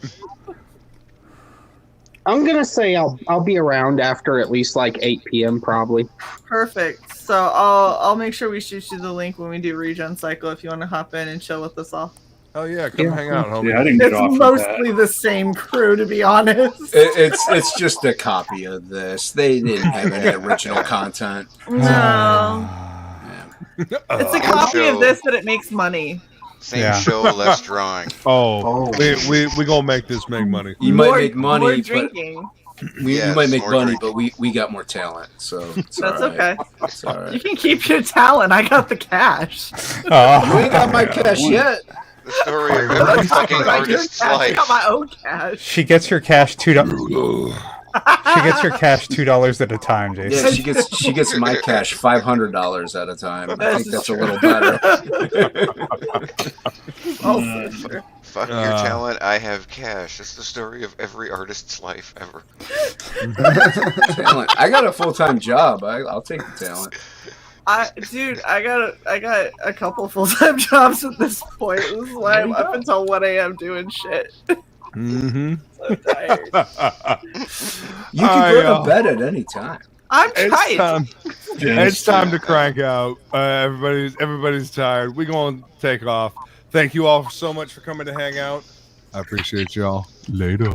I'm gonna say I'll be around after at least like 8 p.m. probably. Perfect. So I'll make sure we shoot you the link when we do Regen Cycle if you want to hop in and chill with us all. Oh yeah, come hang out, homie. Yeah, I didn't get off It's of mostly the same crew, to be honest. It's just a copy of this. They didn't have any original content. No. It's a copy of this, but it makes money. Same show, less drawing. We gonna make this make money. You might make money, more but drinking. you might make money, but we got more talent, so it's That's all right. okay. It's all right. You can keep your talent. I got the cash. You ain't got my cash yet. The story of every fucking artist's I life. got my own cash. She gets her cash $2. She gets her cash $2 at a time, Jason. Yeah, she gets my cash $500 at a time. I think that's a little better. Fuck your talent, I have cash. That's the story of every artist's life ever. Talent. I got a full-time job. I'll take the talent. Dude, I got a couple full-time jobs at this point. This is why I'm up until 1 a.m. doing shit. Mm-hmm. So tired. You can go to bed at any time. I'm It's tired. time. It's time to crank out. Everybody's tired. We're gonna take off. Thank you all so much for coming to hang out. I appreciate y'all. Later.